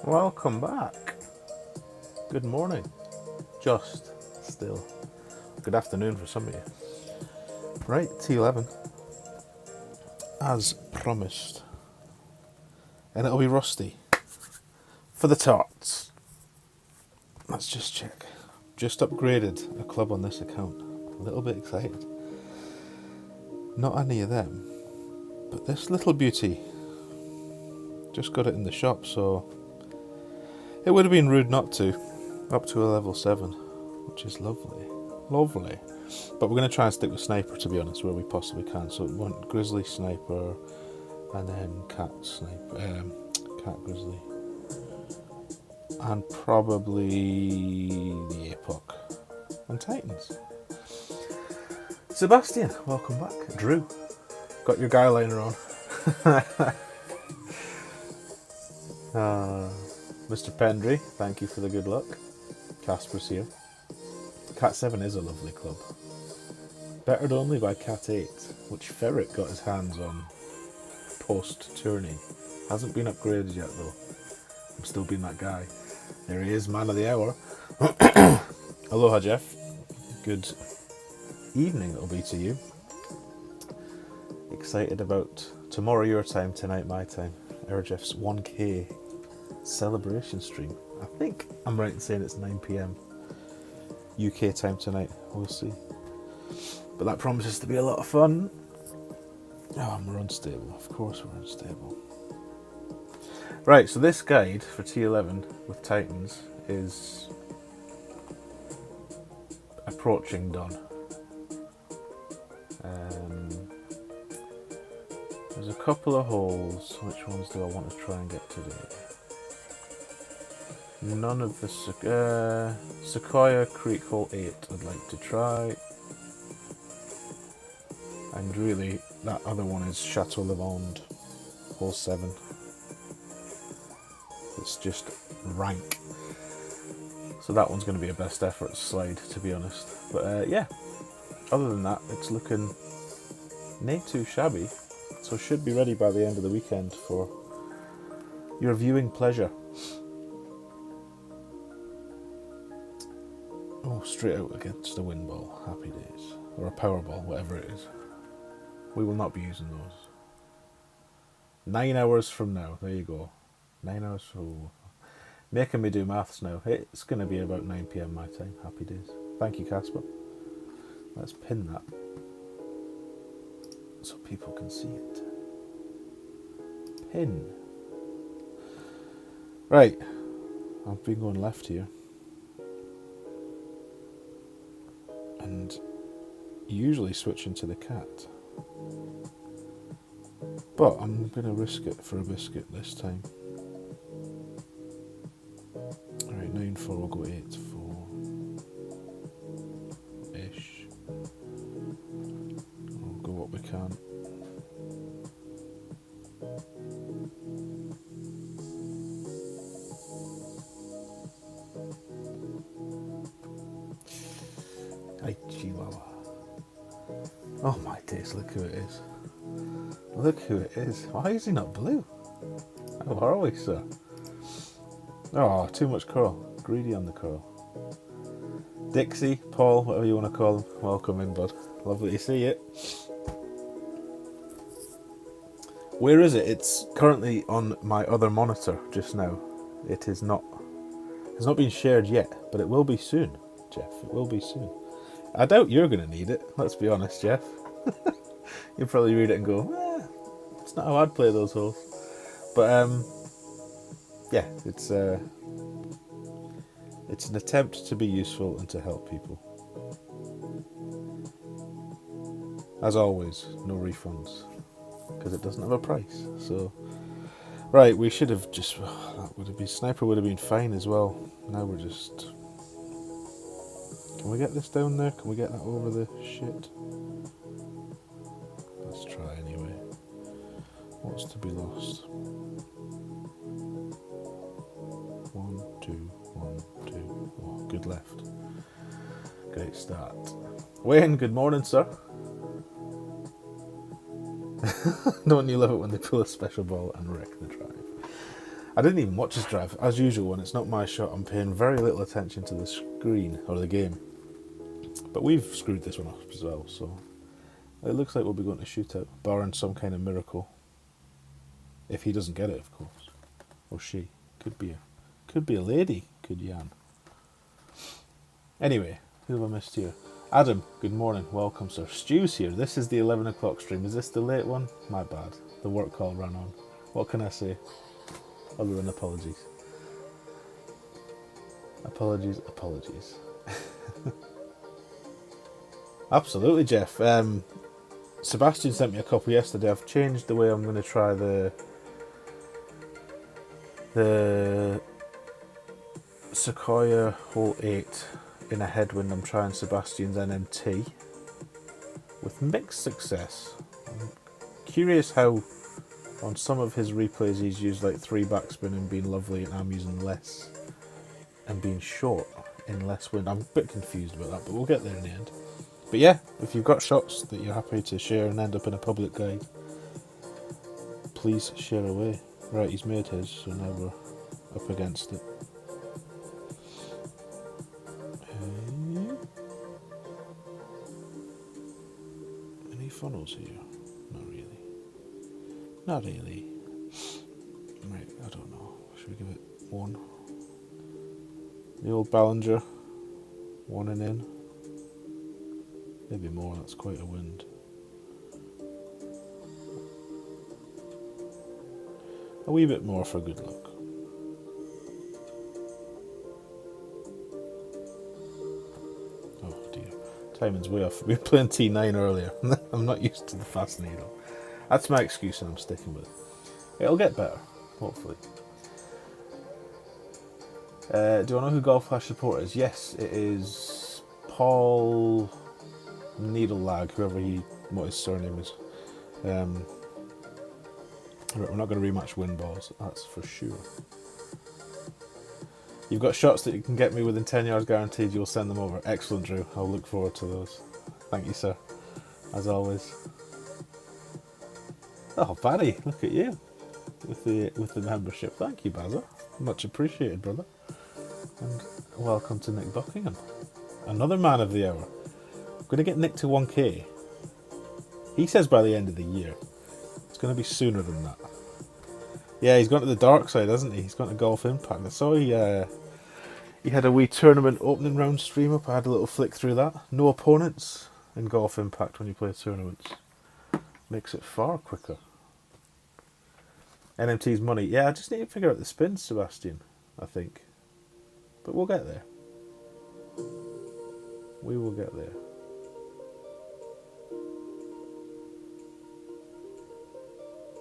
Welcome back. Good morning. Just still. Good afternoon for some of you. Right, T11. As promised. And it'll be Rusty. For the tarts. Let's just check. Just upgraded a club on this account. A little bit excited. Not any of them. But this little beauty. Just got it in the shop, so it would have been rude not to. Up to a level 7, which is lovely. Lovely. But we're going to try and stick with Sniper, to be honest, where we possibly can. So we want Grizzly Sniper, and then Cat Sniper, Cat Grizzly. And probably the APOC. And Titans. Sebastian, welcome back. Drew, got your guy liner on. Mr. Pendry, thank you for the good luck. Casper's here. Cat 7 is a lovely club. Bettered only by Cat 8, which Ferret got his hands on post-tourney. Hasn't been upgraded yet though. I'm still being that guy. There he is, man of the hour. Aloha Jeff. Good evening it'll be to you. Excited about tomorrow your time, tonight my time. Jeff's 1k celebration stream. I think I'm right in saying it's 9 PM UK time tonight. We'll see. But that promises to be a lot of fun. Oh, we're unstable. Of course we're unstable. Right, so this guide for T11 with Titans is approaching done. There's a couple of holes. Which ones do I want to try and get today? None of the Sequoia Creek hole 8 I'd like to try. And really, that other one is Chateau Le Monde, hole 7. It's just rank. So that one's going to be a best effort slide, to be honest. But yeah, other than that, it's looking not too shabby. So should be ready by the end of the weekend for your viewing pleasure. Oh, straight out against a wind ball. Happy days. Or a power ball, whatever it is. We will not be using those. 9 hours from now. There you go. 9 hours from... Making me do maths now. It's going to be about 9 PM my time. Happy days. Thank you, Casper. Let's pin that. so people can see it. Pin. Right, I've been going left here. And usually switching to the cat. But I'm going to risk it for a biscuit this time. Alright, 9-4, we'll go 8-4-ish. We'll go what we can. Ay, chihuahua. Oh my days, look who it is. Look who it is. Why is he not blue? How are we, sir? Oh, too much coral. Greedy on the coral. Dixie, Paul, whatever you want to call him. Welcome in, bud. Lovely to see you. Where is it? It's currently on my other monitor just now. It's not been shared yet, but it will be soon, Jeff. It will be soon. I doubt you're going to need it, let's be honest, Jeff. You'll probably read it and go, it's not how I'd play those holes. But, yeah, it's an attempt to be useful and to help people. As always, no refunds, because it doesn't have a price. So, right, we should have just, that would have been, sniper would have been fine as well. Now we're just, can we get this down there? Can we get that over the shit? Let's try anyway. What's to be lost? 1, 2, 1, 2. Oh, good left. Great start. Wayne, good morning, sir. Don't you love it when they pull a special ball and wreck the drive? I didn't even watch his drive. As usual, when it's not my shot, I'm paying very little attention to the screen or the game. But we've screwed this one up as well, so it looks like we'll be going to shootout, barring some kind of miracle. If he doesn't get it, of course. Or she. Could be a lady, could Jan. Anyway, who have I missed here? Adam, good morning, welcome sir. Stu's here. This is the 11 o'clock stream. Is this the late one? My bad. The work call ran on. What can I say? Other than apologies. Apologies. Absolutely, Jeff. Sebastian sent me a copy yesterday. I've changed the way I'm going to try the Sequoia hole 8 in a headwind. I'm trying Sebastian's NMT with mixed success. I'm curious how on some of his replays he's used like 3 backspin and been lovely, and I'm using less and being short in less wind. I'm a bit confused about that, but we'll get there in the end. But yeah, if you've got shots that you're happy to share and end up in a public guide, please share away. Right, he's made his, so now we're up against it. Any funnels here? Not really. Not really. Right, I don't know. Should we give it 1? The old Ballinger. 1 and in. Maybe more, that's quite a wind. A wee bit more for good luck. Oh dear, timing's way off. We were playing T9 earlier. I'm not used to the fast needle. That's my excuse and I'm sticking with it. It'll get better, hopefully. Do I know who Golf Flash support is? Yes, it is Paul Needle Lag, what his surname is. We're not going to rematch win balls, that's for sure. You've got shots that you can get me within 10 yards guaranteed, you'll send them over. Excellent, Drew. I'll look forward to those. Thank you, sir. As always. Oh, Barry, look at you. With the membership. Thank you, Bazza. Much appreciated, brother. And welcome to Nick Buckingham. Another man of the hour. I'm going to get Nick to 1k. He says by the end of the year. It's going to be sooner than that. Yeah, he's gone to the dark side, hasn't he? He's gone to Golf Impact. I saw he had a wee tournament opening round stream up. I had a little flick through that. No opponents in Golf Impact when you play tournaments. makes it far quicker. NMT's money. Yeah, I just need to figure out the spins, Sebastian, I think. But we'll get there. We will get there.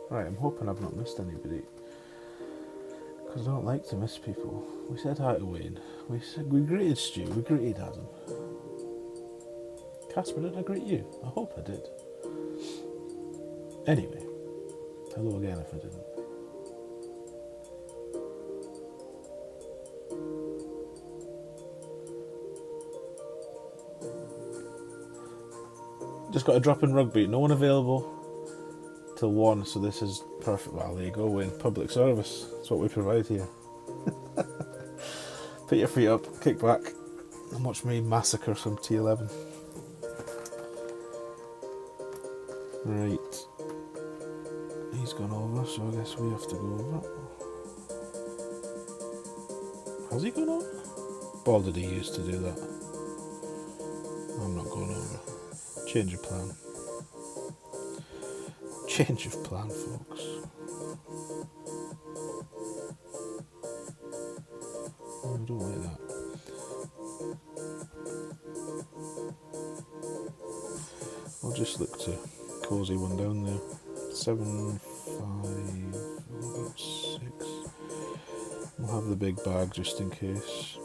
Right, I'm hoping I've not missed anybody. Because I don't like to miss people. We said hi to Wayne. We greeted Stu. We greeted Adam. Casper, did I greet you? I hope I did. Anyway, hello again if I didn't. Just got a drop in rugby. No one available till 1, so this is perfect. Well, there you go, Wayne. Public service. That's what we provide here. Put your feet up, kick back, and watch me massacre some T11. Right. He's gone over, so I guess we have to go over. Has he gone over? Ball did he use to do that? I'm not going over. Change of plan. Change of plan, folks. Oh, I don't like that. I'll just look to cozy one down there. 7, 5, 6. We'll have the big bag just in case.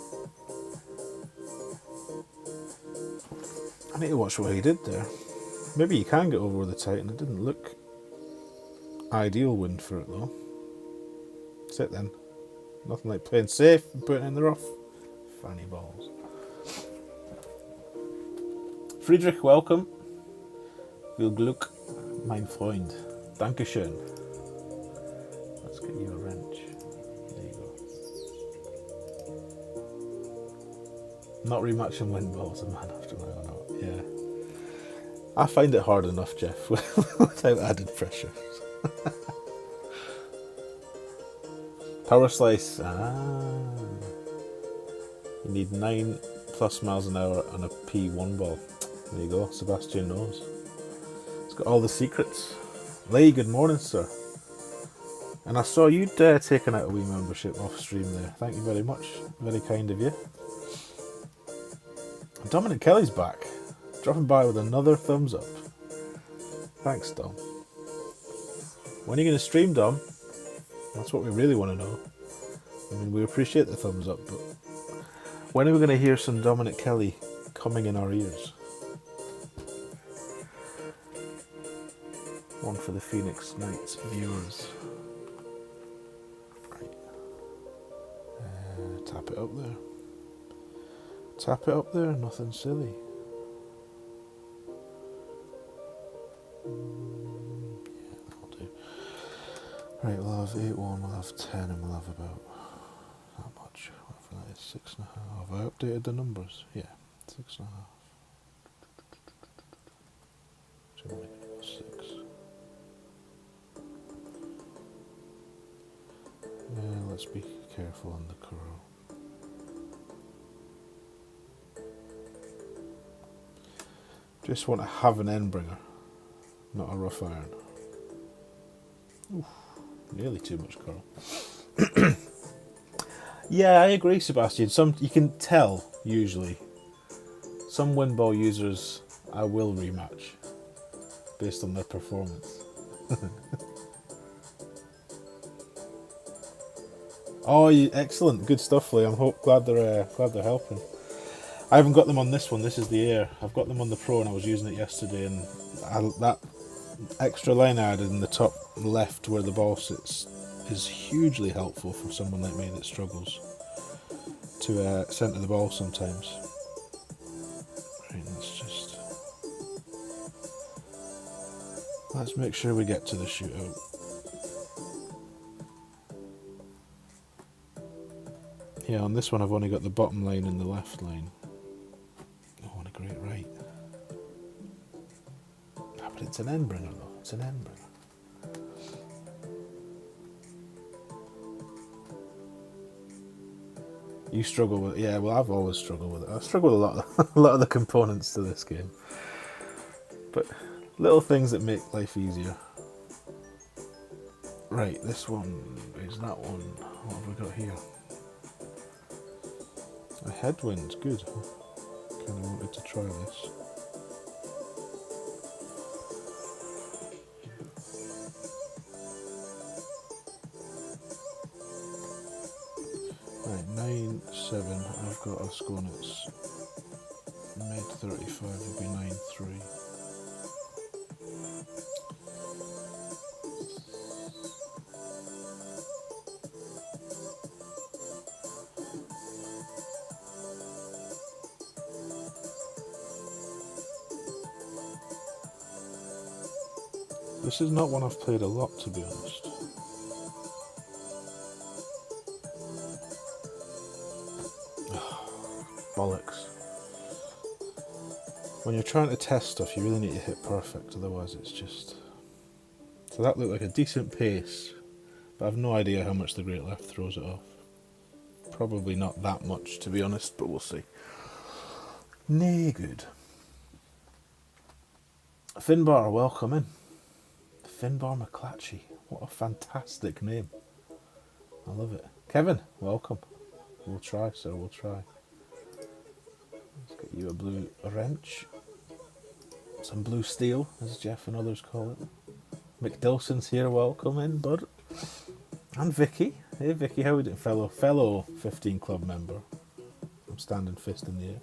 I need to watch what he did there. Maybe you can get over with the Titan. It didn't look ideal wind for it though. Sit then. Nothing like playing safe and putting it in the rough. Fanny balls. Friedrich, welcome. Viel Glück, mein Freund. Dankeschön. Let's get you a wrench. There you go. Not rematching wind balls, a man after my own heart. Yeah. I find it hard enough, Jeff, without added pressure. Power slice. You need 9+ miles an hour on a P1 ball. There you go. Sebastian knows. It's got all the secrets. Lee, good morning, sir. And I saw you'd taken out a wee membership off stream there. Thank you very much. Very kind of you. Dominic Kelly's back. Dropping by with another thumbs up. Thanks, Dom. When are you going to stream, Dom? That's what we really want to know. I mean, we appreciate the thumbs up, but when are we going to hear some Dominic Kelly coming in our ears? One for the Phoenix Knights viewers. Right. Tap it up there. Tap it up there, nothing silly. Yeah, that'll do. Right, we'll have 8-1, we'll have 10, and we'll have about that much. Whatever that is, 6.5. Have I updated the numbers? Yeah, 6.5. 6. Yeah, let's be careful on the curl. Just want to have an end bringer, not a rough iron. Oof, nearly too much curl. Yeah, I agree, Sebastian. You can tell usually. Some wind ball users I will rematch based on their performance. Oh, excellent, good stuff, Lee. I'm glad they're helping. I haven't got them on this one. This is the Air. I've got them on the Pro, and I was using it yesterday. And that extra line I added in the top left where the ball sits is hugely helpful for someone like me that struggles to centre the ball sometimes. Right, let's make sure we get to the shootout. Yeah, on this one I've only got the bottom line and the left line. Oh, what a great right. Ah, but it's an end bringer though. It's an end bringer. You struggle with it. Yeah, well, I've always struggled with it. I've struggled with a lot of the components to this game. But Little things that make life easier. Right, this one is that one. What have we got here? A headwind, good. Kind of wanted to try this. Right, 9.7. I've got us going. It's mid 35 would be 9.3. This is not one I've played a lot, to be honest. Bollocks. When you're trying to test stuff, you really need to hit perfect, otherwise it's just... So that looked like a decent pace, but I've no idea how much the Great Left throws it off. Probably not that much, to be honest, but we'll see. Nay, good. Finbar, welcome in. Finbar McClatchy. What a fantastic name. I love it. Kevin, welcome. We'll try, sir, we'll try. Let's get you a blue wrench. Some blue steel, as Jeff and others call it. McDilson's here, welcome in, bud. And Vicky. Hey Vicky, how are we doing? Fellow 15 club member. I'm standing fist in the air.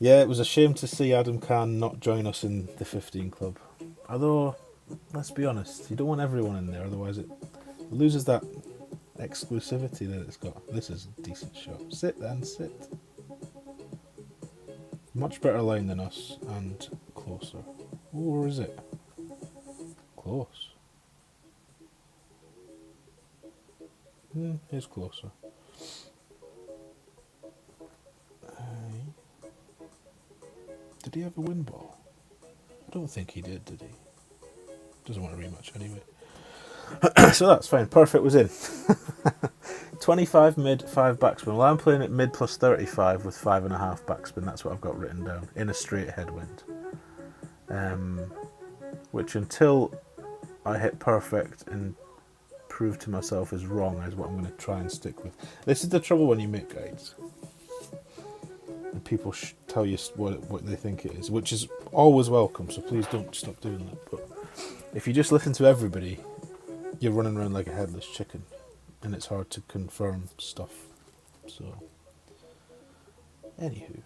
Yeah, it was a shame to see Adam Khan not join us in the 15 club. Although, let's be honest, you don't want everyone in there, otherwise it loses that exclusivity that it's got. This is a decent shot. Sit then, sit. Much better line than us, and closer. Or is it? Close. It's closer. Did he have a win ball? I don't think he did he? Doesn't want to rematch anyway. So that's fine. Perfect was in. 25 mid, 5 backspin. Well, I'm playing it mid plus 35 with 5.5 backspin. That's what I've got written down. In a straight headwind. Which until I hit perfect and prove to myself is wrong is what I'm going to try and stick with. This is the trouble when you make guides. And people tell you what they think it is, which is always welcome, so please don't stop doing that. But if you just listen to everybody, you're running around like a headless chicken, and it's hard to confirm stuff. So, anywho.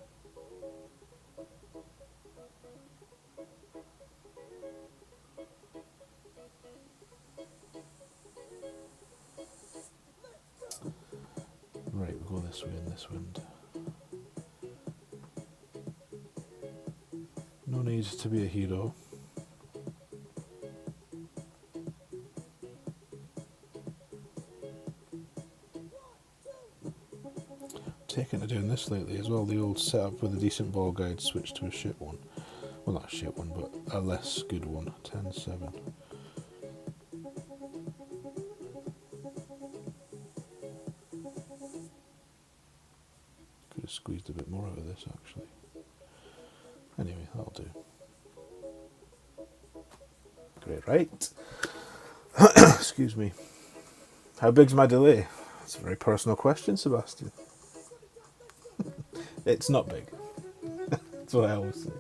Right, we'll go this way in this wind. No need to be a hero. Taken to doing this lately as well. The old setup with a decent ball guide switched to a shit one. Well, not a shit one, but a less good one. 10-7. Could have squeezed a bit more out of this actually. Anyway, that'll do. Great, right? Excuse me. How big's my delay? That's a very personal question, Sebastian. It's not big. That's what I always say.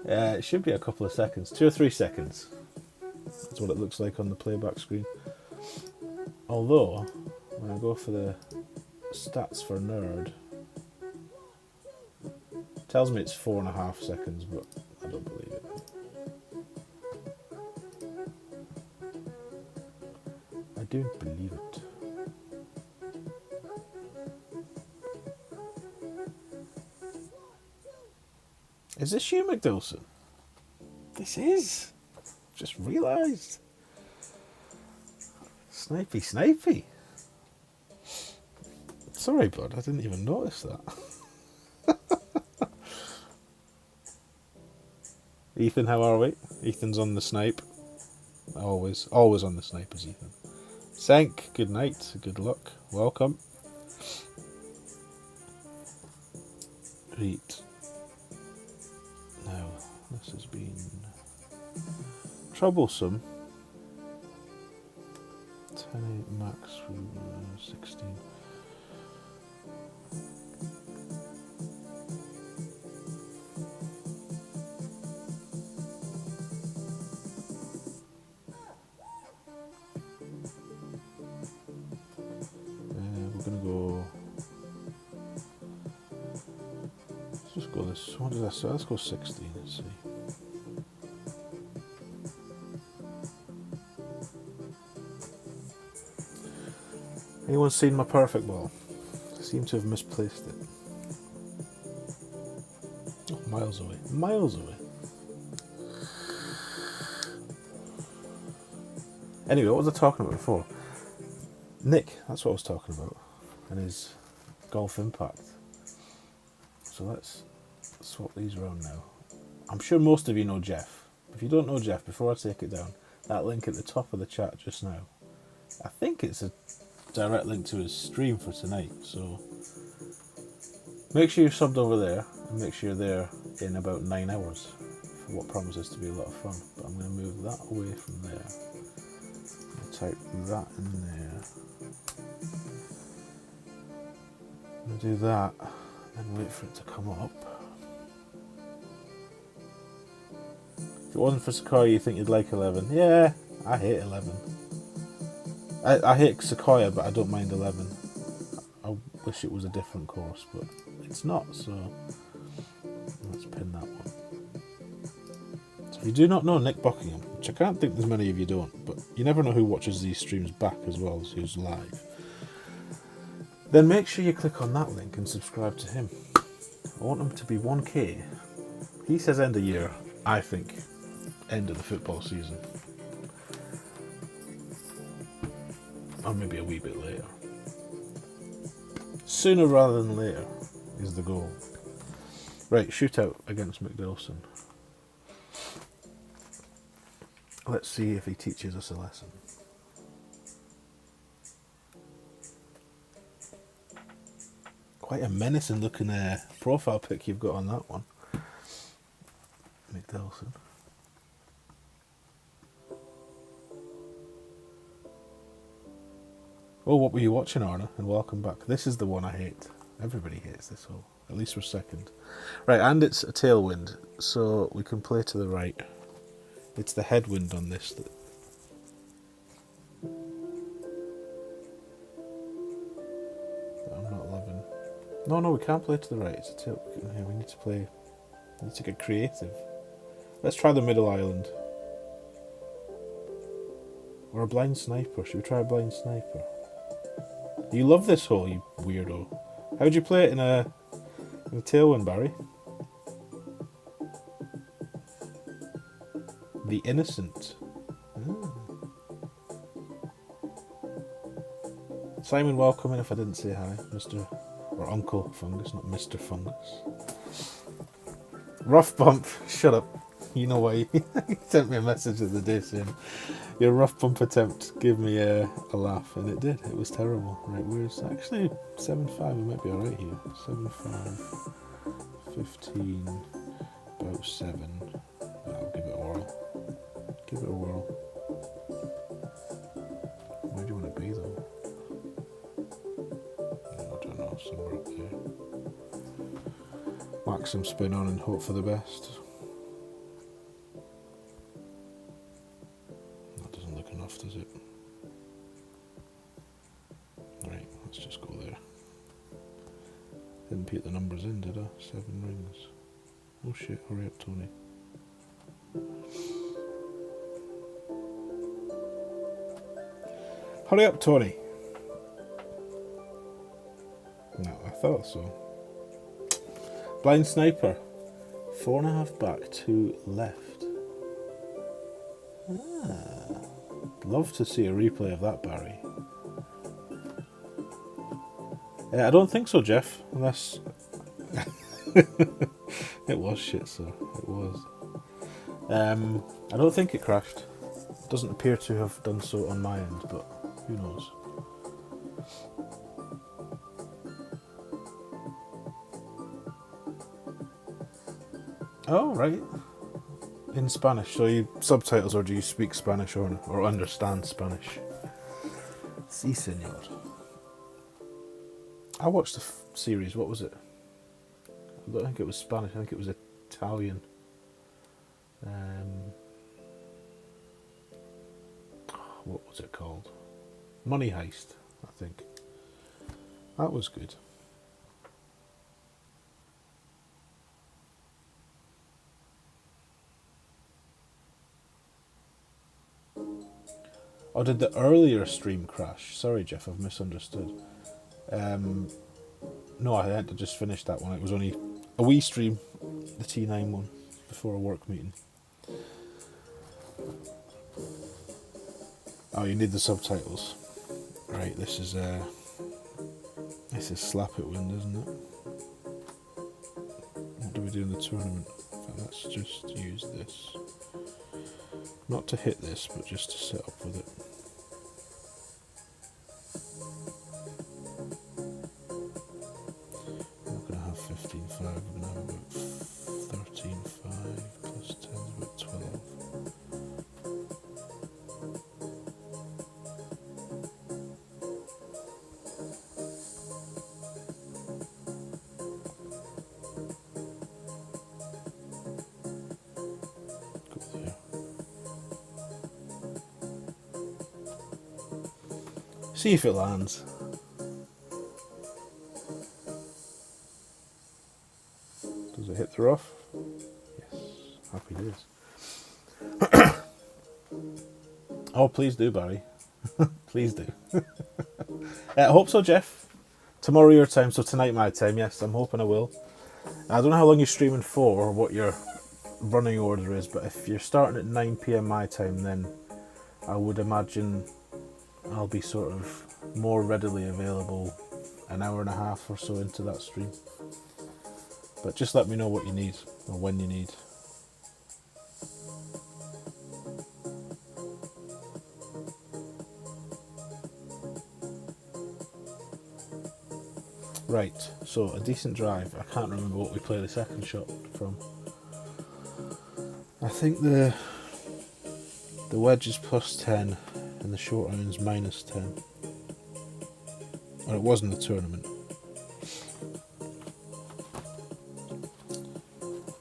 It should be a couple of seconds. 2 or 3 seconds. That's what it looks like on the playback screen. Although, when I go for the stats for nerd, it tells me it's 4.5 seconds, but I don't believe it. I don't believe it. Is this you, McDilson? This is. Just realised. Snipey, snipey. Sorry, bud, I didn't even notice that. Ethan, how are we? Ethan's on the snipe. Always on the snipe is Ethan. Sank, good night, good luck, welcome. Right. Now, this has been troublesome. 10.8 max 16. We're gonna go. Let's just go this. What did I say? Let's go 16. Let's see. Anyone seen my perfect ball? I seem to have misplaced it. Oh, miles away. Miles away. Anyway, what was I talking about before? Nick, that's what I was talking about. And his golf impact. So let's swap these around now. I'm sure most of you know Jeff. If you don't know Jeff, before I take it down, that link at the top of the chat just now, I think it's a direct link to his stream for tonight, so make sure you're subbed over there and make sure you're there in about 9 hours for what promises to be a lot of fun. But I'm going to move that away from there. I'll type that in there. I'm going to do that and wait for it to come up. If it wasn't for Sequoia, you think you'd like 11? Yeah, I hate 11. I hate Sequoia, but I don't mind 11. I wish it was a different course, but it's not, so let's pin that one. So if you do not know Nick Buckingham, which I can't think there's many of you don't, but you never know who watches these streams back as well as who's live, then make sure you click on that link and subscribe to him. I want him to be 1k. He says end of year, I think end of the football season. Or maybe a wee bit later. Sooner rather than later is the goal. Right, shootout against McDilson. Let's see if he teaches us a lesson. Quite a menacing looking profile pic you've got on that one. McDilson. Oh, what were you watching, Arna? And welcome back. This is the one I hate. Everybody hates this hole. At least we're second. Right, and it's a tailwind, so we can play to the right. It's the headwind on this that... I'm not loving. No, we can't play to the right. It's a tail. We need to play. We need to get creative. Let's try the middle island. Or a blind sniper. Should we try a blind sniper? You love this hole, you weirdo. How'd you play it in a tailwind, Barry? The Innocent. Oh. Simon, welcome in if I didn't say hi. Mr. or Uncle Fungus, not Mr. Fungus. Rough bump. Shut up. You know why he sent me a message the other day saying your rough bump attempt gave me a laugh, and it did. It was terrible. Right, where's actually 7.5? We might be alright here. 7.5, 15, about 7. I'll give it a whirl. Give it a whirl. Where do you want to be though? I don't know, somewhere up there. Whack some spin on and hope for the best. Does it? Right, let's just go there. Didn't put the numbers in, did I? 7 rings. Oh shit, hurry up, Tony. Hurry up, Tony. No, I thought so. Blind sniper. 4.5 back, 2 left. Love to see a replay of that, Barry. I don't think so, Jeff. Unless... It was shit, so it was. I don't think it crashed. It doesn't appear to have done so on my end, but who knows. Oh, right. In Spanish, so you subtitles, or do you speak Spanish or understand Spanish? Sí, señor. I watched the series. What was it? I don't think it was Spanish. I think it was Italian. What was it called? Money Heist, I think. That was good. Oh, did the earlier stream crash? Sorry, Jeff, I've misunderstood. No, I had to just finish that one. It was only a wee stream, the T9 one, before a work meeting. Oh, you need the subtitles. Right, this is Slap It Wind, isn't it? What do we do in the tournament? In fact, let's just use this. Not to hit this, but just to set up with it. We're not going to have 15.5, we're going to have about 13.5 plus 10 is about 12. Go there. See if it lands. Does it hit the rough? Yes. Happy days. Oh, please do, Barry. Please do. I hope so, Jeff. Tomorrow your time, so tonight my time. Yes, I'm hoping I will. I don't know how long you're streaming for or what your running order is, but if you're starting at 9 PM my time, then I would imagine I'll be sort of more readily available an hour and a half or so into that stream. But just let me know what you need or when you need. Right, so a decent drive. I can't remember what we play the second shot from. I think the wedge is plus 10 and the short iron's minus 10. Or it was in the tournament.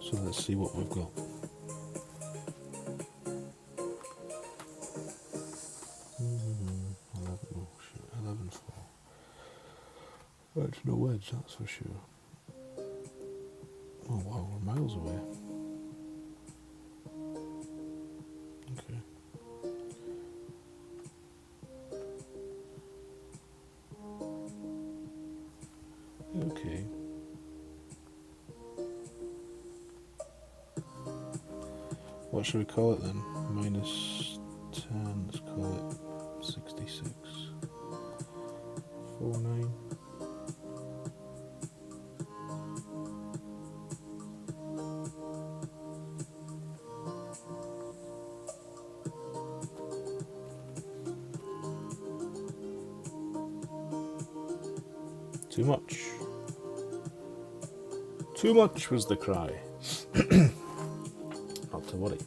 So let's see what we've got. Oh shit, 11-4. That's no wedge, that's for sure. Oh wow, we're miles away. Okay. Okay. What should we call it then? Minus 10, let's call it 66. 49. Too much. Too much was the cry. Not to worry.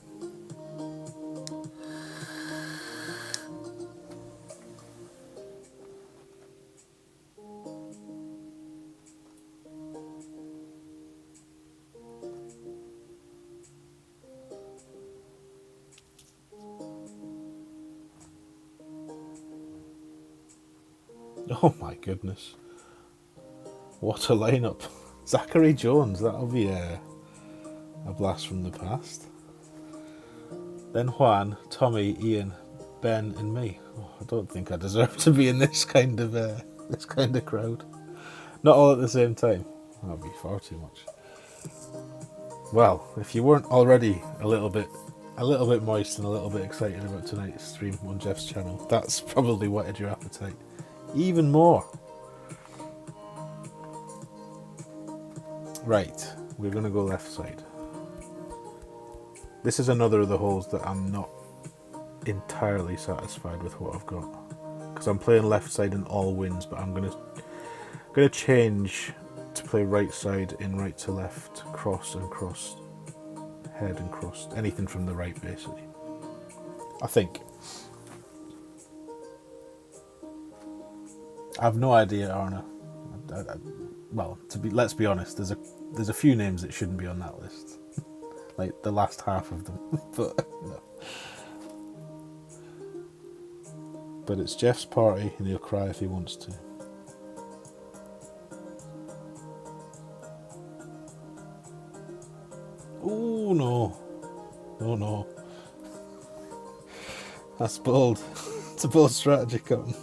Oh my goodness. What a lineup. Zachary Jones, that'll be a blast from the past. Then Juan, Tommy, Ian, Ben and me. Oh, I don't think I deserve to be in this kind of crowd. Not all at the same time. That would be far too much. Well, if you weren't already a little bit moist and a little bit excited about tonight's stream on Jeff's channel, that's probably whetted your appetite even more. Right, we're going to go left side. This is another of the holes that I'm not entirely satisfied with what I've got, because I'm playing left side in all wins, but I'm going to change to play right side in right to left, cross and cross head and cross anything from the right, basically. I think. I have no idea, Arna. Well, let's be honest. There's a few names that shouldn't be on that list, like the last half of them. But no. But it's Jeff's party, and he'll cry if he wants to. Oh no, no. That's bold. It's a bold strategy, Cotton.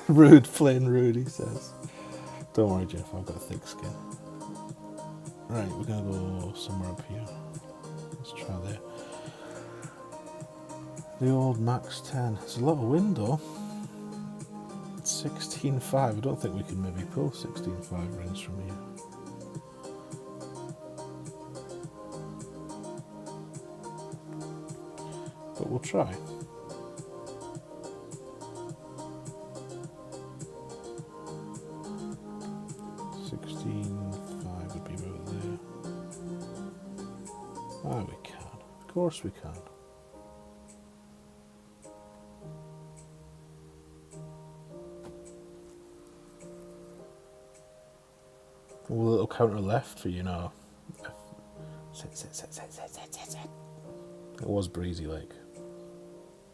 Rude, plain rude, he says. Don't worry, Jeff, I've got a thick skin. Right, we're going to go somewhere up here. Let's try there. The old max 10. There's a lot of wind, though. 16.5. I don't think we can maybe pull 16.5 rings from here. But we'll try. Oh, we can. Of course we can. A little counter left for you now. Sit. It was breezy, like.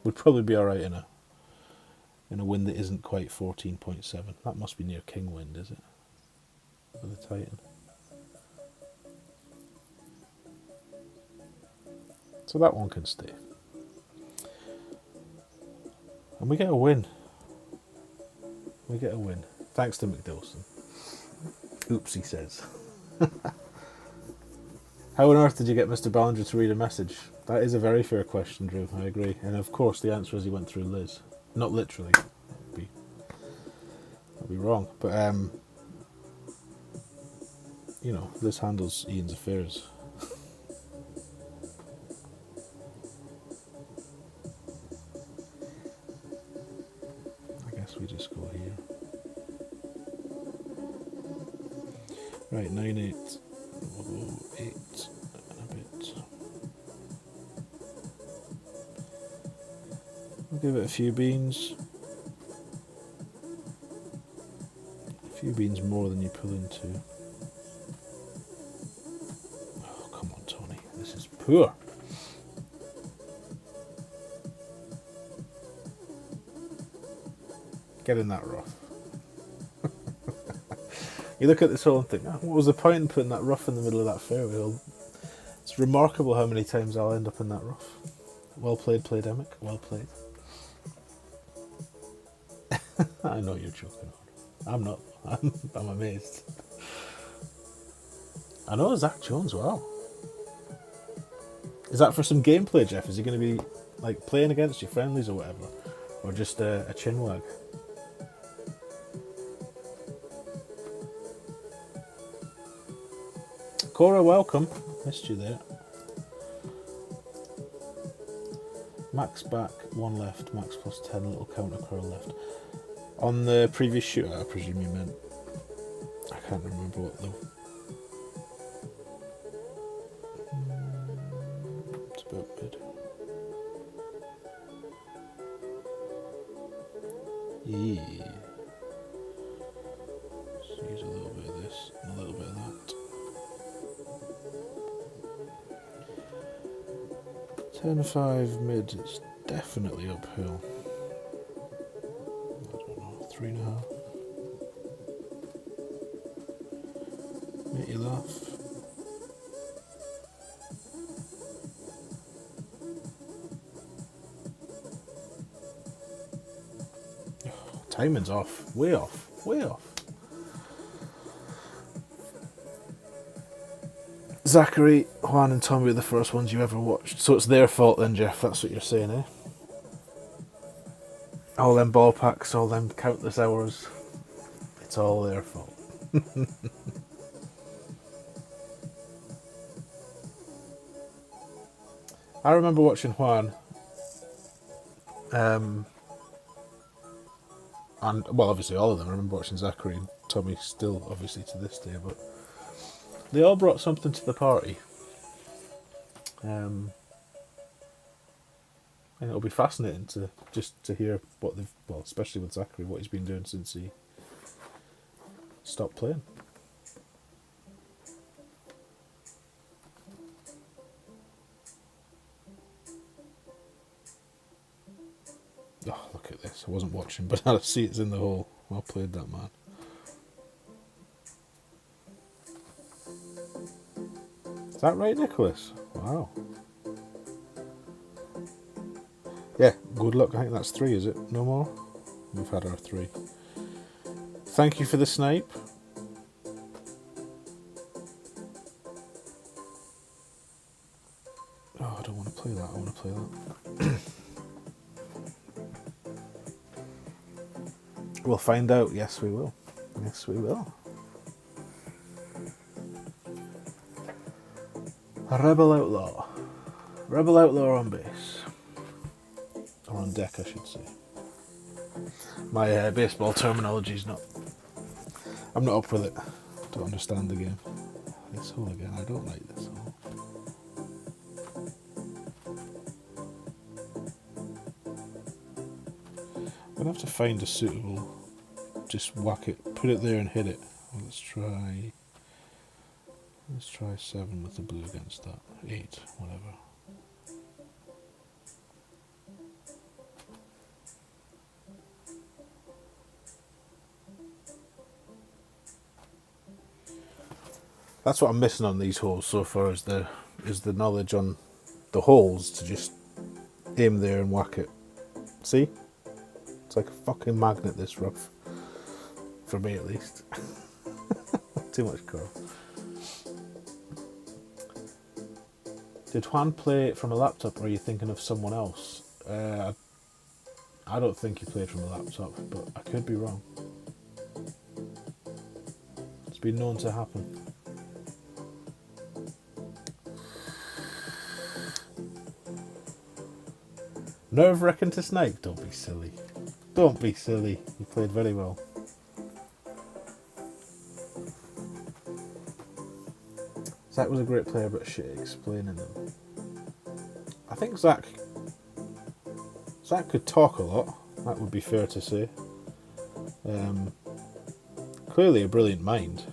Would probably be alright in a wind that isn't quite 14.7. That must be near King wind, is it? For the Titan. So that one can stay. And we get a win. We get a win. Thanks to McDilson. Oops, he says. How on earth did you get Mr. Ballinger to read a message? That is a very fair question, Drew. I agree. And of course the answer is he went through Liz. Not literally. That'd be wrong. But, you know, Liz handles Ian's affairs. We just go here. Right, 9-8. We'll go 8 and a bit. We'll give it a few beans. A few beans more than you pull into. Oh, come on, Tony. This is poor. Get in that rough. You look at this hole and think, oh, what was the point in putting that rough in the middle of that fairway? Well, it's remarkable how many times I'll end up in that rough. Well played, Playdemic. Well played. I know you're joking. I'm not. I'm amazed. I know Zach Jones well. Is that for some gameplay, Jeff? Is he going to be like playing against you, friendlies or whatever? Or just a chin wag? Cora, welcome. Missed you there. Max back, 1 left, max plus 10, little counter curl left. On the previous shootout, I presume you meant. I can't remember what though. It's about mid. Yeah. Let's use a little bit of this and a little bit of that. 10-5 mid, it's definitely uphill. I don't know, 3.5. Make you laugh. Oh, timing's off, way off, way off. Zachary, Juan and Tommy were the first ones you ever watched. So it's their fault then, Jeff, that's what you're saying, eh? All them ball packs, all them countless hours. It's all their fault. I remember watching Juan. And, well, obviously all of them. I remember watching Zachary and Tommy still, obviously, to this day, but They all brought something to the party. And it'll be fascinating to hear what they've, well, especially with Zachary, what he's been doing since he stopped playing. Oh, look at this. I wasn't watching, but I see it's in the hole. Well played, that man. Is that right, Nicholas? Wow. Yeah, good luck. I think that's 3, is it? No more? We've had our 3. Thank you for the snipe. Oh, I don't want to play that. I want to play that. We'll find out. Yes, we will. Yes, we will. A Rebel Outlaw. Rebel Outlaw on base. Or on deck, I should say. My baseball terminology's not... I'm not up with it. Don't understand the game. This hole again. I don't like this hole. I'm going to have to find a suitable... Just whack it. Put it there and hit it. Let's try 7 with the blue against that. 8, whatever. That's what I'm missing on these holes so far, is the knowledge on the holes to just aim there and whack it. See? It's like a fucking magnet, this rough. For me, at least. Too much curve. Did Juan play it from a laptop, or are you thinking of someone else? I don't think he played from a laptop, but I could be wrong. It's been known to happen. Nerve-wracking to snipe? Don't be silly. Don't be silly. You played very well. Zach was a great player, but shit explaining them. I think Zach could talk a lot. That would be fair to say. Clearly a brilliant mind.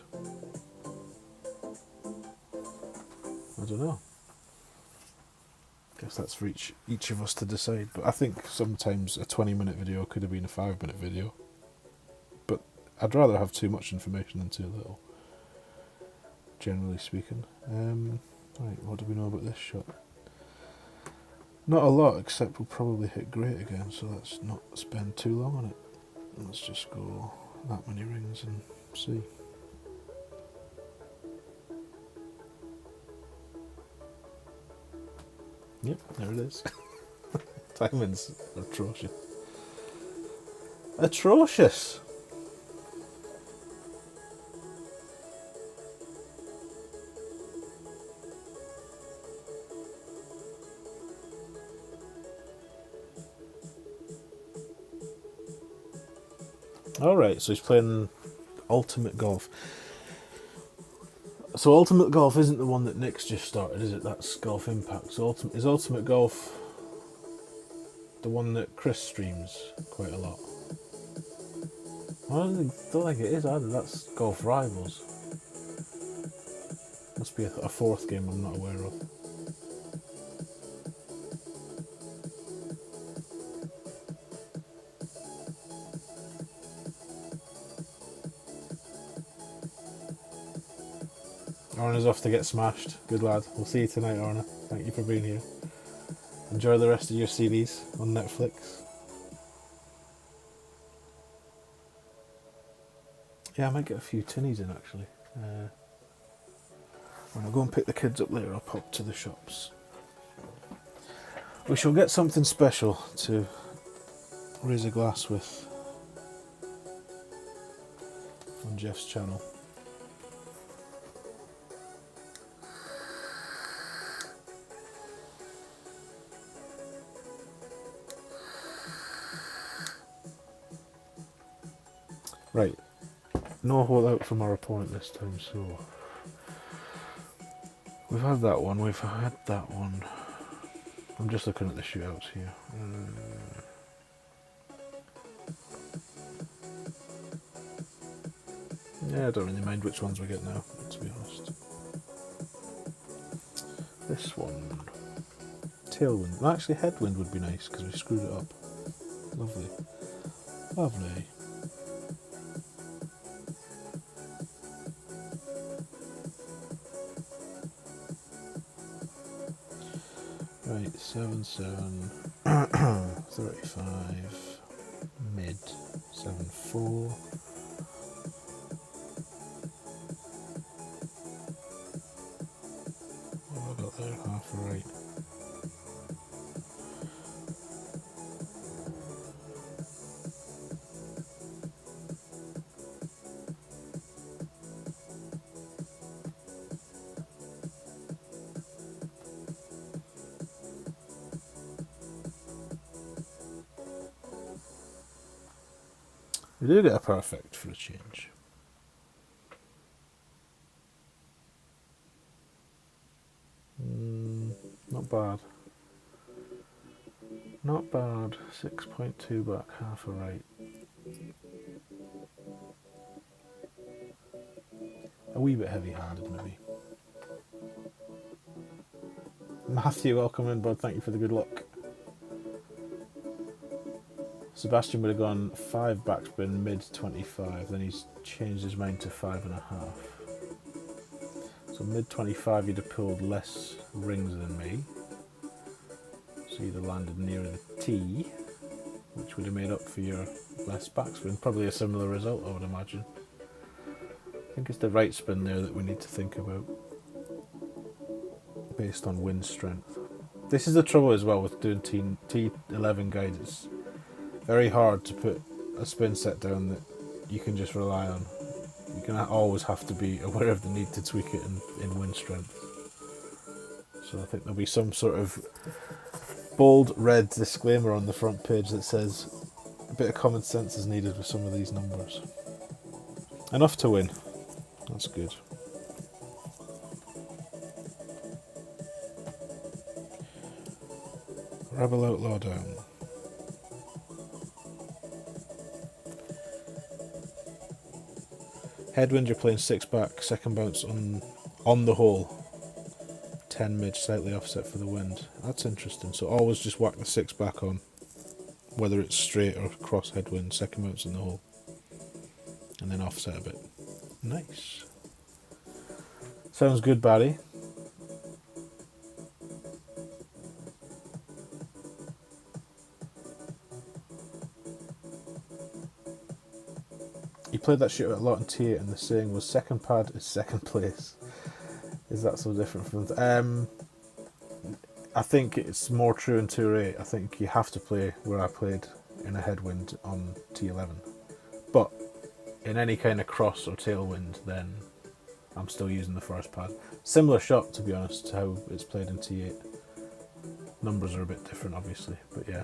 I don't know. Guess that's for each of us to decide. But I think sometimes a 20-minute video could have been a 5-minute video. But I'd rather have too much information than too little, generally speaking. Right, what do we know about this shot? Not a lot, except we'll probably hit great again, so let's not spend too long on it. Let's just go that many rings and see. Yep, there it is. Timing's atrocious. Atrocious! Alright, so he's playing Ultimate Golf. So Ultimate Golf isn't the one that Nick's just started, is it? That's Golf Impact. So is Ultimate Golf the one that Chris streams quite a lot? I don't think it is either. That's Golf Rivals. Must be a 4th game I'm not aware of. Orna's off to get smashed. Good lad. We'll see you tonight, Orna. Thank you for being here. Enjoy the rest of your series on Netflix. Yeah, I might get a few tinnies in actually. When I go and pick the kids up later, I'll pop to the shops. We shall get something special to raise a glass with on Jeff's channel. Right, no hole out from our opponent this time, so We've had that one, we've had that one. I'm just looking at the shootouts here. Yeah, I don't really mind which ones we get now, to be honest. This one. Tailwind. Well, actually, headwind would be nice because we screwed it up. Lovely. Lovely. Right, 7-7, 35, mid, 7-4. What have I got there? Half right. We do get a perfect for a change. Not bad. Not bad. 6.2 back, half a right. A wee bit heavy-handed, maybe. Matthew, welcome in, bud. Thank you for the good luck. Sebastian would have gone 5 backspin, mid 25, then he's changed his mind to 5.5. So mid 25 you'd have pulled less rings than me. So you'd have landed nearer the T, which would have made up for your less backspin. Probably a similar result, I would imagine. I think it's the right spin there that we need to think about, based on wind strength. This is the trouble as well with doing T11 guides. It's very hard to put a spin set down that you can just rely on. You're going to always have to be aware of the need to tweak it in wind strength. So I think there'll be some sort of bold red disclaimer on the front page that says a bit of common sense is needed with some of these numbers. Enough to win. That's good. Rebel Outlaw down. Headwind, you're playing 6 back, second bounce on the hole. 10 mid, slightly offset for the wind. That's interesting. So always just whack the 6 back on, whether it's straight or cross headwind, second bounce in the hole. And then offset a bit. Nice. Sounds good, Barry. You played that shootout a lot in T8 and the saying was second pad is second place. Is that so different from... I think it's more true in Tour 8. I think you have to play where I played in a headwind on T11. But in any kind of cross or tailwind, then I'm still using the first pad. Similar shot, to be honest, to how it's played in T8. Numbers are a bit different, obviously, but yeah.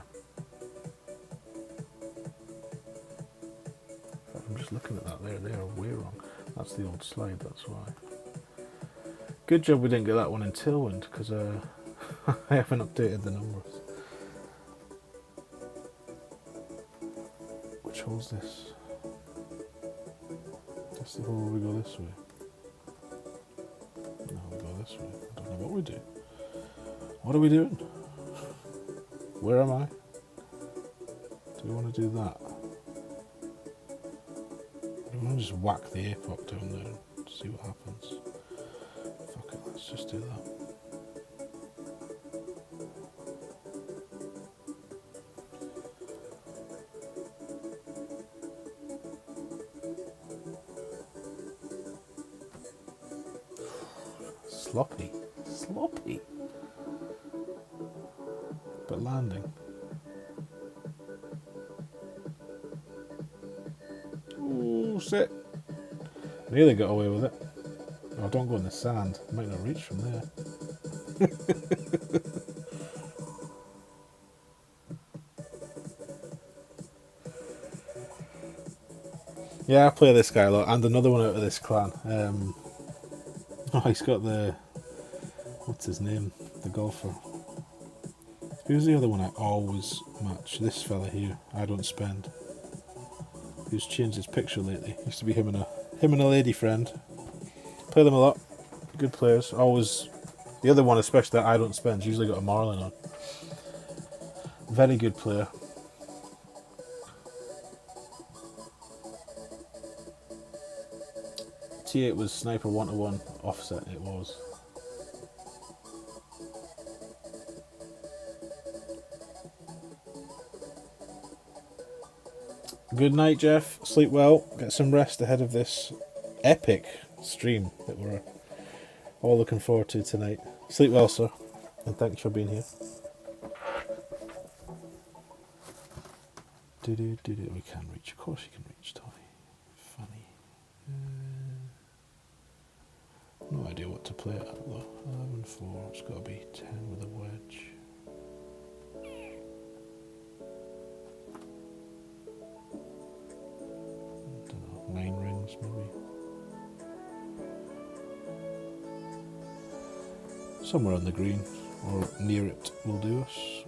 I'm just looking at that there. They are way wrong. That's the old slide, that's why. Good job we didn't get that one in tailwind, because I haven't updated the numbers. Which hole's this? That's the hole where we go this way. No, we go this way. I don't know what we do. What are we doing? Where am I? Do we want to do that? Do we want to just whack the apoc down there and see what happens? Fuck it, let's just do that. Sloppy. Sloppy. But landing. Ooh, sit. Nearly got away with it. Oh, don't go in the sand. Might not reach from there. Yeah, I play this guy a lot, and another one out of this clan. Oh, he's got the his name, the golfer. Who's the other one I always match? This fella here, I don't spend. Who's changed his picture lately. Used to be him and a lady friend. Play them a lot. Good players. Always. The other one, especially that I don't spend, usually got a Marlin on. Very good player. T8 was sniper 1-to-1 offset. It was. Good night, Jeff. Sleep well. Get some rest ahead of this epic stream that we're all looking forward to tonight. Sleep well, sir. And thanks for being here. We can reach. Of course you can reach, Tommy. Funny. No idea what to play it at, though. 11-4. It's got to be 10 with a wedge. I don't know. 9 rings, maybe. Somewhere on the green, or near it, will do us.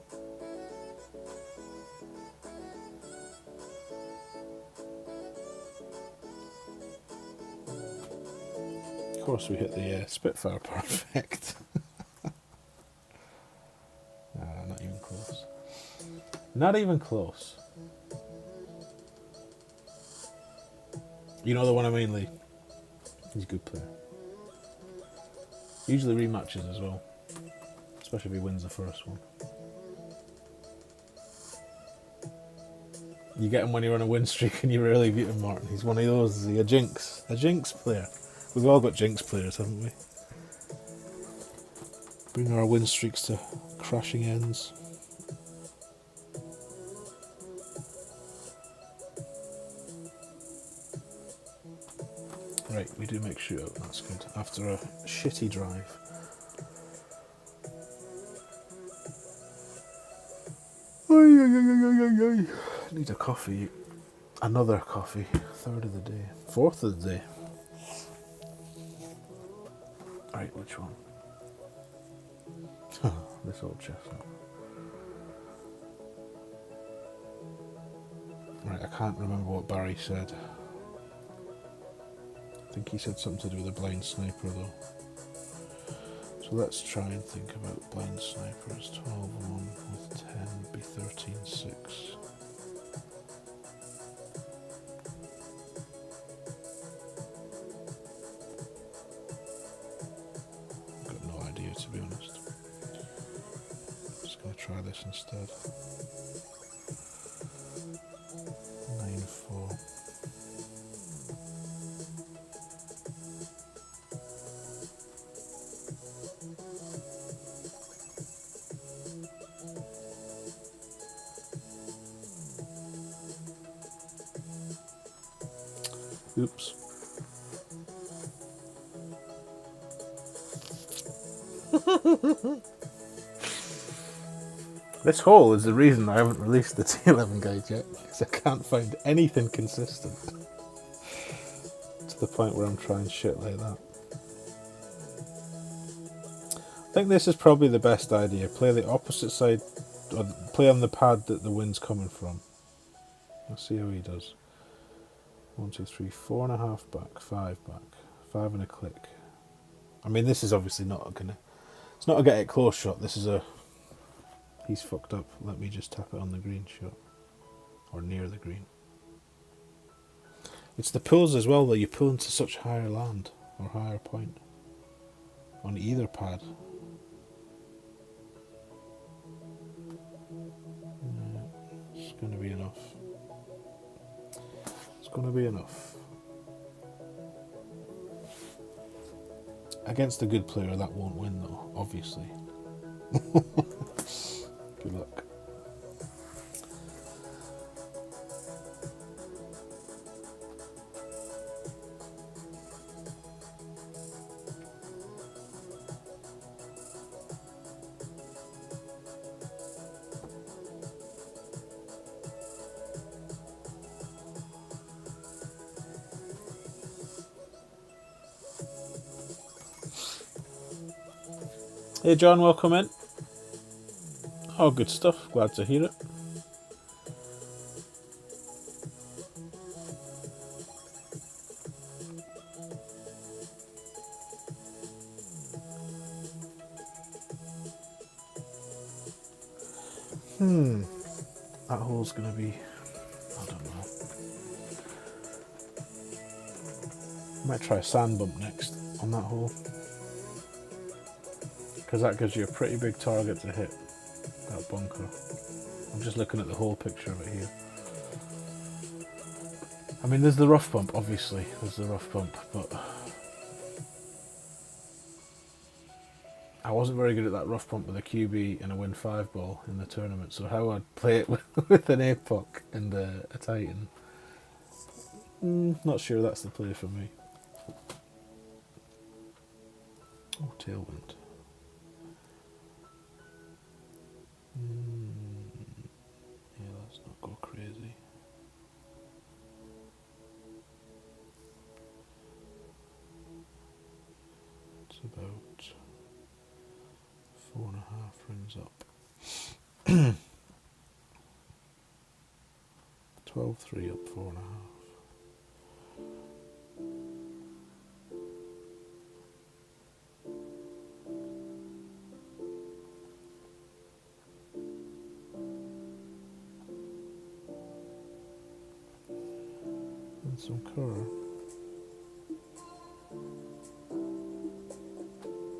Of course we hit the Spitfire perfect. Not even close. Not even close. You know the one I mean, Lee? He's a good player. Usually rematches as well, especially if he wins the first one. You get him when you're on a win streak and you rarely beat him, Martin. He's one of those, is he? A jinx player. We've all got jinx players, haven't we? Bring our win streaks to crashing ends. Right, we do make shootout, that's good. After a shitty drive. Need a coffee. Another coffee. Third of the day. Fourth of the day. Right, which one? This old chestnut. Right, I can't remember what Barry said. I think he said something to do with a blind sniper though. So let's try and think about blind snipers. 12-1 with 10 would be 13-6. I've got no idea, to be honest. Just going to try this instead. 9-4. Oops. This hole is the reason I haven't released the T11 guide yet, because I can't find anything consistent. To the point where I'm trying shit like that. I think this is probably the best idea. Play the opposite side, or play on the pad that the wind's coming from. Let's see how he does. 1, 2, 3, 4.5 back, 5 back, 5 and a click. I mean, this is obviously not gonna. It's not a get it close shot. This is a. He's fucked up. Let me just tap it on the green shot, or near the green. It's the pulls as well, though. You pull into such higher land or higher point on either pad. It's going to be enough. Going to be enough. Against a good player, that won't win though, obviously. Good luck. Hey John, welcome in. Oh, good stuff. Glad to hear it. That hole's going to be, I don't know. Might try a sand bump next on that hole. Because that gives you a pretty big target to hit, that bunker. I'm just looking at the whole picture of it here. I mean, there's the rough bump, obviously. There's the rough bump, but I wasn't very good at that rough bump with a QB and a Win 5 ball in the tournament, so how I'd play it with an APOC and a Titan, not sure that's the play for me. Oh, tailwind. Yeah, let's not go crazy. It's about 4.5 rings up. 12-3 up 4.5. And some curve.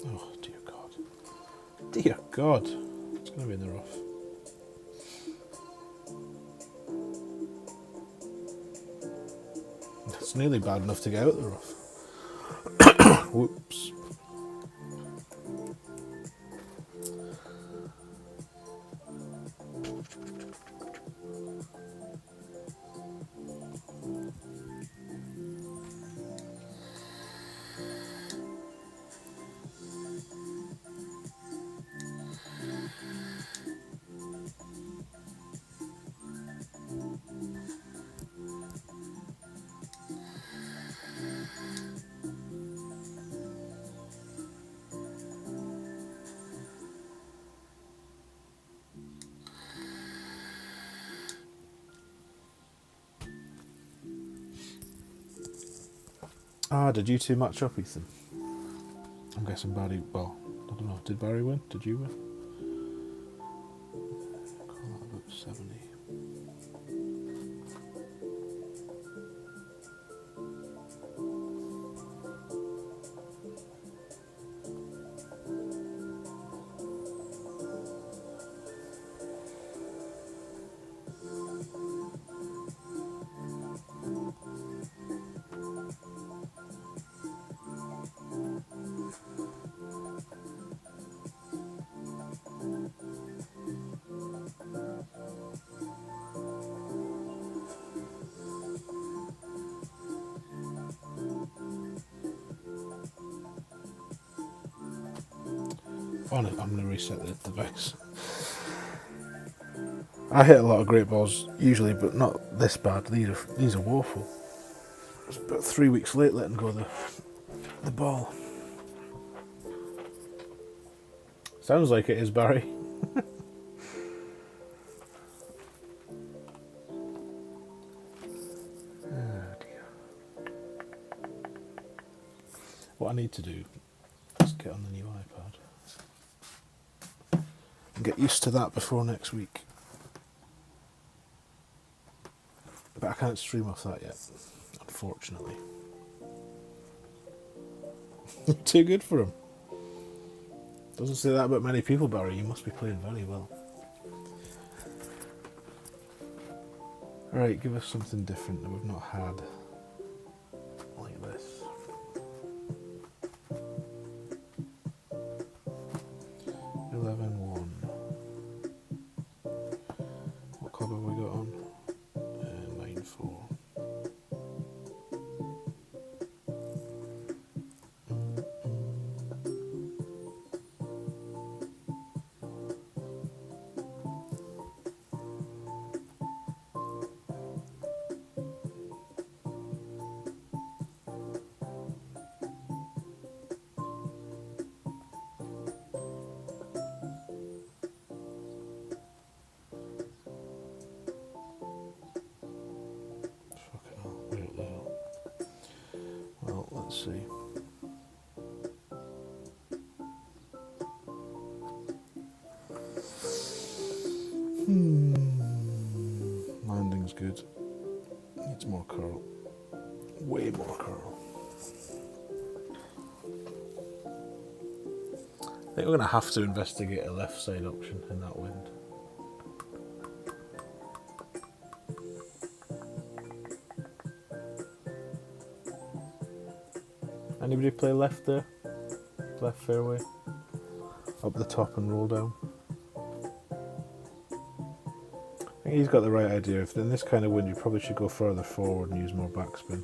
Oh, dear God. Dear God. It's going to be in the rough. It's nearly bad enough to get out of the rough. Whoops. Ah, did you two match up, Ethan? I'm guessing Barry, well, I don't know, did Barry win? Did you win? Call that about 70. Oh, no, I'm going to reset the device. I hit a lot of great balls usually, but not this bad. These are woeful. It's about 3 weeks late letting go the ball. Sounds like it is, Barry. Oh dear. What I need to do is get on the new iPad and get used to that before next week. But I can't stream off that yet, unfortunately. Too good for him. Doesn't say that about many people, Barry. You must be playing very well. Alright, give us something different that we've not had. Like this. What club have we got on? 9-4. see. Landing's good. Needs more curl. Way more curl. I think we're going to have to investigate a left side option in that wind. Anybody play left there? Left fairway? Up the top and roll down? I think he's got the right idea. If in this kind of wind, you probably should go further forward and use more backspin.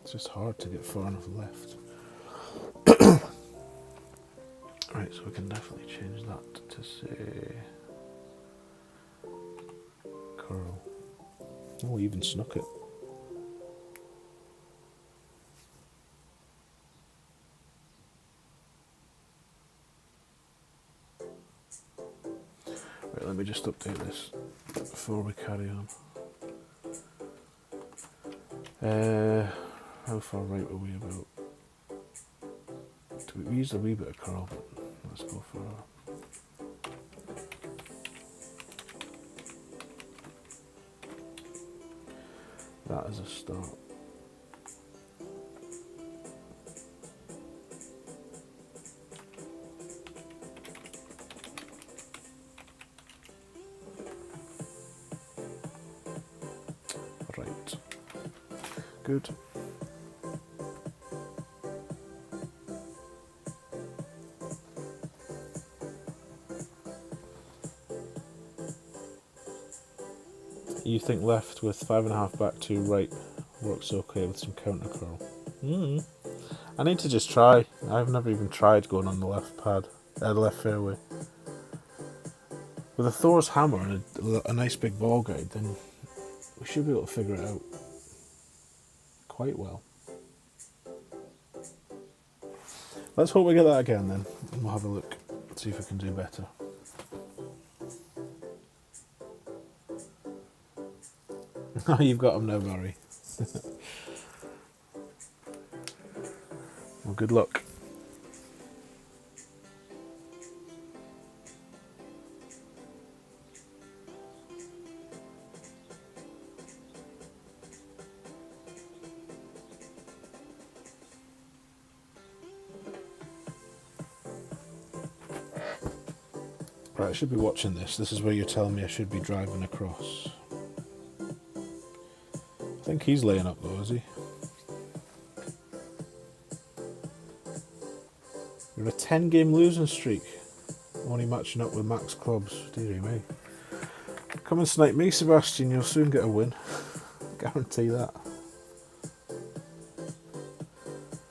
It's just hard to get far enough left. Right, so we can definitely change that to say curl. Oh, we even snuck it. Right, let me just update this before we carry on. How far right were we about? We used a wee bit of curl, but let's go for that as a start. Right. Good. You think left with 5.5 back to right works okay with some counter curl? I need to just try. I've never even tried going on the left pad, the left fairway. With a Thor's hammer and a nice big ball guide, then we should be able to figure it out quite well. Let's hope we get that again then, and we'll have a look, see if we can do better. Oh, you've got them now, Barry. Well, good luck. Right, I should be watching this. This is where you're telling me I should be driving across. I think he's laying up though, is he? You're on a 10-game losing streak. Only matching up with max clubs. Dearie me. Come and snipe me, Sebastian. You'll soon get a win. Guarantee that.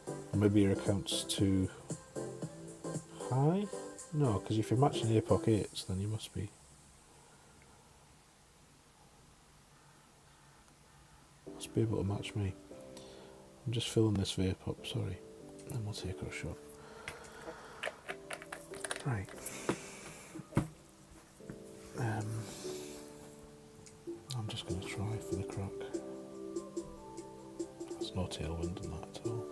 Or maybe your account's too high? No, because if you're matching APOC 8s, then you must be. Must be able to match me. I'm just filling this vape up, sorry. And we'll take our shot. Right. I'm just going to try for the crack. There's no tailwind in that at all.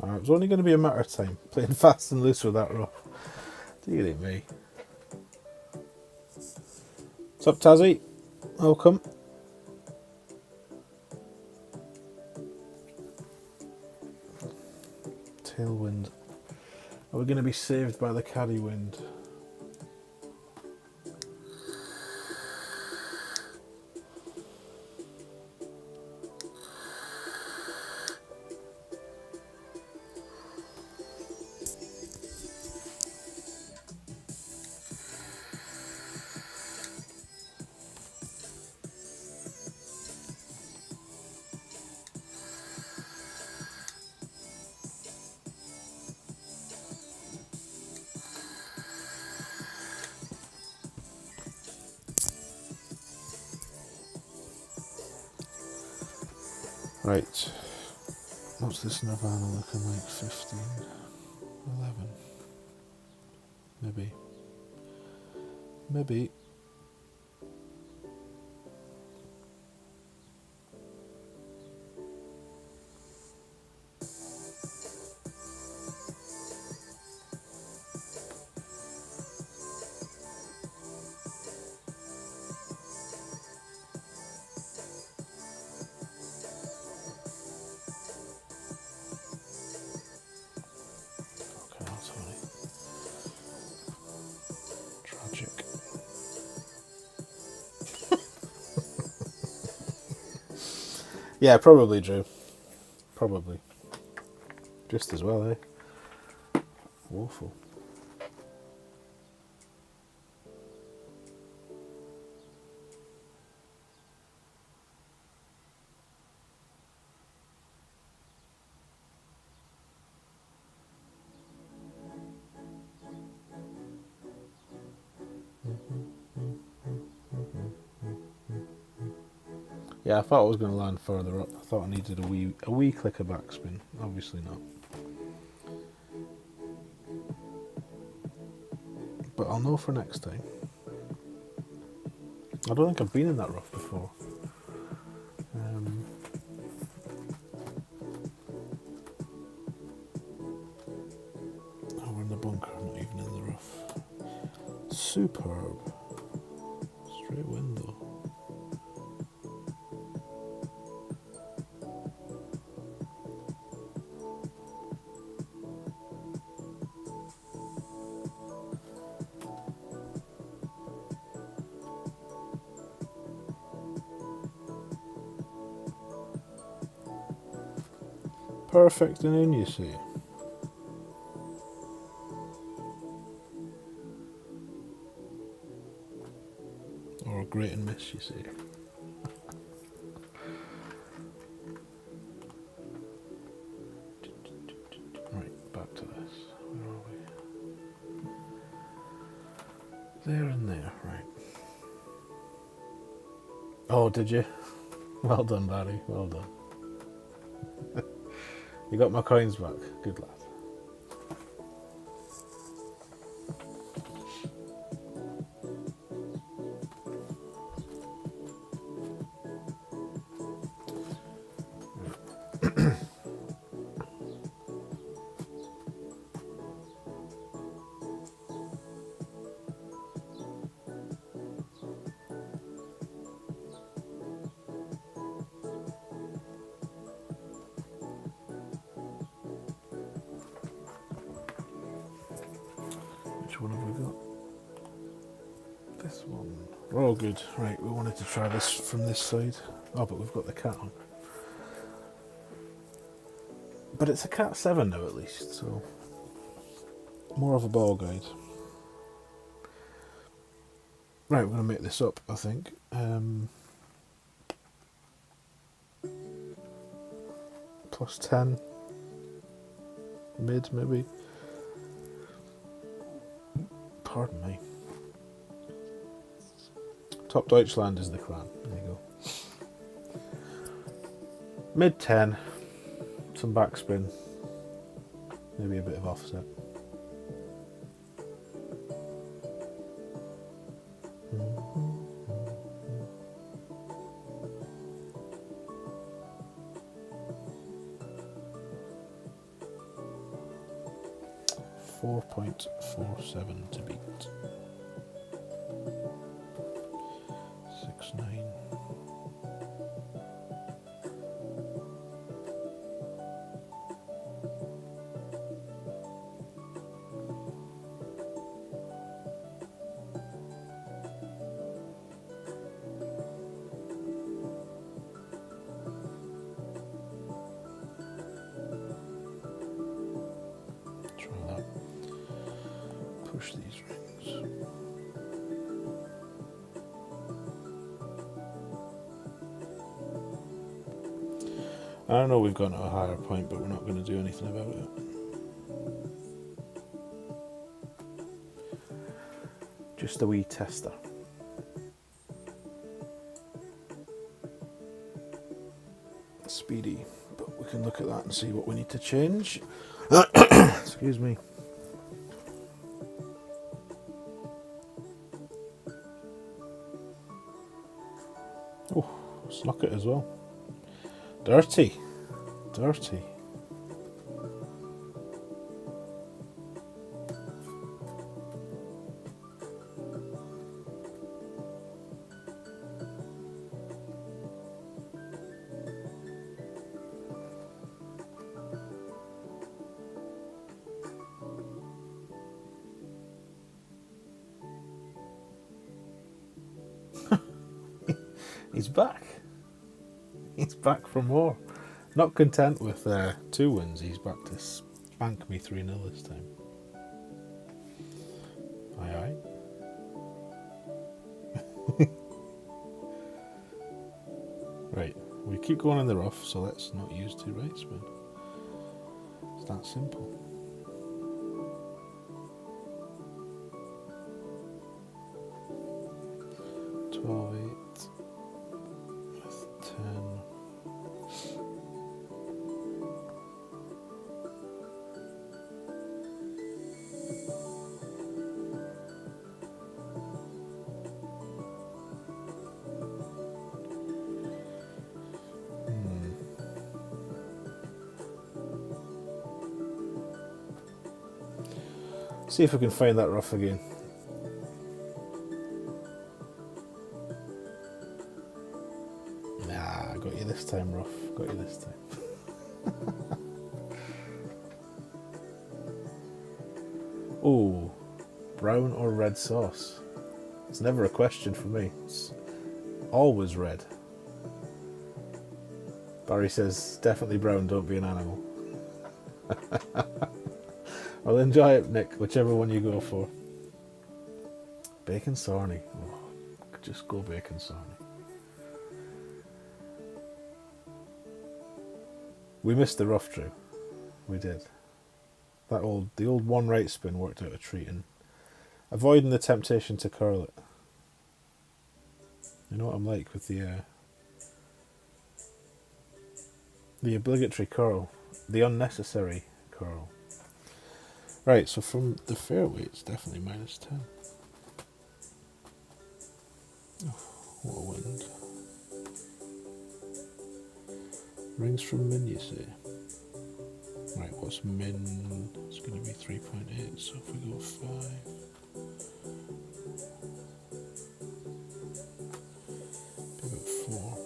It was only going to be a matter of time, playing fast and loose with that rough. Dearie me. What's up, Tazzy? Welcome. tailwind. Are we going to be saved by the caddy wind? Right, what's this Nirvana looking like? 15, 11, maybe. Okay, that's funny. Tragic. Yeah, probably, Drew. Probably. Just as well, eh? Woeful. Yeah, I thought I was going to land further up. I thought I needed a wee click of backspin. Obviously not. But I'll know for next time. I don't think I've been in that rough before. Oh, we're in the bunker, not even in the rough. Superb. Straight wind though. Perfect and in, you see. Or a great and miss, you see. Right, back to this. Where are we? There and there, right. Oh, did you? Well done, Barry. Well done. You got my coins back. Good lad. Which one have we got? This one. We're all good. Right, we wanted to try this from this side. Oh, but we've got the cat on. But it's a cat 7 now at least, so more of a ball guide. Right, we're going to make this up, I think. Plus 10. Mid, maybe. Pardon me. Top Deutschland is the clan. There you go. Mid 10. Some backspin. Maybe a bit of offset. .47 to beat. 6-9. push these rings. I know we've gone to a higher point, but we're not going to do anything about it. Just a wee tester. Speedy, but we can look at that and see what we need to change. Excuse me. Oh, snuck it as well. Dirty. Dirty. He's back. He's back for more. Not content with 2 wins, he's back to spank me 3-0 this time. Aye aye. Right, we keep going in the rough, so let's not use 2 right spin. It's that simple. Twelve, 8 with 10. See if we can find that rough again. Nah, got you this time, rough. Got you this time. Oh, brown or red sauce? It's never a question for me. It's always red. Barry says, definitely brown, don't be an animal. I'll enjoy it, Nick, whichever one you go for. Bacon sarnie. Oh, could just go bacon sarnie. We missed the rough, Drew. We did. The old 1 right spin worked out a treat, and avoiding the temptation to curl it. You know what I'm like with the obligatory curl, the unnecessary curl. Right, so from the fairway, it's definitely -10. Oh, what a wind. Rings from min, you say? Right, what's min? It's going to be 3.8, so if we go 5. Be about 4.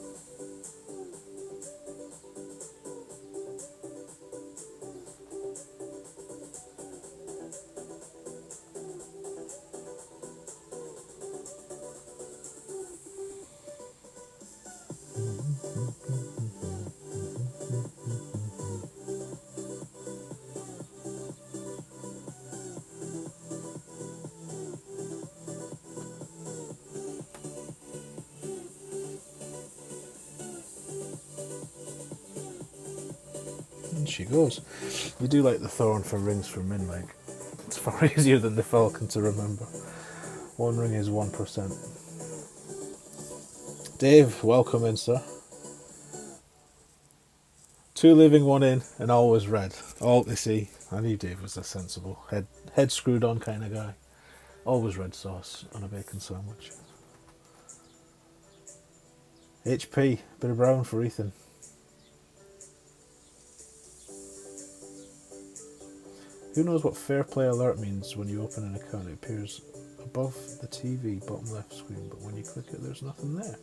And she goes. You do like the thorn for rings from min, Mike. It's far easier than the falcon to remember. 1 ring is 1%. Dave, welcome in, sir. 2 leaving, 1 in, and always red. All you see, I knew Dave was a sensible, head screwed on kind of guy. Always red sauce on a bacon sandwich. HP, bit of brown for Ethan. Who knows what fair play alert means when you open an account? It appears above the TV bottom left screen, but when you click it, there's nothing there.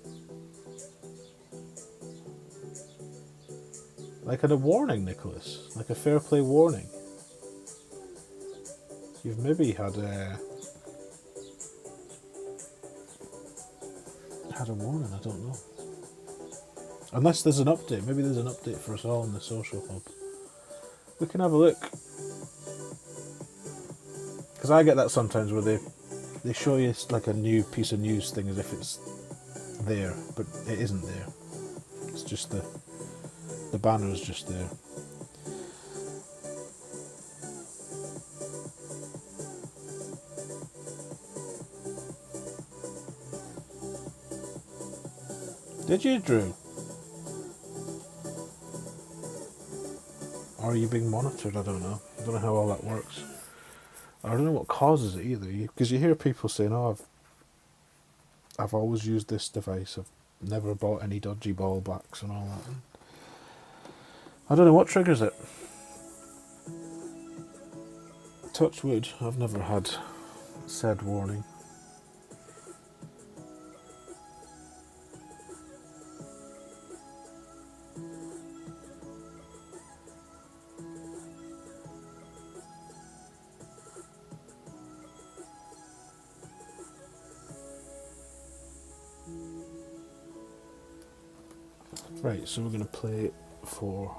Like a warning, Nicholas. Like a fair play warning. You've maybe had a warning, I don't know. Unless there's an update. Maybe there's an update for us all in the social hub. We can have a look. Because I get that sometimes where they show you like a new piece of news thing as if it's there, but it isn't there. It's just the banner is just there. Did you, Drew? Or are you being monitored? I don't know. I don't know how all that works. I don't know what causes it either. Because you hear people saying, "Oh, I've always used this device. I've never bought any dodgy ball backs and all that." I don't know what triggers it. Touch wood. I've never had said warning. Right, so we're going to play for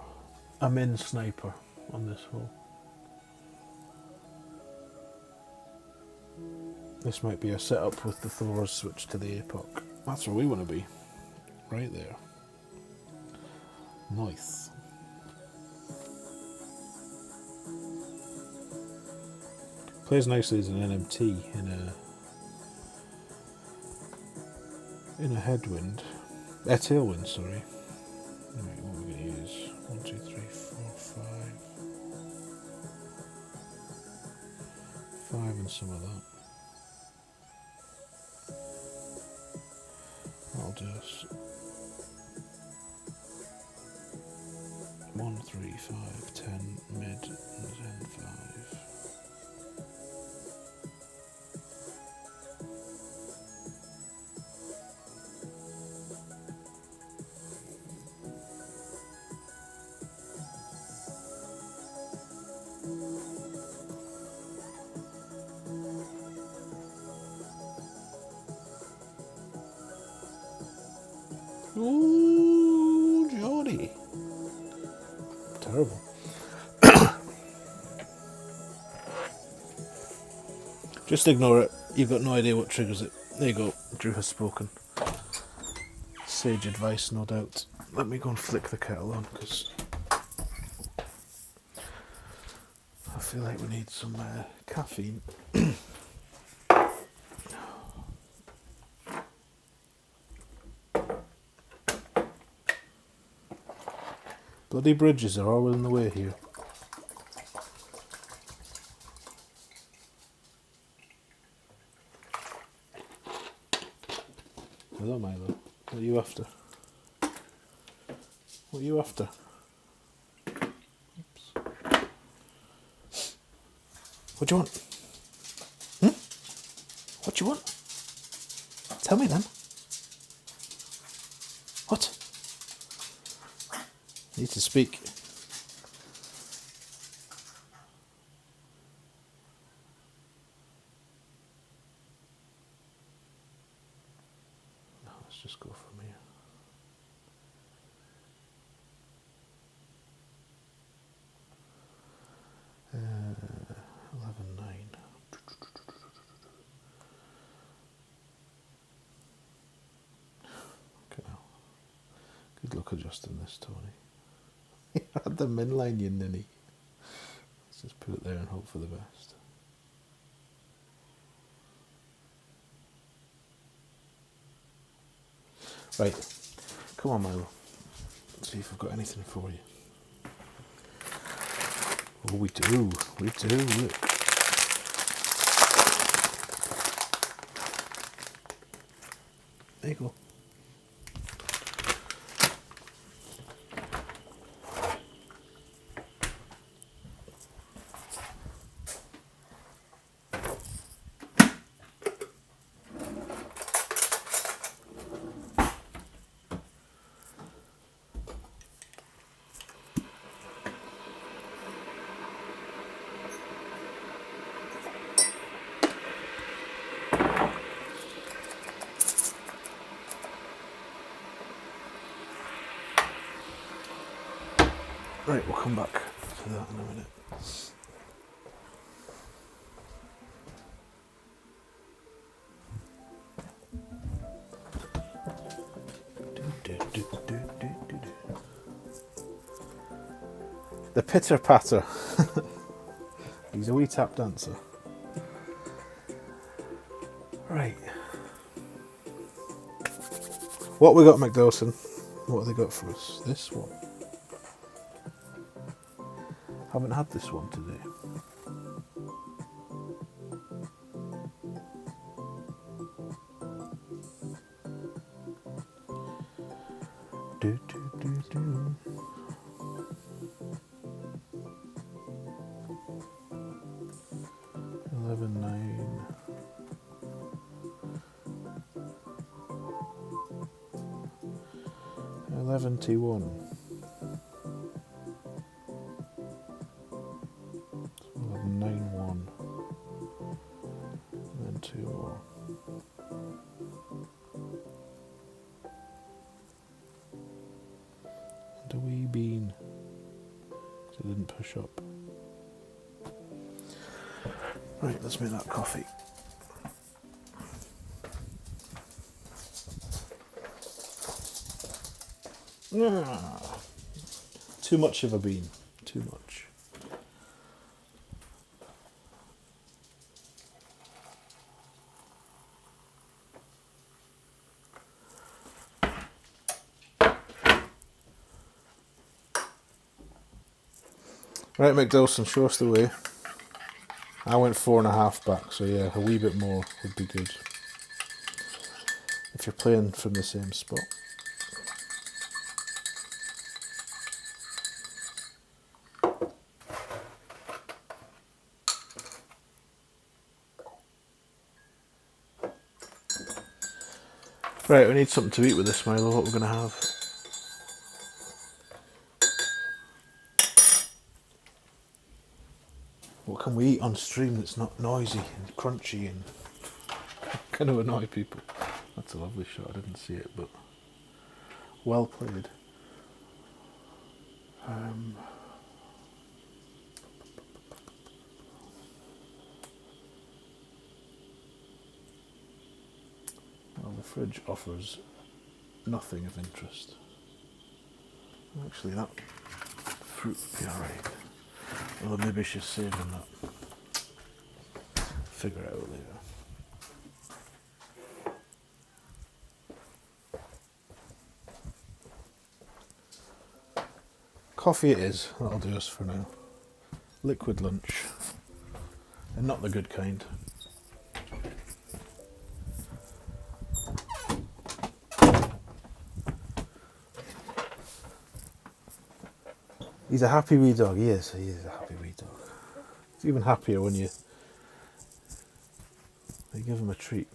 a min sniper on this hole. This might be a setup with the Thors switch to the APOC. That's where we want to be. Right there. Nice. Plays nicely as an NMT in a headwind. A tailwind, sorry. Right, what are we going to use? 1, 2, 3, 4, 5. 5 and some of that. I'll just 1, 3, 5, 10, mid, and then 5. Ooh, Johnny. Terrible. Just ignore it. You've got no idea what triggers it. There you go. Drew has spoken. Sage advice, no doubt. Let me go and flick the kettle on because I feel like we need some caffeine. Bloody bridges are all in the way here. Hello, Milo. What are you after? What are you after? Oops. What do you want? What do you want? Tell me then. What? Need to speak. No, let's just go from here. Uh, 11-9. Okay, now. Good luck adjusting this, Tony. You had the min line, you ninny. Let's just put it there and hope for the best. Right, come on, Milo. Let's see if I've got anything for you. Oh, we do. Look. There you go. Right, we'll come back to that in a minute. The pitter patter. He's a wee tap dancer. Right. What we got, McDowson? What have they got for us? This one. Haven't had this one today. Do, do, do, do. $11.9. $11.1. $11.91. And then 2 more. And a wee bean. Because it didn't push up. Right, let's make that coffee. Too much of a bean. Too much. Right, McDowson, show us the way. I went 4.5 back, so yeah, a wee bit more would be good. If you're playing from the same spot. Right, we need something to eat with this, Milo. What we're going to have? What can we eat on stream that's not noisy and crunchy and kind of annoy people? That's a lovely shot. I didn't see it, but well played. Well, the fridge offers nothing of interest. Actually, that fruit would be alright. Well, maybe she's saving that. Figure it out later. Coffee it is. That'll do us for now. Liquid lunch. And not the good kind. He's a happy wee dog. He is a happy wee dog. He's even happier when you give him a treat.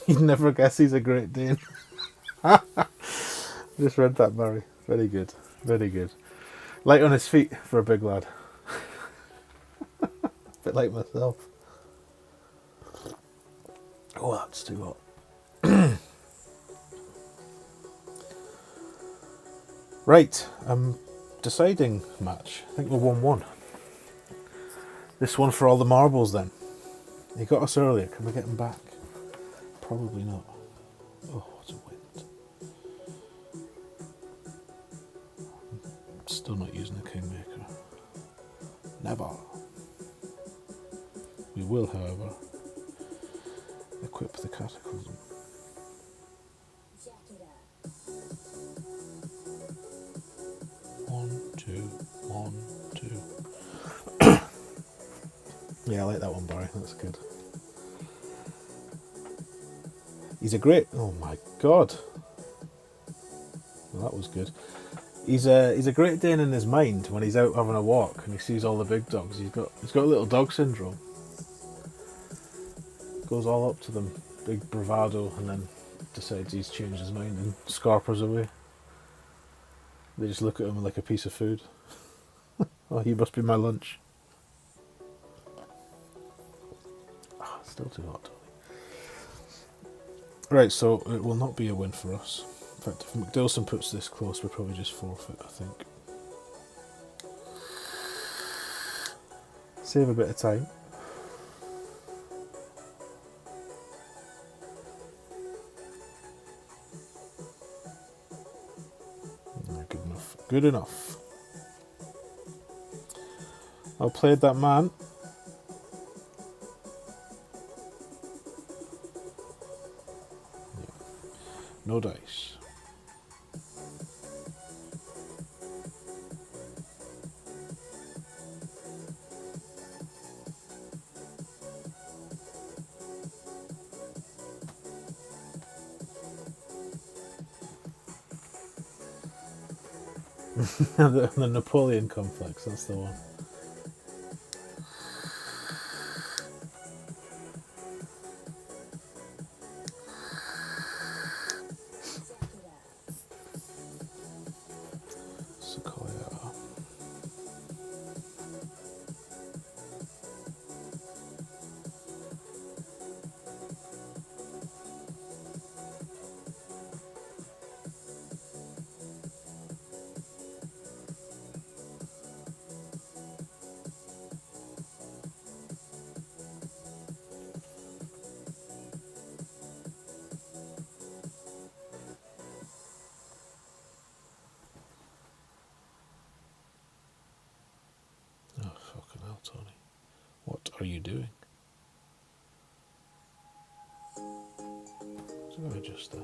You'd never guess he's a Great Dane. Just read that, Barry. Very good. Very good. Light on his feet for a big lad. Bit like myself. Oh, that's too hot. Right, deciding match. I think we're 1-1. This one for all the marbles then. He got us earlier. Can we get him back? Probably not. Oh, what a wind. I'm still not using a Kingmaker. Never. We will, however, equip the Cataclysm. One, two. Yeah, I like that one, Barry. That's good. He's a great... Oh my god. Well, that was good. He's a Great Dane in his mind when he's out having a walk and he sees all the big dogs. He's got a little dog syndrome. Goes all up to them, big bravado, and then decides he's changed his mind and scarpers away. They just look at him like a piece of food. Oh, he must be my lunch. Oh, still too hot. Right, so it will not be a win for us. In fact, if McDilson puts this close, we'll probably just forfeit, I think. Save a bit of time. good enough. Outplayed that man. Yeah. No dice. the Napoleon complex, that's the one. Sequoia. Oh, fucking hell, Tony. What are you doing? So let me adjust that.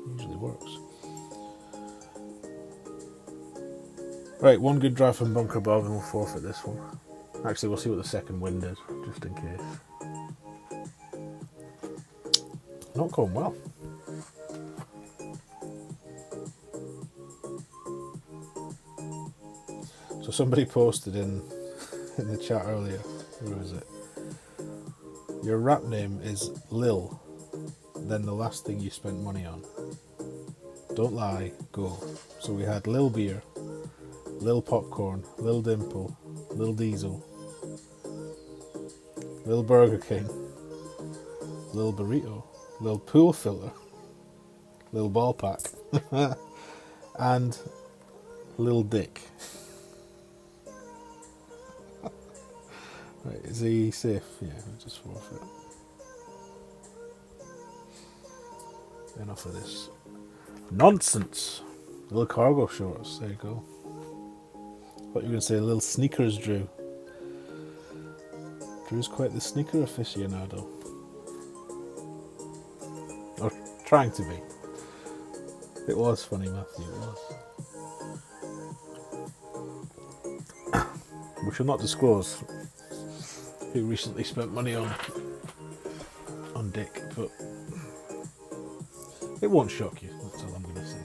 Usually works. Right, one good drive from Bunker Bob and we'll forfeit this one. Actually, we'll see what the second wind is, just in case. Not going well. So somebody posted in the chat earlier, where is it? Your rap name is Lil, then the last thing you spent money on. Don't lie, go. So we had Lil Beer, Lil Popcorn, Lil Dimple, Lil Diesel, Lil Burger King, Lil Burrito, Lil Pool Filter, Lil Ball Pack, and Lil Dick. Right, is he safe? Yeah, we'll just forfeit. Enough of this nonsense. Little cargo shorts, there you go. Thought you were going to say little sneakers, Drew. Drew's quite the sneaker aficionado. Or trying to be. It was funny, Matthew, it was. We shall not disclose who recently spent money on Dick, but it won't shock you, that's all I'm going to say.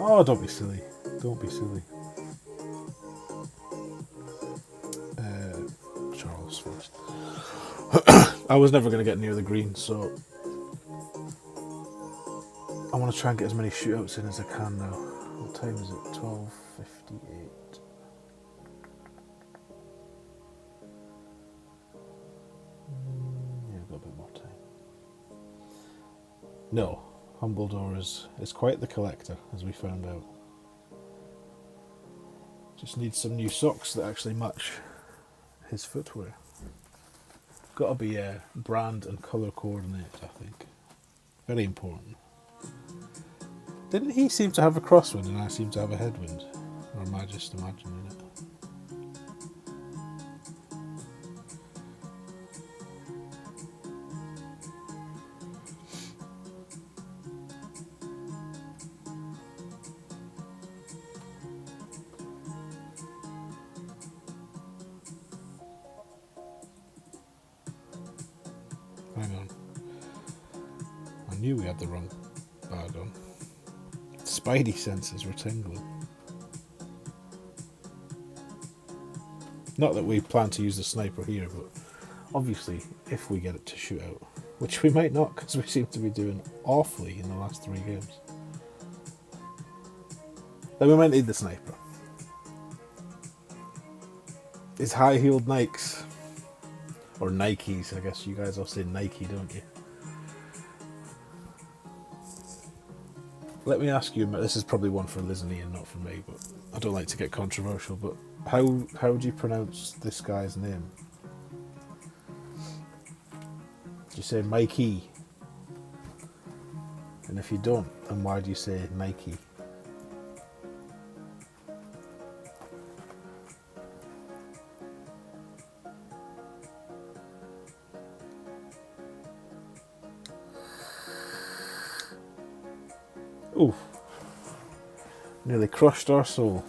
Oh, don't be silly. Don't be silly. Charles first. I was never going to get near the green, so I want to try and get as many shootouts in as I can now. What time is it? 12:58. Yeah, I've got a bit more time. No, Humbledore is quite the collector, as we found out. Just needs some new socks that actually match his footwear. Got to be brand and colour coordinated, I think. Very important. Didn't he seem to have a crosswind and I seem to have a headwind? Or am I just imagining it? Hang on. I knew we had the wrong bag on. Spidey senses were tingling. Not that we plan to use the sniper here, but obviously if we get it to shoot out, which we might not because we seem to be doing awfully in the last 3 games, then we might need the sniper. It's high-heeled Nikes. Or Nikes, I guess you guys all say Nike, don't you? let me ask you, this is probably one for Liz and Ian, not for me, but I don't like to get controversial, but how do you pronounce this guy's name? Do you say Mikey? And if you don't, then why do you say Nike? Oof. Nearly crushed our soul.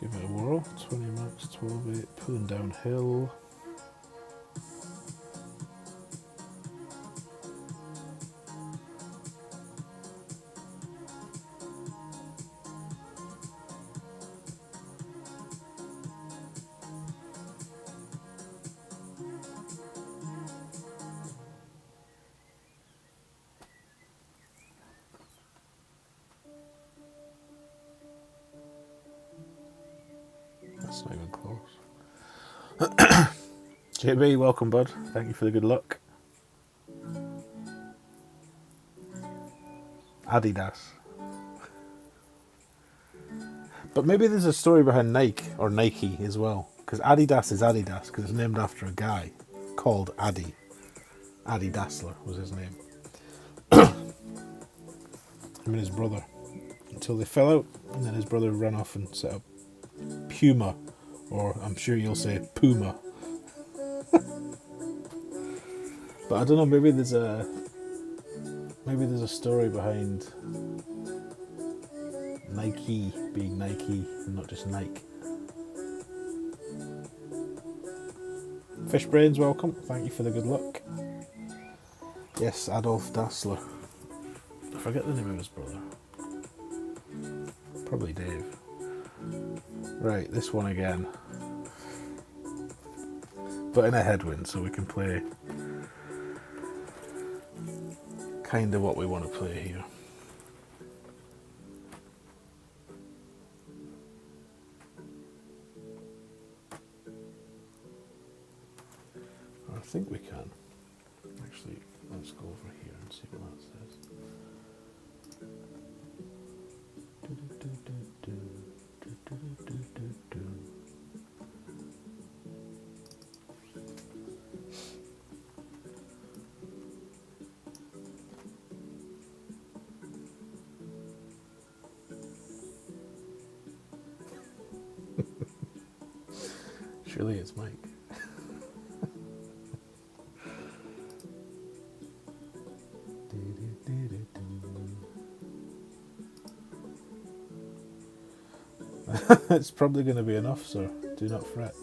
Give it a whirl. 20 max, 12.8, pulling downhill. That's not even close. JB, welcome, bud. Thank you for the good luck. Adidas. But maybe there's a story behind Nike or Nike as well, because Adidas is Adidas because it's named after a guy called Adi. Adi Dassler was his name. Him and his brother, until they fell out, and then his brother ran off and set up Puma, or I'm sure you'll say Puma. But I don't know, maybe there's a story behind Nike being Nike and not just Nike. Fishbrains, welcome. Thank you for the good luck. Yes, Adolf Dassler. I forget the name of his brother. Probably Dave. Right, this one again. But in a headwind, so we can play kind of what we want to play here. I think we can. Actually, let's go over here and see what that says. Surely it's Mike. It's probably going to be enough, sir. Do not fret.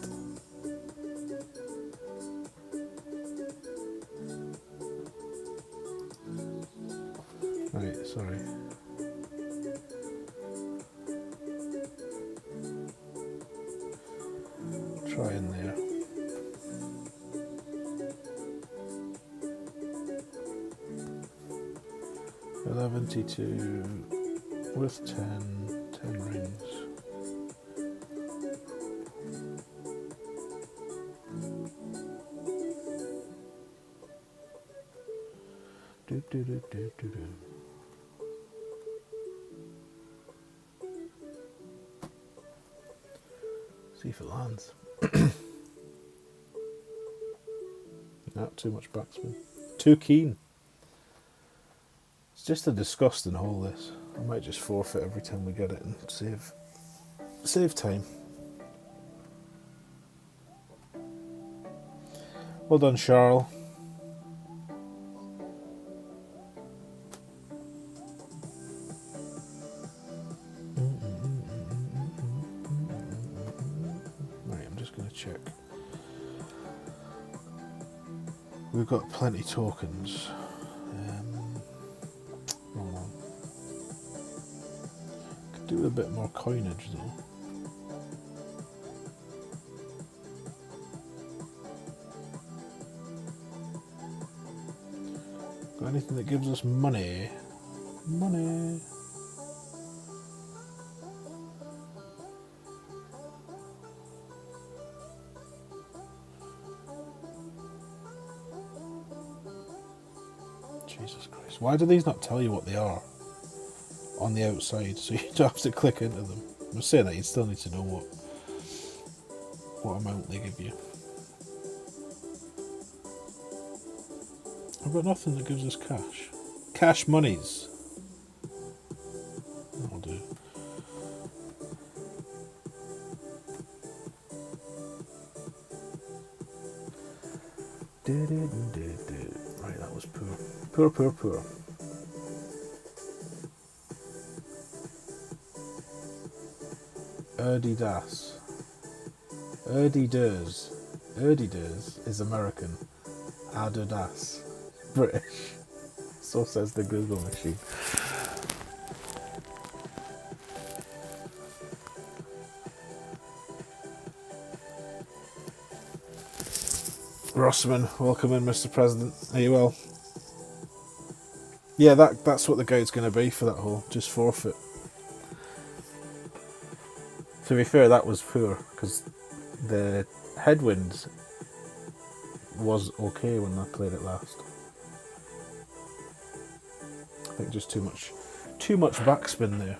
Right, sorry. Try in there. $11.22 with 10 rings. See if it lands. Not too much backspin. Too keen. It's just a disgusting hole, this. I might just forfeit every time we get it and save time. Well done, Charles. Check. We've got plenty tokens. Wrong one. Could do with a bit more coinage though. Got anything that gives us money? Money. Jesus Christ. Why do these not tell you what they are on the outside so you don't have to click into them? I'm saying that you still need to know what amount they give you. I've got nothing that gives us cash. Cash monies. That'll do. Right, that was poor. Poor, poor, poor. Erdidas. Erdiders. Erdiders is American. Adidas. British. So says the Google machine. Rossman, welcome in, Mr. President. Are you well? Yeah, that's what the guide's going to be for that hole. Just forfeit. To be fair, that was poor, because the headwind was okay when I played it last. I think just too much backspin there.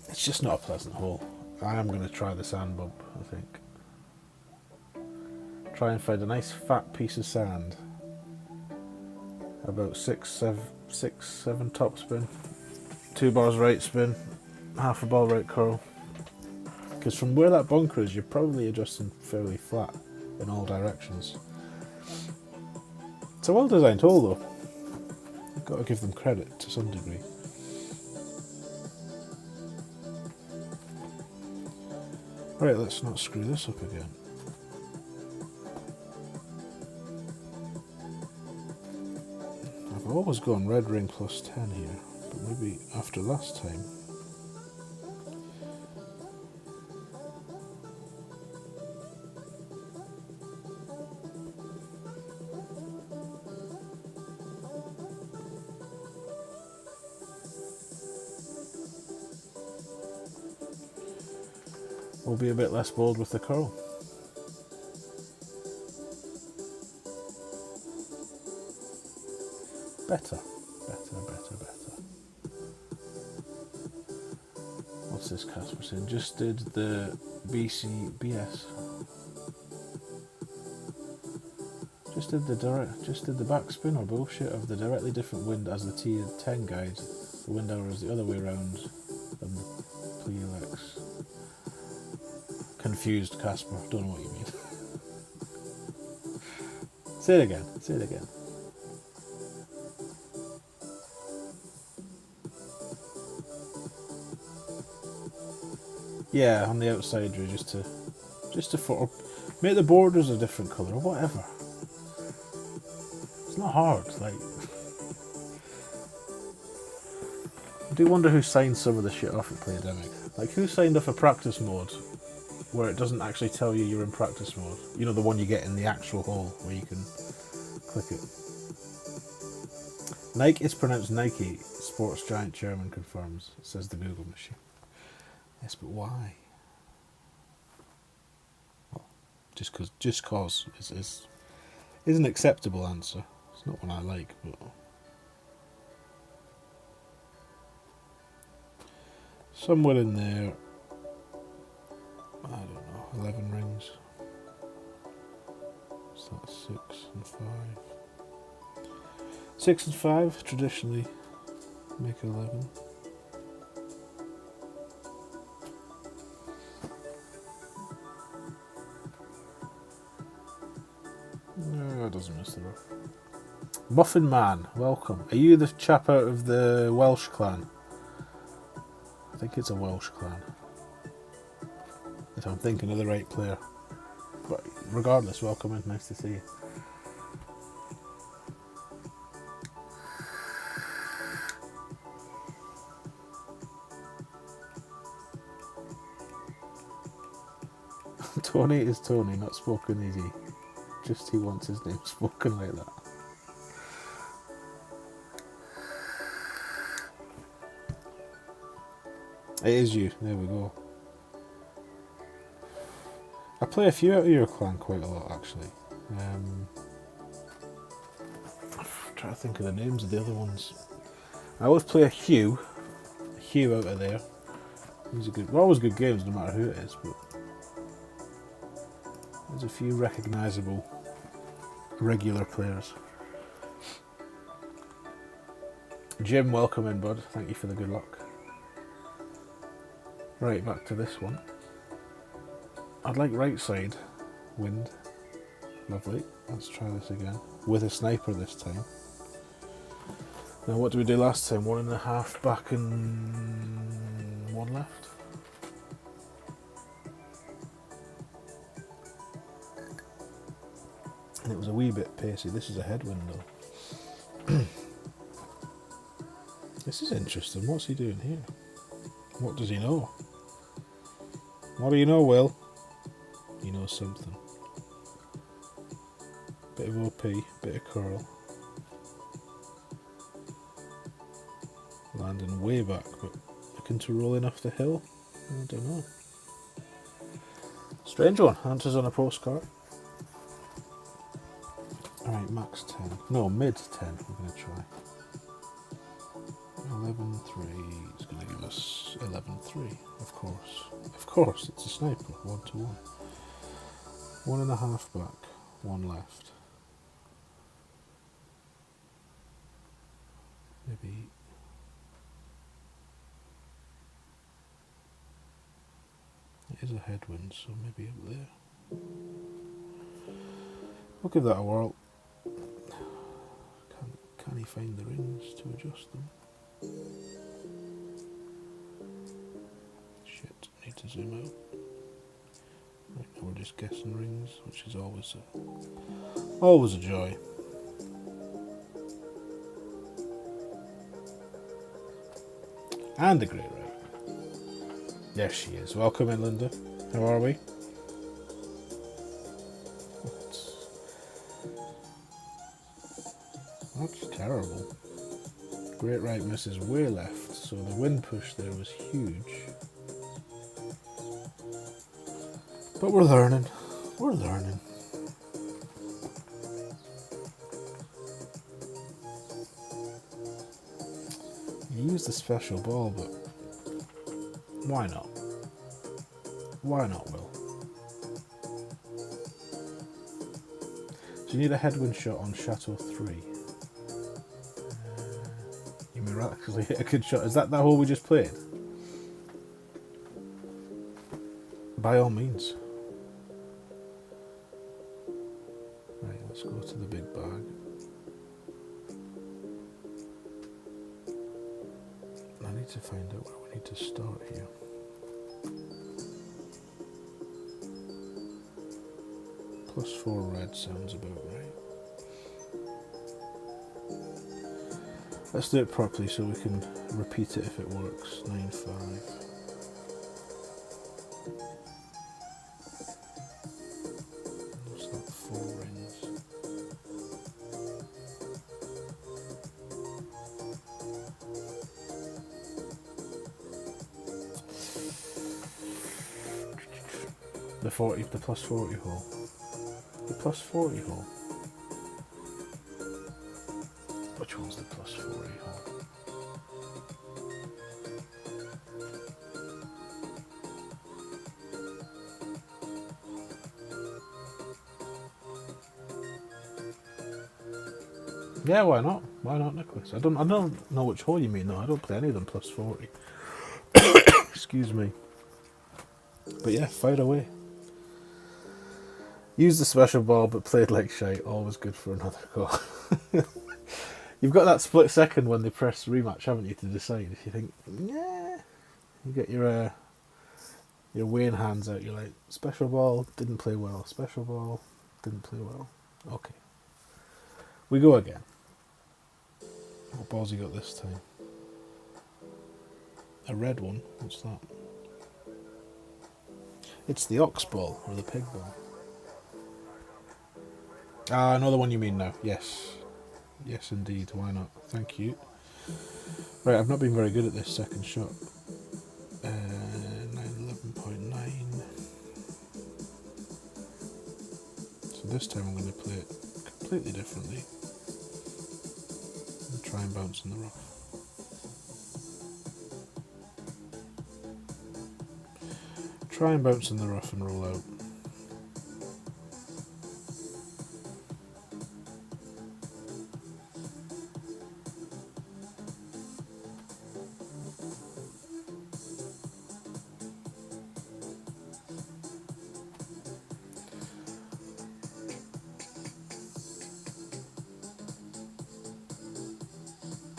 It's just not a pleasant hole. I am going to try the sand bump, I think. Try and find a nice fat piece of sand. About 6-7 topspin. 2 bars right spin. Half a ball right curl. Because from where that bunker is, you're probably adjusting fairly flat in all directions. It's a well designed hole though. You've got to give them credit to some degree. Right, let's not screw this up again. I've always gone red ring plus 10 here, but maybe after last time. We'll be a bit less bold with the curl. Better. What's this Casper saying? Just did the BS. Just did the backspin or bullshit of the directly different wind as the T10 guide. The wind hour is the other way around than the Plealex. Confused Casper, don't know what you mean. Say it again. Yeah, on the outside, just to make the borders a different colour or whatever. It's not hard. Like, I do wonder who signed some of the shit off at Playademic. Like, who signed off a practice mode where it doesn't actually tell you you're in practice mode? You know, the one you get in the actual hole where you can click it. Nike is pronounced Nike. Sports giant German confirms, says the Google machine. Yes, but why? Well, just cause is an acceptable answer. It's not one I like, but somewhere in there, I don't know, 11 rings. So that's 6 and 5. 6 and 5 traditionally make 11. No, it doesn't miss the rough. Muffin Man, welcome. Are you the chap out of the Welsh clan? I think it's a Welsh clan. If I'm thinking of the right player. But regardless, welcome in. Nice to see you. Tony is Tony, not spoken easy. Just he wants his name spoken like that. It is you. There we go. I play a few out of your clan quite a lot, actually. I'm trying to think of the names of the other ones. I always play a Hugh out of there. These are good. They're always good games, no matter who it is. But there's a few recognisable regular players. Jim, welcome in, bud. Thank you for the good luck. Right, back to this one. I'd like right side wind. Lovely. Let's try this again. With a sniper this time. Now, what did we do last time? 1.5 back and 1 left. And it was a wee bit pacey. This is a headwind though. This is interesting. What's he doing here? What does he know? What do you know, Will? He knows something. Bit of OP, bit of curl. Landing way back, but looking to roll in off the hill? I don't know. Strange one. Answers on a postcard. Alright, max 10. No, mid 10 we're going to try. 11-3. It's going to give us 11-3, of course. Of course, it's a sniper. 1-1. 1.5 back, 1 left. Maybe. It is a headwind, so maybe up there. We'll give that a whirl. Can he find the rings to adjust them? Shit, need to zoom out. Right, now we're just guessing rings, which is always a joy. And a great right. There she is. Welcome in, Linda. How are we? That's terrible. Great right misses way left, so the wind push there was huge. But we're learning. We're learning. You use the special ball, but why not? Why not, Will? So you need a headwind shot on Chateau 3. You miraculously hit a good shot. Is that hole we just played? By all means. Right, let's go to the big bag. I need to find out where we need to start here. +4 red sounds about right. Let's do it properly so we can repeat it if it works. 9-5. What's that? 4 rings. The +40 hole. The +40 hole. Which one's the +40 hole? Yeah, why not? Why not, Nicholas? I don't know which hole you mean though. I don't play any of them +40. Excuse me. But yeah, fire away. Use the special ball, but played like shite. Always good for another go. You've got that split second when they press rematch, haven't you, to decide if you think, yeah. You get your weighing hands out. You're like, special ball, didn't play well. Special ball, didn't play well. Okay. We go again. What balls you got this time? A red one. What's that? It's the ox ball or the pig ball. Ah, I know the one you mean now. Yes. Yes, indeed. Why not? Thank you. Right, I've not been very good at this second shot. This time I'm going to play it completely differently and try and bounce in the rough. Try and bounce in the rough and roll out.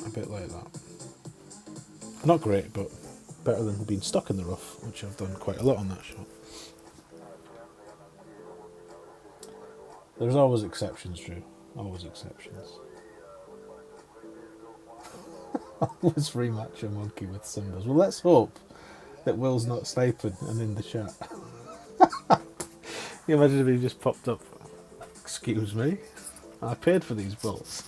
A bit like that. Not great, but better than being stuck in the rough, which I've done quite a lot on that shot. There's always exceptions, Drew. Always exceptions. Always rematch a monkey with Simbas. Well, let's hope that Will's not sniping and in the chat. You imagine if he just popped up, excuse me, I paid for these bullets.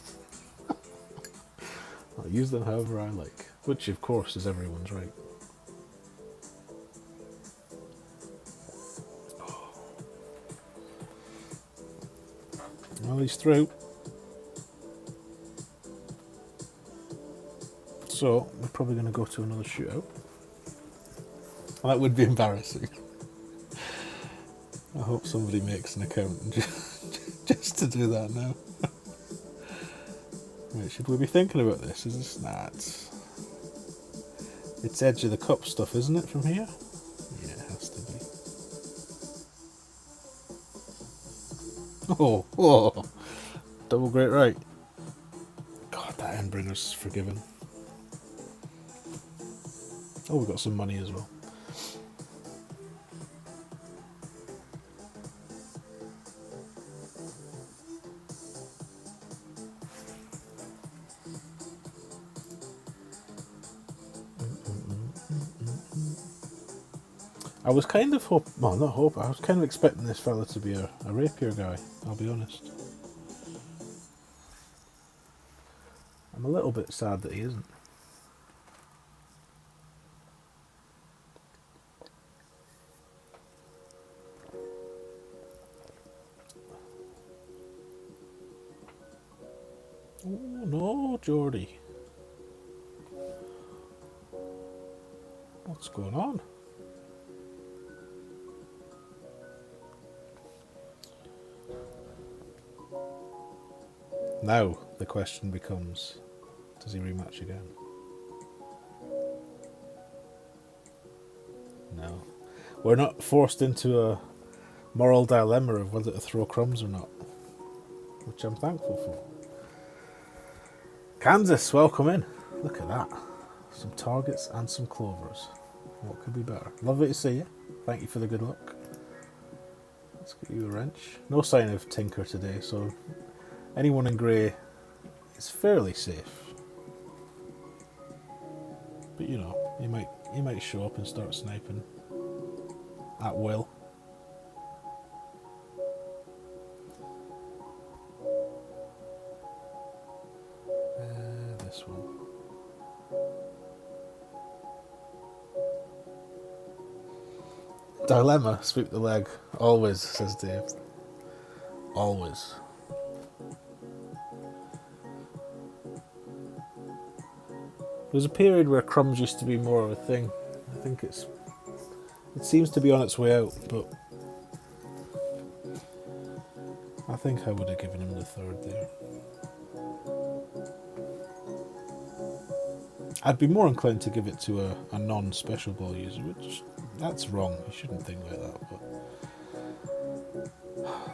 I'll use them however I like, which of course is everyone's right. Well, he's through. So, we're probably going to go to another shootout. That would be embarrassing. I hope somebody makes an account just to do that now. Right, should we be thinking about this? Is this... Nah, it's edge of the cup stuff, isn't it, from here? Yeah, it has to be. Oh! Double great right. God, that Endbringer's forgiven. Oh, we've got some money as well. I was kind of I was kind of expecting this fella to be a rapier guy, I'll be honest. I'm a little bit sad that he isn't. Oh no, Geordie. What's going on? Now the question becomes, does he rematch again? No. We're not forced into a moral dilemma of whether to throw crumbs or not, which I'm thankful for. Kansas, welcome in. Look at that. Some targets and some clovers. What could be better? Lovely to see you. Thank you for the good luck. Let's get you a wrench. No sign of Tinker today, so anyone in grey is fairly safe. But you know, you might show up and start sniping at will. This one. Dilemma, sweep the leg. Always, says Dave. Always. There was a period where crumbs used to be more of a thing. I think it seems to be on its way out, but I think I would have given him the third there. I'd be more inclined to give it to a non-special ball user, which, that's wrong. You shouldn't think like that, but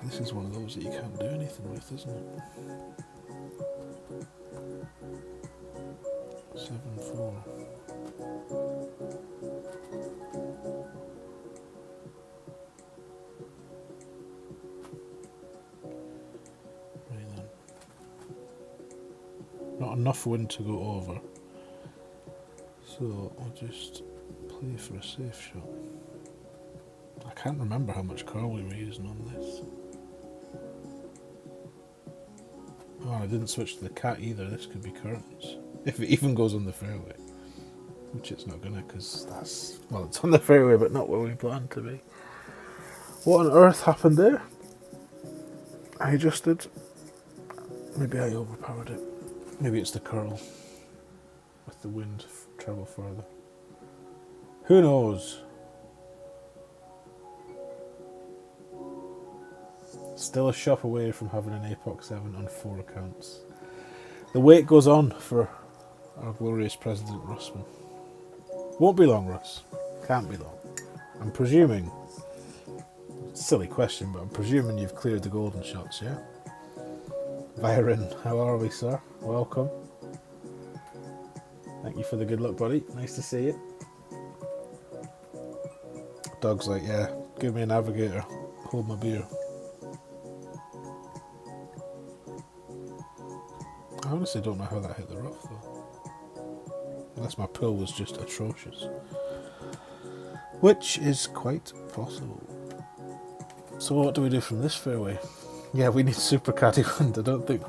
this is one of those that you can't do anything with, isn't it? 7-4. Right then. Not enough wind to go over. So I'll just play for a safe shot. I can't remember how much car we were using on this. Oh, I didn't switch to the cat either. This could be curtains. If it even goes on the fairway. Which it's not gonna, because that's... Well, it's on the fairway, but not where we planned to be. What on earth happened there? I adjusted. Maybe I overpowered it. Maybe it's the curl with the wind travel further. Who knows? Still a shop away from having an APOC 7 on 4 accounts. The wait goes on for our glorious President Russman. Won't be long, Russ. Can't be long. I'm presuming, silly question, but I'm presuming you've cleared the golden shots, yeah? Byron, how are we, sir? Welcome. Thank you for the good luck, buddy. Nice to see you. Dog's like, yeah, give me a navigator. Hold my beer. I honestly don't know how that hit the rough, though. Unless my pull was just atrocious. Which is quite possible. So what do we do from this fairway? Yeah, we need super caddy wind. I don't think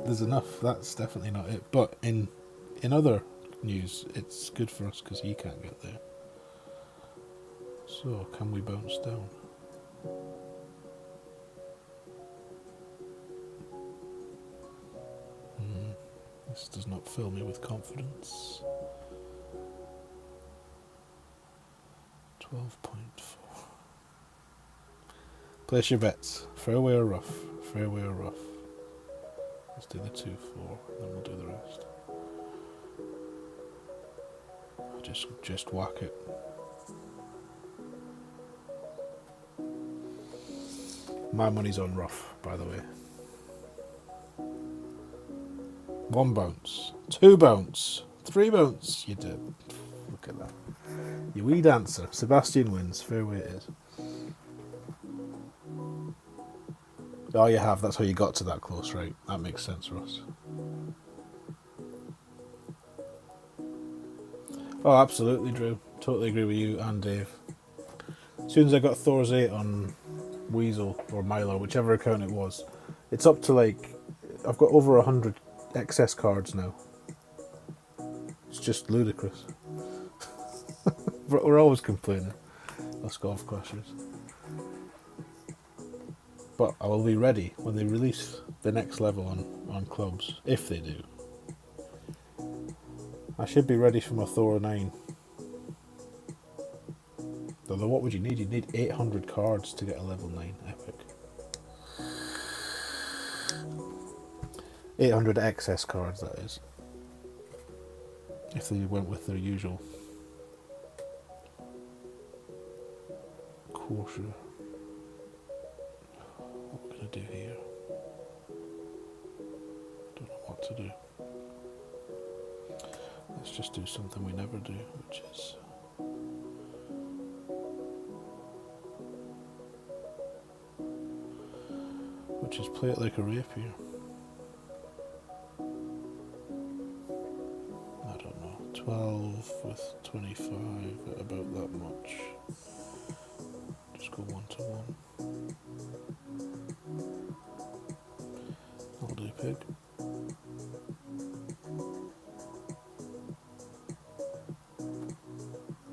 there's enough. That's definitely not it. But in other news, it's good for us because he can't get there. So can we bounce down? This does not fill me with confidence. 12.4. Place your bets. Fairway or rough? Fairway or rough? Let's do the 2-4, then we'll do the rest. Just whack it. My money's on rough, by the way. 1 bounce, 2 bounce, 3 bounce. You did. Look at that. You wee dancer. Sebastian wins. Fairway it is. Oh, you have. That's how you got to that close, right? That makes sense, Ross. Oh, absolutely, Drew. Totally agree with you and Dave. As soon as I got Thor's 8 on Weasel or Mylar, whichever account it was, it's up to like, I've got over 100 excess cards now. It's just ludicrous. We're always complaining, us golf clashers. But I will be ready when they release the next level on clubs, if they do. I should be ready for my Thor 9. Although what would you need? You'd need 800 cards to get a level 9 epic. 800 excess cards, that is. If they went with their usual quarter. What we're going to do here? Don't know what to do. Let's just do something we never do, which is play it like a rapier. I don't know, 12 with 25 at about that much. Just go 1 to 1. I'll do pig.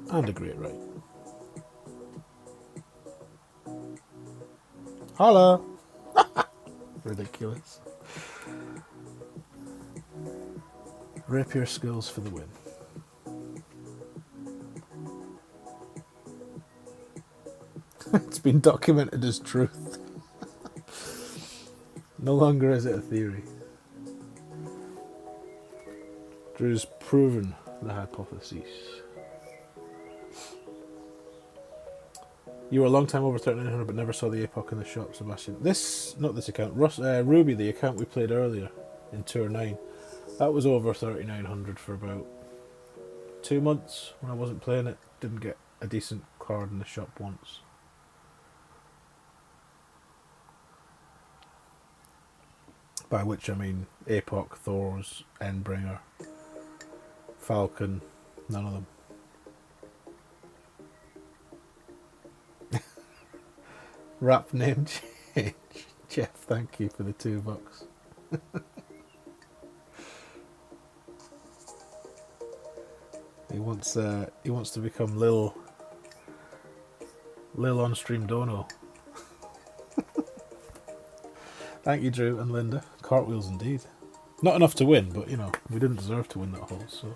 And a great right. Holla! Ridiculous. Rapier skills for the win. It's been documented as truth. No longer is it a theory. Drew's proven the hypothesis. You were a long time over 3900 but never saw the APOC in the shop, Sebastian. Not this account, Ruby, the account we played earlier in Tour 9. That was over 3900 for about 2 months when I wasn't playing it. Didn't get a decent card in the shop once. By which I mean APOC, Thor's, Endbringer, Falcon, none of them. Rap name change. Jeff, thank you for the $2. He wants to become Lil on stream Dono. Thank you, Drew and Linda. Cartwheels indeed. Not enough to win, but you know, we didn't deserve to win that hole, so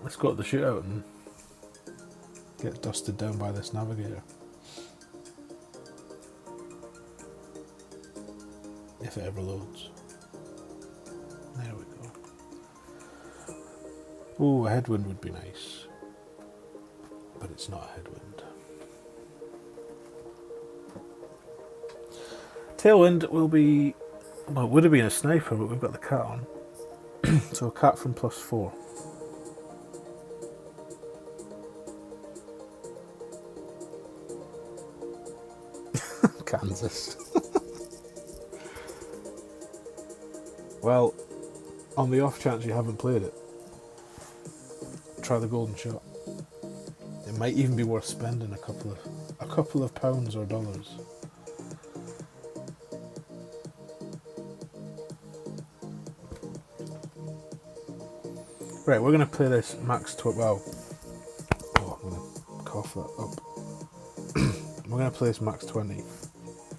let's go to the shootout and get dusted down by this navigator. If it ever loads. There we go. Ooh, a headwind would be nice. But it's not a headwind. Tailwind will be... Well, it would have been a sniper, but we've got the cat on. So a cat from +4. Kansas. Well, on the off chance you haven't played it, try the golden shot. It might even be worth spending a couple of pounds or dollars. Right, we're going to play this max 12. Well, oh, I'm going to cough that up. We're going to play this max 20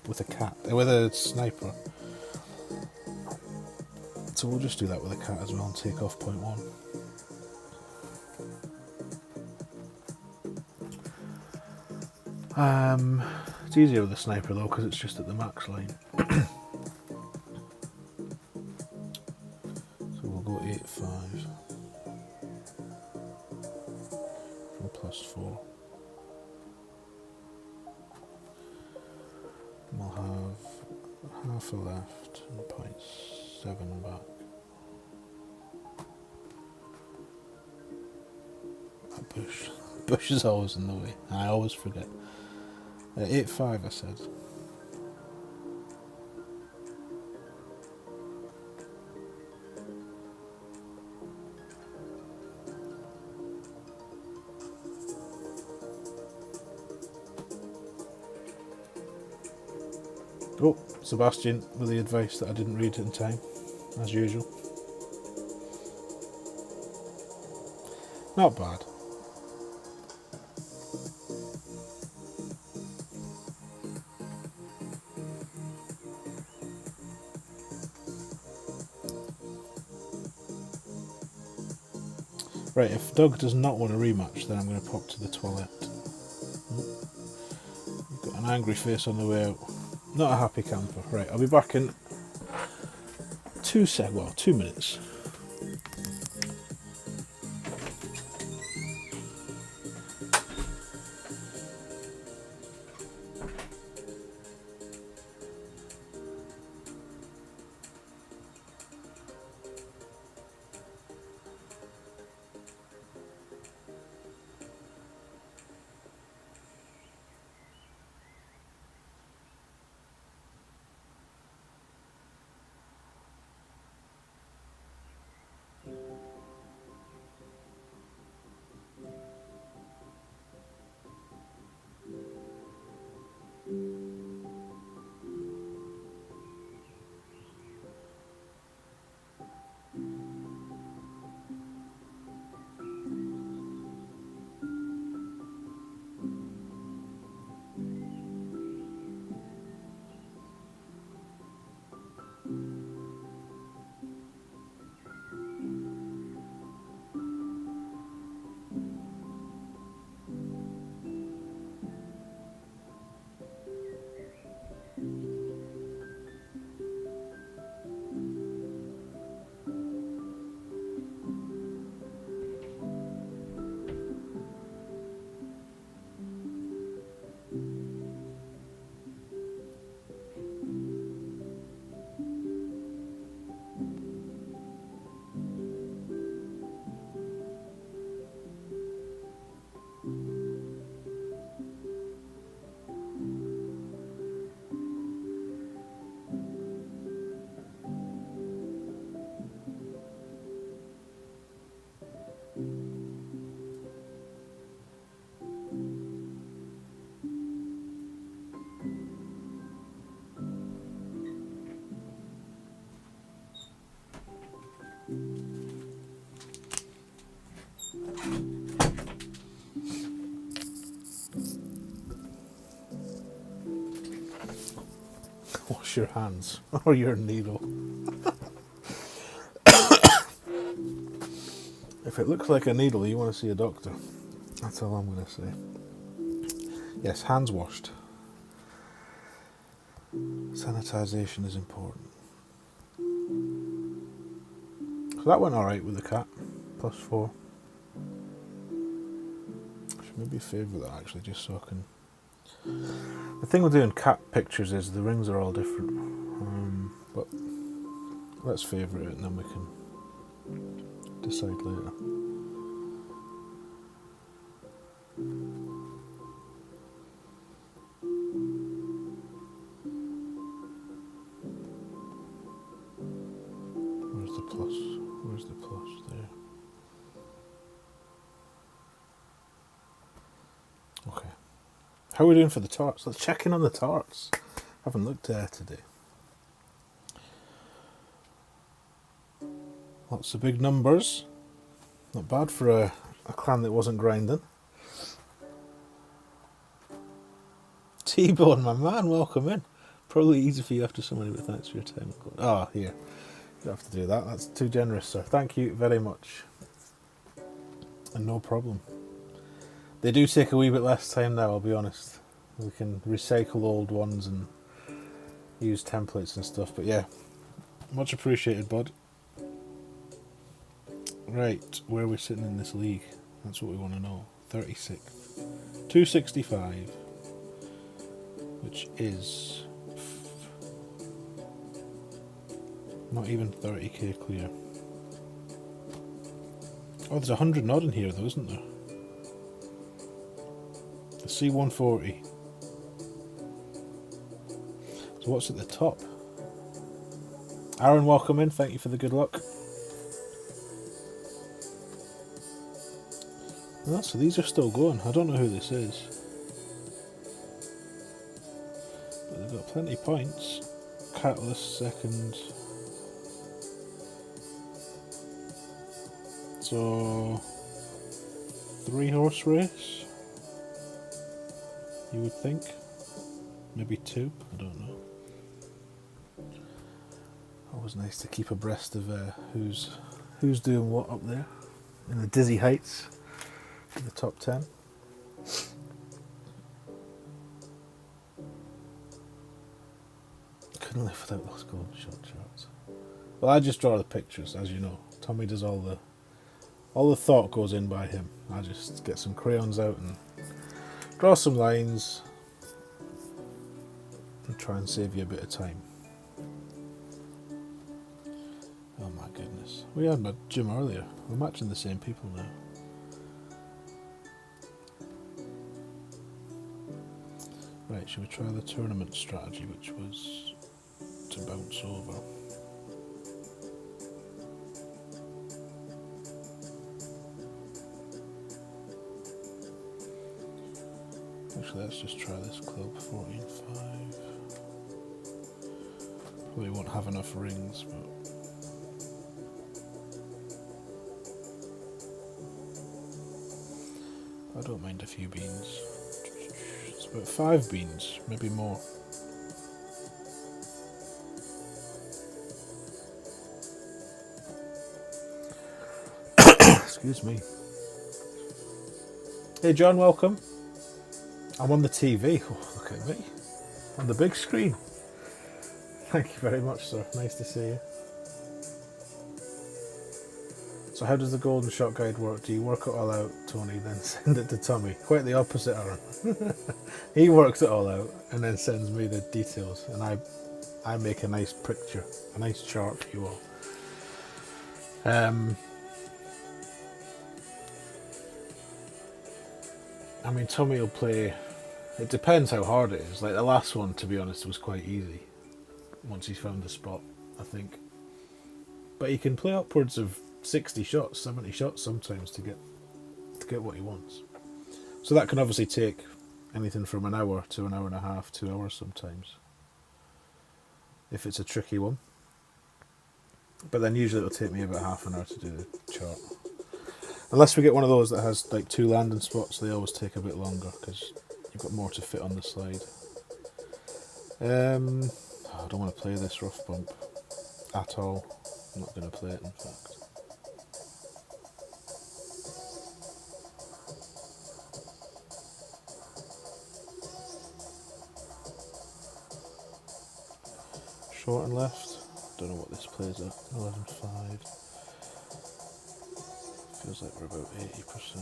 with a cat, with a sniper. So we'll just do that with a cat as well and take off point 1. It's easier with a sniper though because it's just at the max line. So we'll go 8-5 from +4. We'll have half a left and 0.7 back. That bush is always in the way. I always forget. 8-5 I said. Oh, Sebastian with the advice that I didn't read in time, as usual. Not bad. Right, if Doug does not want a rematch, then I'm going to pop to the toilet. You've got an angry face on the way out. Not a happy camper. Right, I'll be back in 2 minutes. fix your hands or your needle. If it looks like a needle, you want to see a doctor. That's all I'm going to say. Yes, hands washed. Sanitisation is important. So that went alright with the cat. +4. I should maybe favourite that actually, just so I can... The thing with doing cat pictures is the rings are all different. But let's favourite it and then we can decide later. Where's the plus? Where's the plus? There. Okay. How are we doing for the tarts? Let's check in on the tarts. Haven't looked there today. Lots of big numbers. Not bad for a clan that wasn't grinding. T-Bone, my man, welcome in. Probably easy for you after so many, but thanks for your time. Ah, here. You don't have to do that. That's too generous, sir. Thank you very much. And no problem. They do take a wee bit less time now, I'll be honest. We can recycle old ones and use templates and stuff. But yeah, much appreciated, bud. Right, where are we sitting in this league? That's what we want to know. 36. 265. Which is not even 30k clear. Oh, there's 100 odd in here though, isn't there? The C140. So what's at the top? Aaron, welcome in. Thank you for the good luck. Oh, so these are still going. I don't know who this is. But they've got plenty of points. Catalyst second. So 3-horse race, you would think. Maybe 2, I don't know. Always nice to keep abreast of who's doing what up there in the dizzy heights of the top 10. Couldn't live without those golden shot charts. Well, I just draw the pictures, as you know. Tommy does all the thought goes in by him. I just get some crayons out and draw some lines and try and save you a bit of time. Oh my goodness. We had my gym earlier. We're matching the same people now. Right, should we try the tournament strategy, which was to bounce over? Actually, let's just try this club, 14-5. Probably won't have enough rings, but... I don't mind a few beans. It's about 5 beans, maybe more. Excuse me. Hey John, welcome. I'm on the TV. Oh, look at me. On the big screen. Thank you very much, sir. Nice to see you. So how does the golden shot guide work? Do you work it all out, Tony, then send it to Tommy? Quite the opposite, Aaron. He works it all out and then sends me the details, and I make a nice picture, a nice chart for you all. I mean, Tommy will play... It depends how hard it is. Like the last one, to be honest, was quite easy. Once he's found the spot, I think. But he can play upwards of 60 shots, 70 shots sometimes to get what he wants. So that can obviously take anything from an hour to an hour and a half, 2 hours sometimes. If it's a tricky one. But then usually it'll take me about half an hour to do the chart. Unless we get one of those that has like 2 landing spots, they always take a bit longer because you've got more to fit on the slide. I don't want to play this rough bump at all. I'm not going to play it, in fact. Short and left. Don't know what this plays at. 11.5. Feels like we're about 80%.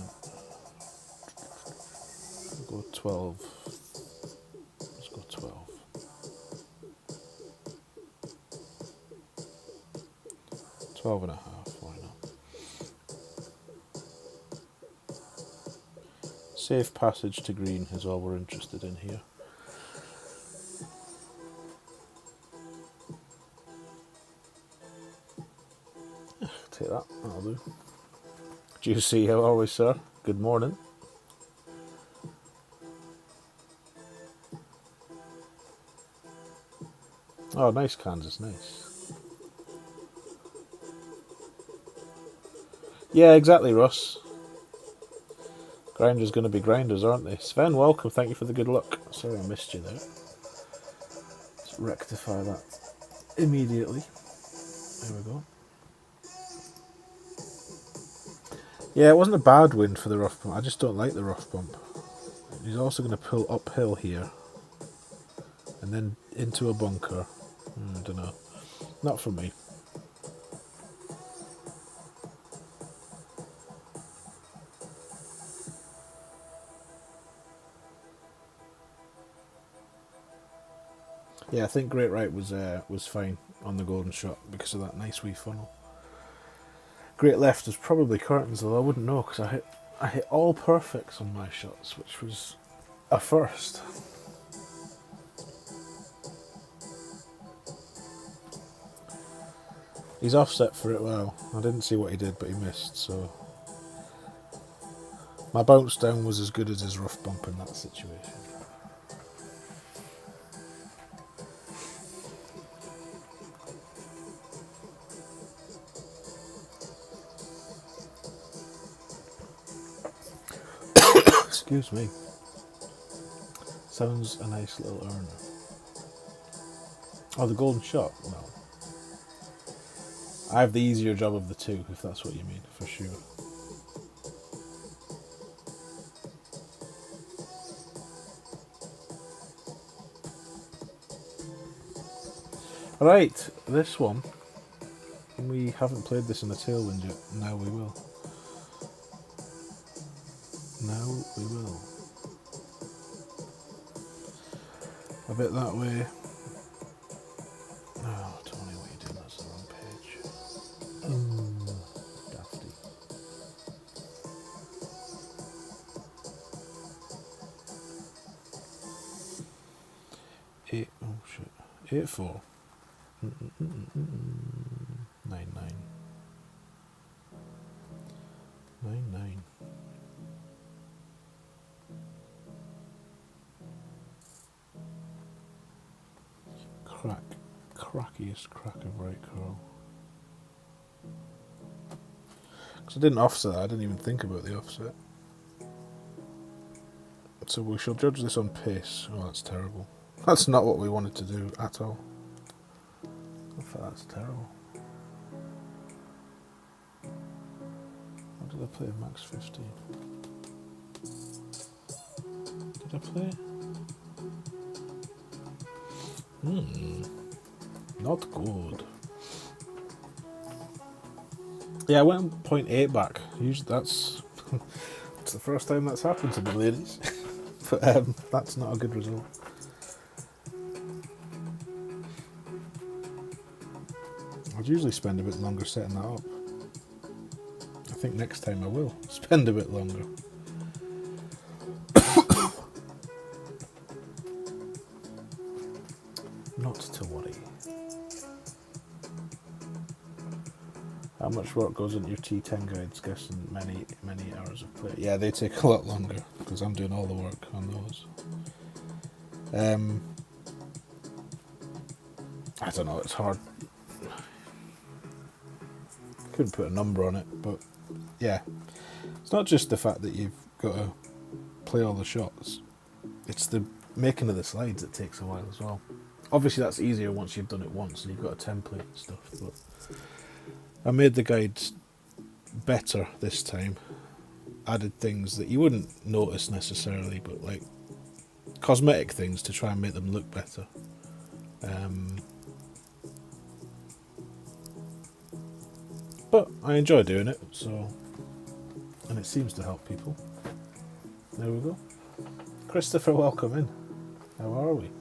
We'll go 12. Let's go 12. 12.5. Why not? Safe passage to green is all we're interested in here. Take that, that'll do. Juicy, how are we, sir? Good morning. Oh, nice, Kansas, nice. Yeah, exactly, Russ. Grinders going to be grinders, aren't they? Sven, welcome, thank you for the good luck. Sorry I missed you there. Let's rectify that immediately. There we go. Yeah, it wasn't a bad win for the rough bump. I just don't like the rough bump. He's also going to pull uphill here. And then into a bunker. I don't know. Not for me. Yeah, I think Great Right was fine on the golden shot because of that nice wee funnel. Great Left is probably curtains, though I wouldn't know because I hit all perfects on my shots, which was a first. He's offset for it well. I didn't see what he did, but he missed, so my bounce down was as good as his rough bump in that situation. Excuse me. Sounds a nice little earner. Oh, the golden shot? No. I have the easier job of the two, if that's what you mean, for sure. Right, this one. We haven't played this in a tailwind yet. Now we will. Now we will. A bit that way. Oh, Tony, what are you doing? That's the wrong page. Dafty. Oh shit. 8-4. 9-9. 9-9. Crackiest crack of right curl. Because I didn't offset, I didn't even think about the offset. So we shall judge this on pace. Oh, that's terrible. That's not what we wanted to do at all. I thought that's terrible. What did I play? Max 15. Did I play? Not good. Yeah, I went 0.8 back. Usually that's it's the first time that's happened to me, ladies. But that's not a good result. I'd usually spend a bit longer setting that up. I think next time I will spend a bit longer. Not to worry. How much work goes into your T10 guides? Guessing many hours of play. Yeah, they take a lot longer because I'm doing all the work on those. I don't know, it's hard. Couldn't put a number on it, but yeah. It's not just the fact that you've got to play all the shots. It's the making of the slides that takes a while as well. Obviously that's easier once you've done it once and you've got a template and stuff, but I made the guides better this time. Added things that you wouldn't notice necessarily, but like cosmetic things to try and make them look better. But I enjoy doing it, so, and it seems to help people. There we go. Christopher, welcome in. How are we?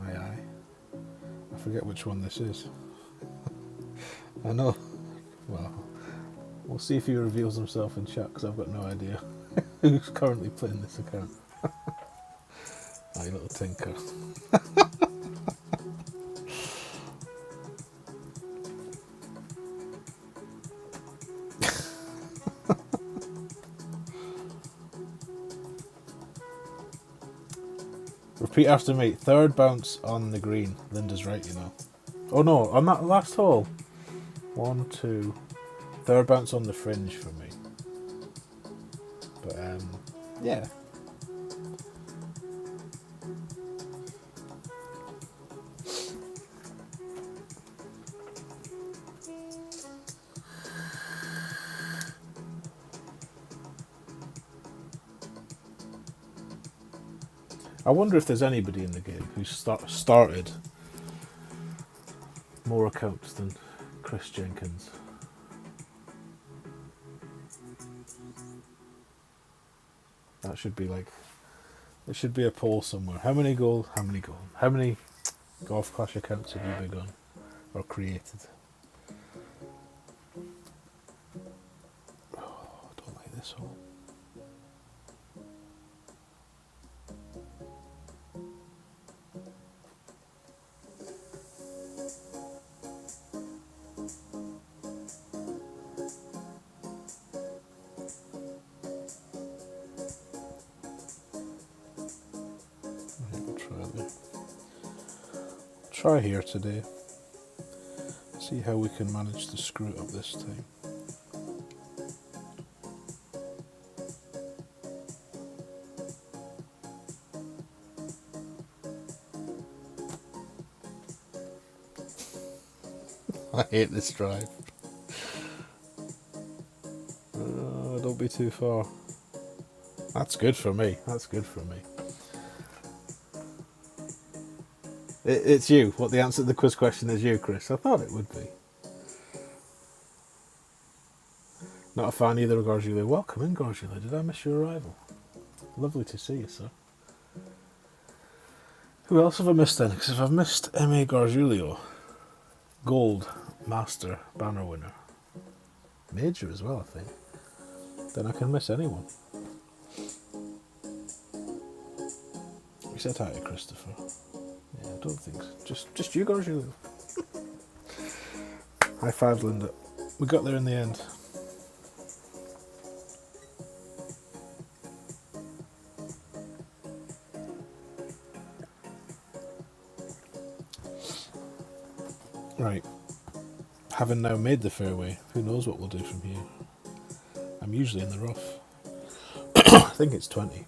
Aye. I forget which one this is. I know. Well, we'll see if he reveals himself in chat, because I've got no idea who's currently playing this account. Oh, you little tinker. Repeat after me. Third bounce on the green. Linda's right, you know. Oh no, on that last hole. 1, 2. Third bounce on the fringe for me. But yeah. I wonder if there's anybody in the game who's started more accounts than Chris Jenkins. That should be like, there should be a poll somewhere. How many Golf Clash accounts have you begun or created? Oh, I don't like this hole. Try here today. See how we can manage to screw it up this time. I hate this drive. Don't be too far. That's good for me. That's good for me. It's you. What the answer to the quiz question is you, Chris. I thought it would be. Not a fan either of Gargiulo. Welcome in, Gargiulo. Did I miss your arrival? Lovely to see you, sir. Who else have I missed then? Because if I've missed M.A. Gargiulo, Gold, Master, Banner winner, Major as well, I think, then I can miss anyone. We said hi to Christopher. Yeah, I don't think so. Just you, Gargiulo. High five, Linda. We got there in the end. Right. Having now made the fairway, who knows what we'll do from here. I'm usually in the rough. I think it's 20.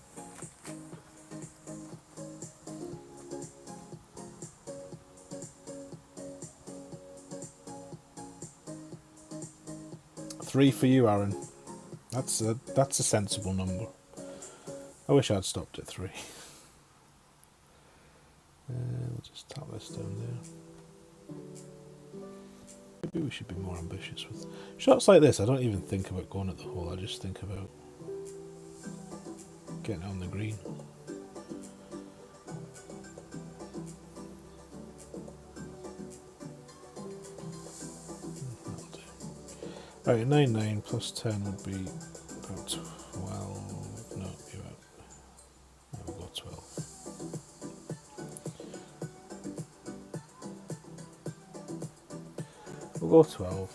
Three for you, Aaron. That's a sensible number. I wish I'd stopped at 3. We'll just tap this down there. Maybe we should be more ambitious with shots like this. I don't even think about going at the hole. I just think about getting on the green. Right, 9 plus 10 would be about 12. No, you're out. We'll go 12. We'll go 12.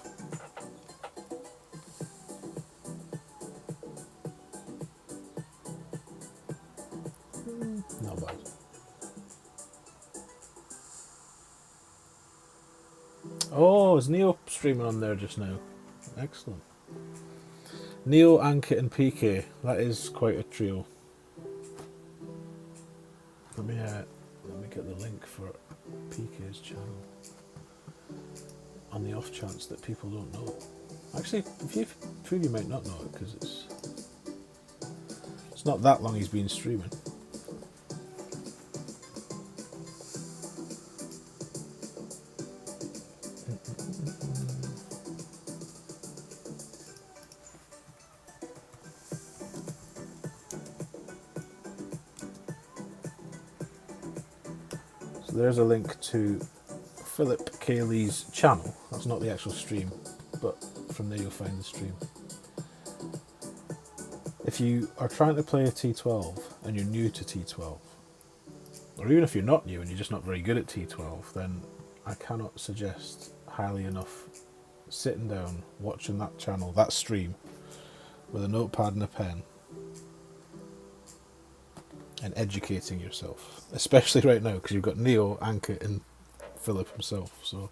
Not bad. Oh, is Neo streaming on there just now? Excellent. Neo, Ankit and PK. That is quite a trio. Let me get the link for PK's channel on the off chance that people don't know it. Actually, a few of you might not know it because it's not that long he's been streaming. So there's a link to Philip Cayley's channel. That's not the actual stream, but from there you'll find the stream. If you are trying to play a T12 and you're new to T12, or even if you're not new and you're just not very good at T12, then I cannot suggest highly enough sitting down, watching that channel, that stream, with a notepad and a pen, and educating yourself, especially right now because you've got Neo, Ankit, and Philip himself. So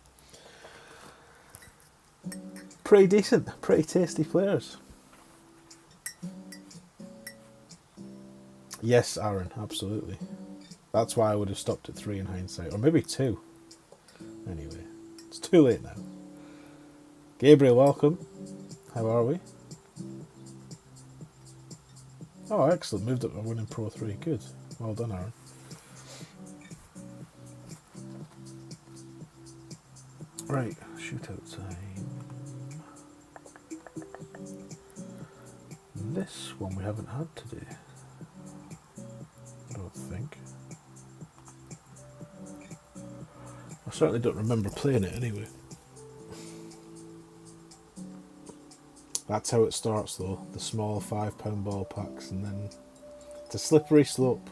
pretty decent, pretty tasty players. Yes, Aaron, absolutely. That's why I would have stopped at 3 in hindsight, or maybe 2. Anyway, it's too late now. Gabriel, welcome. How are we? Oh, excellent. Moved up to winning Pro 3. Good. Well done, Aaron. Right, shootout time. This one we haven't had today. I don't think. I certainly don't remember playing it anyway. That's how it starts though, the small £5 ball packs, and then it's a slippery slope.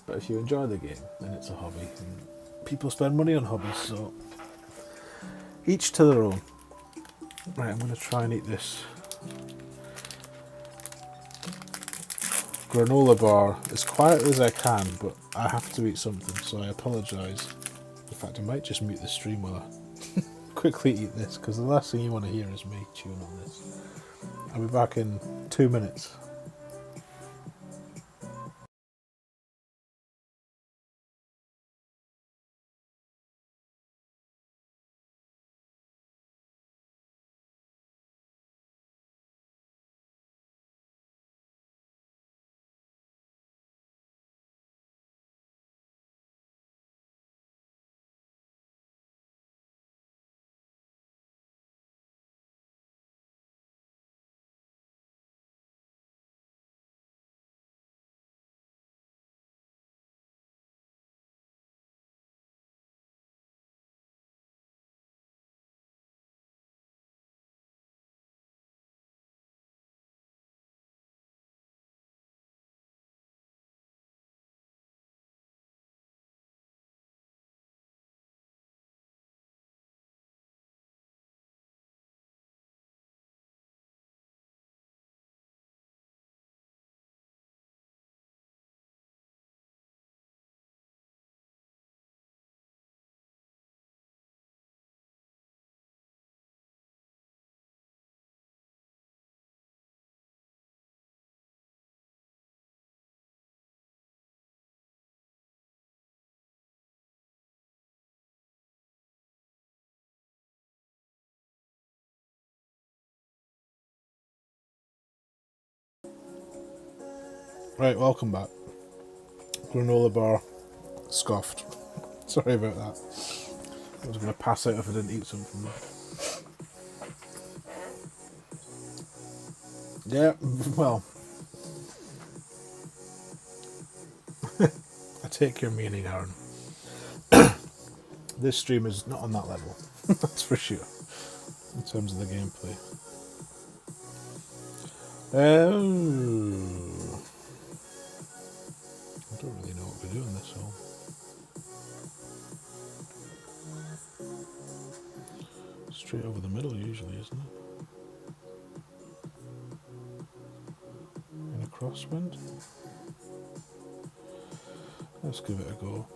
But if you enjoy the game, then it's a hobby, and people spend money on hobbies, so each to their own. Right, I'm going to try and eat this granola bar as quietly as I can, but I have to eat something, so I apologise. In fact, I might just mute the stream while I quickly eat this, because the last thing you want to hear is me chewing on this. I'll be back in 2 minutes. Right, welcome back. Granola bar scoffed. Sorry about that. I was going to pass out if I didn't eat something. Yeah, well, I take your meaning, Aaron. This stream is not on that level, that's for sure, in terms of the gameplay. I don't really know what we're doing this hole. Straight over the middle usually, isn't it? In a crosswind? Let's give it a go.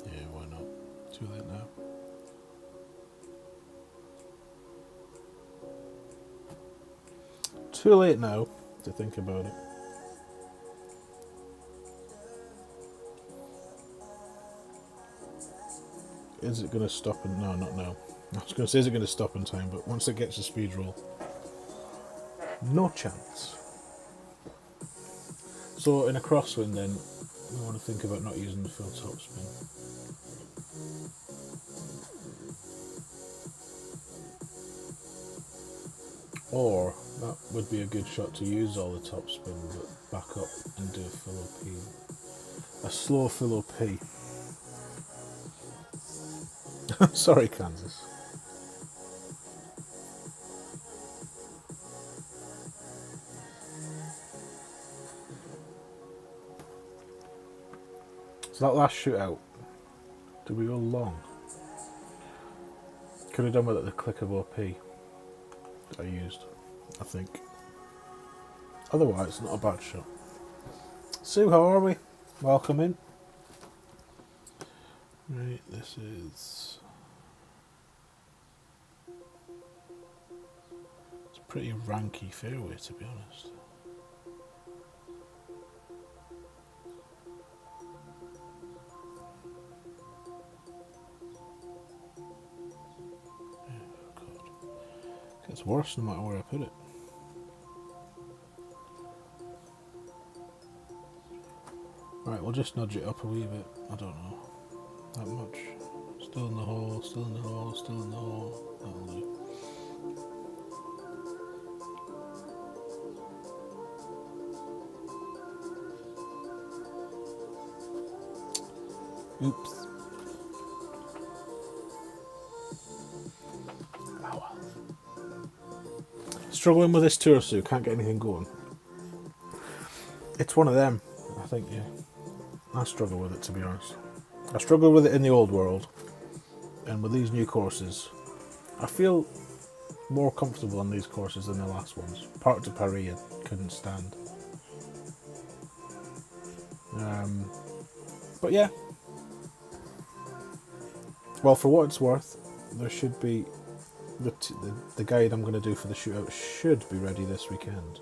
Yeah, why Too late now to think about it. Is it going to stop in... No, not now. I was going to say, is it going to stop in time? But once it gets a speed roll, no chance. So in a crosswind then, I want to think about not using the full topspin. Or that would be a good shot to use all the topspin, but back up and do a full OP. A slow full OP. Sorry, Kansas. So that last shootout, did we go long? Could have done with it the click of OP that I used, I think. Otherwise, not a bad shot. Sue, how are we? Welcome in. Right, this is... It's a pretty ranky fairway, to be honest. It's worse no matter where I put it. Right, we'll just nudge it up a wee bit. I don't know. That much. Still in the hole, still in the hole, still in the hole. That'll do. Oops. Struggling with this tour, Sue. Can't get anything going. It's one of them, I think, yeah. I struggle with it, to be honest. I struggle with it in the old world. And with these new courses, I feel more comfortable on these courses than the last ones. Parc de Paris I couldn't stand. But yeah. Well, for what it's worth, there should be... The guide I'm going to do for the shootout should be ready this weekend.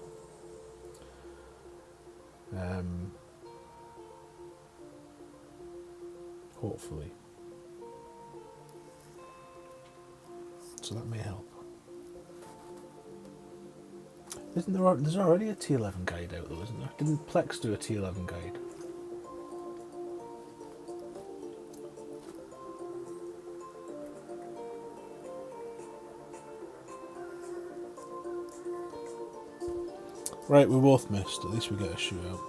Hopefully. So that may help. Isn't there? There's already a T11 guide out though, isn't there? Didn't Plex do a T11 guide? Right, we both missed. At least we get a shootout.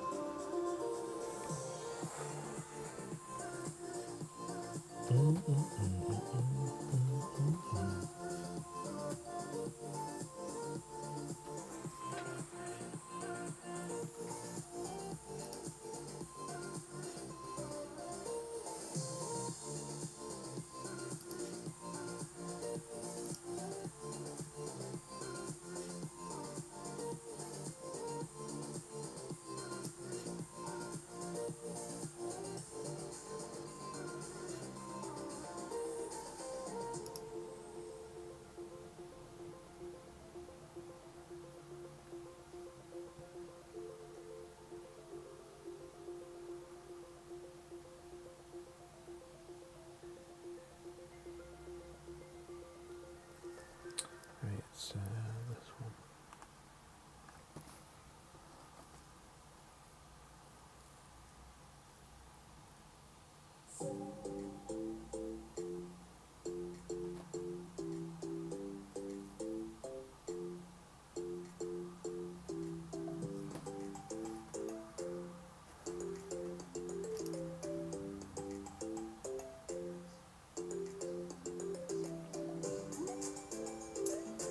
It's this one.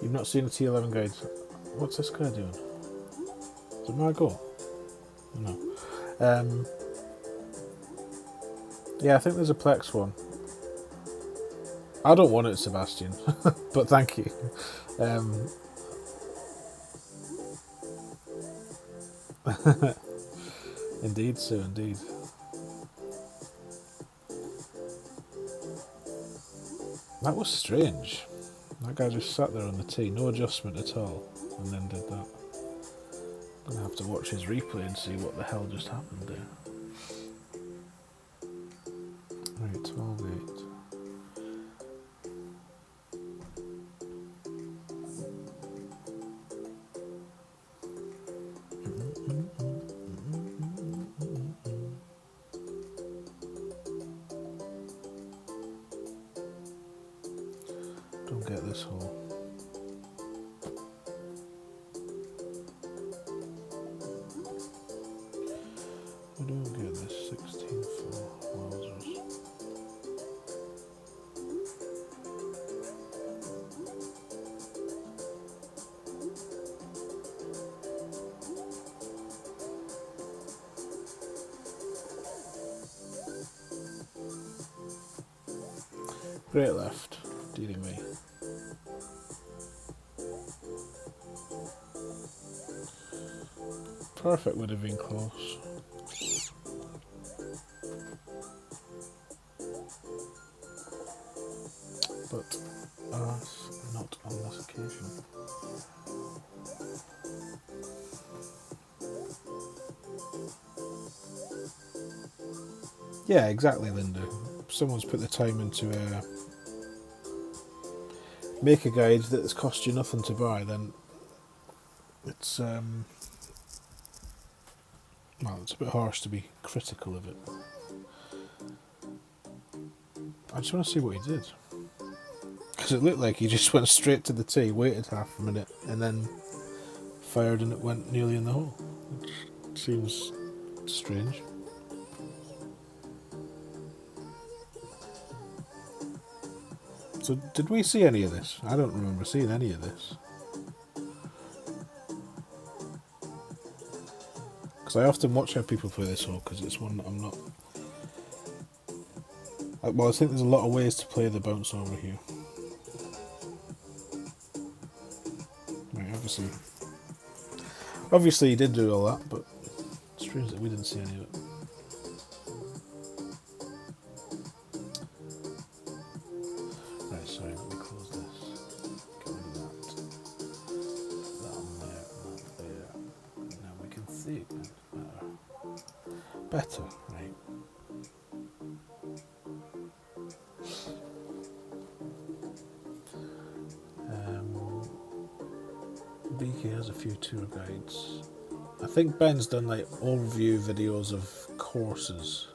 You've not seen a T11 guide. What's this guy doing? Is it my goal? No. Yeah, I think there's a Plex one. I don't want it, Sebastian, but thank you. Indeed, Sue, indeed. That was strange. That guy just sat there on the tee, no adjustment at all, and then did that. I'm gonna have to watch his replay and see what the hell just happened there. Right, 12.8. Don't get this hole. I don't get this 16.4 wowzers. Great left, dearie me. Perfect would have been close. But not on this occasion. Yeah, exactly, Linda. If someone's put the time into make a guide that's cost you nothing to buy, then it's well, it's a bit harsh to be critical of it. I just want to see what he did, because it looked like he just went straight to the tee, waited half a minute, and then fired, and it went nearly in the hole, which seems strange. So did we see any of this? I don't remember seeing any of this. Because I often watch how people play this hole, because it's one that I'm not... Well, I think there's a lot of ways to play the bounce over here. Right, obviously he did do all that, but it's strange that we didn't see any of it. Right, sorry, let me close this. Get rid of that. That on there, that there. Now we can see it better. Better, right. BK has a few tour guides. I think Ben's done like overview videos of courses.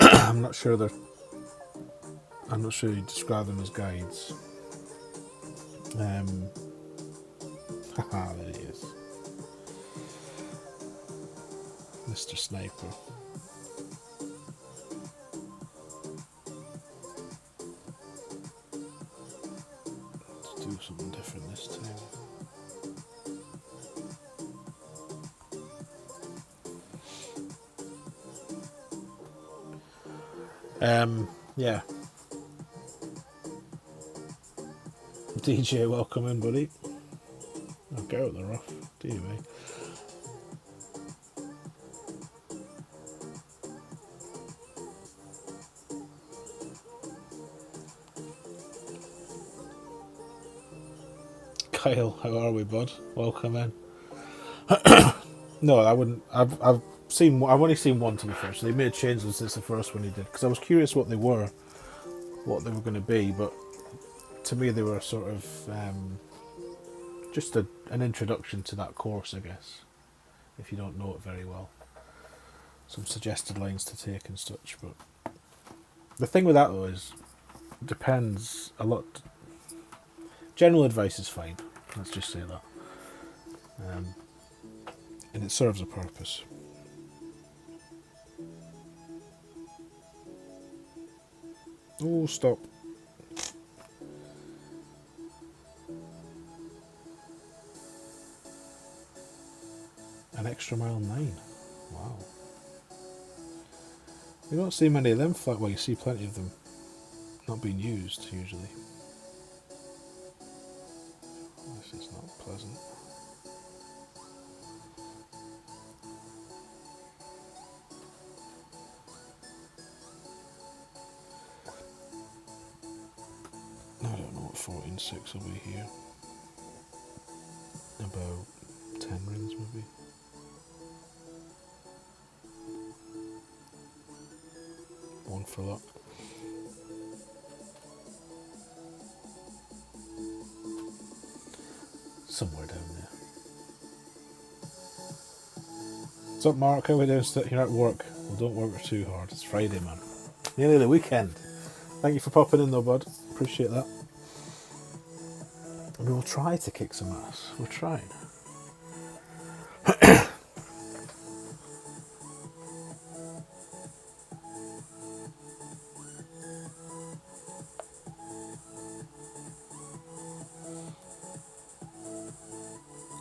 I'm not sure you describe them as guides. Haha, there he is. Mr. Sniper. Let's do something different this time. Yeah. DJ, welcome in, buddy. I'll get out the rough. Dear me. Kyle, how are we, bud? Welcome in. No, I wouldn't. I've only seen one, to be fair. So they made changes since the first one he did, because I was curious what they were going to be. But to me, they were sort of just an introduction to that course, I guess. If you don't know it very well, some suggested lines to take and such. But the thing with that though is, it depends a lot. General advice is fine. Let's just say that. And it serves a purpose. Oh, stop. An extra mile 9. Wow. You don't see many of them well, you see plenty of them not being used usually. This is not pleasant. I don't know what 14.6 will be here. About 10 rings maybe. One for luck. Somewhere down there. What's up, Mark? How are we doing? You're at work. Well, don't work too hard. It's Friday, man. Nearly the weekend. Thank you for popping in though, bud. Appreciate that. We will try to kick some ass. We're trying.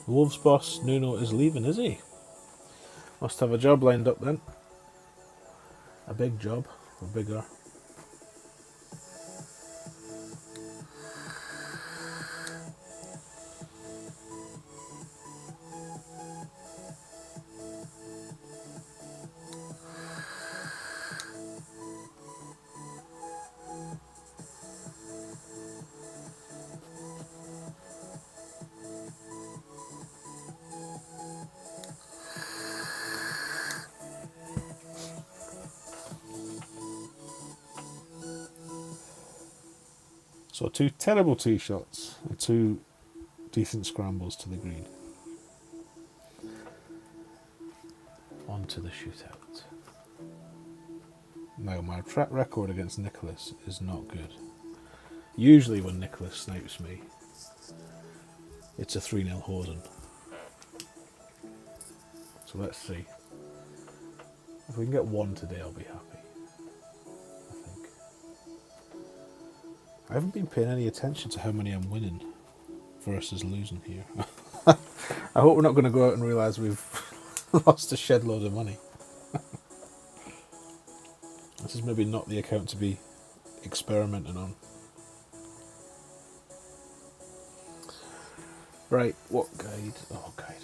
Wolves boss Nuno is leaving, is he? Must have a job lined up then. A big job, or bigger. So 2 terrible tee shots and 2 decent scrambles to the green. On to the shootout. Now, my track record against Nicholas is not good. Usually when Nicholas snipes me, it's a 3-0 hosen. So let's see. If we can get 1 today, I'll be happy. I haven't been paying any attention to how many I'm winning versus losing here. I hope we're not going to go out and realise we've lost a shed load of money. This is maybe not the account to be experimenting on. Right, what guide? Oh, guide.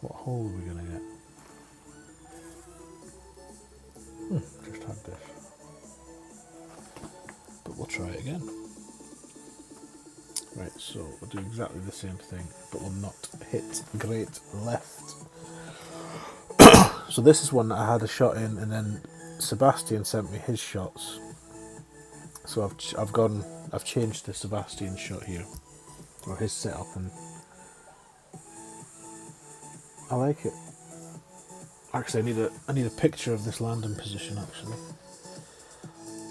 What hole are we going to get? Just had this. But we'll try it again. Right, so we'll do exactly the same thing, but we'll not hit great left. So this is one that I had a shot in, and then Sebastian sent me his shots. So I've changed the Sebastian shot here, or his setup, and I like it. Actually, I need a picture of this landing position actually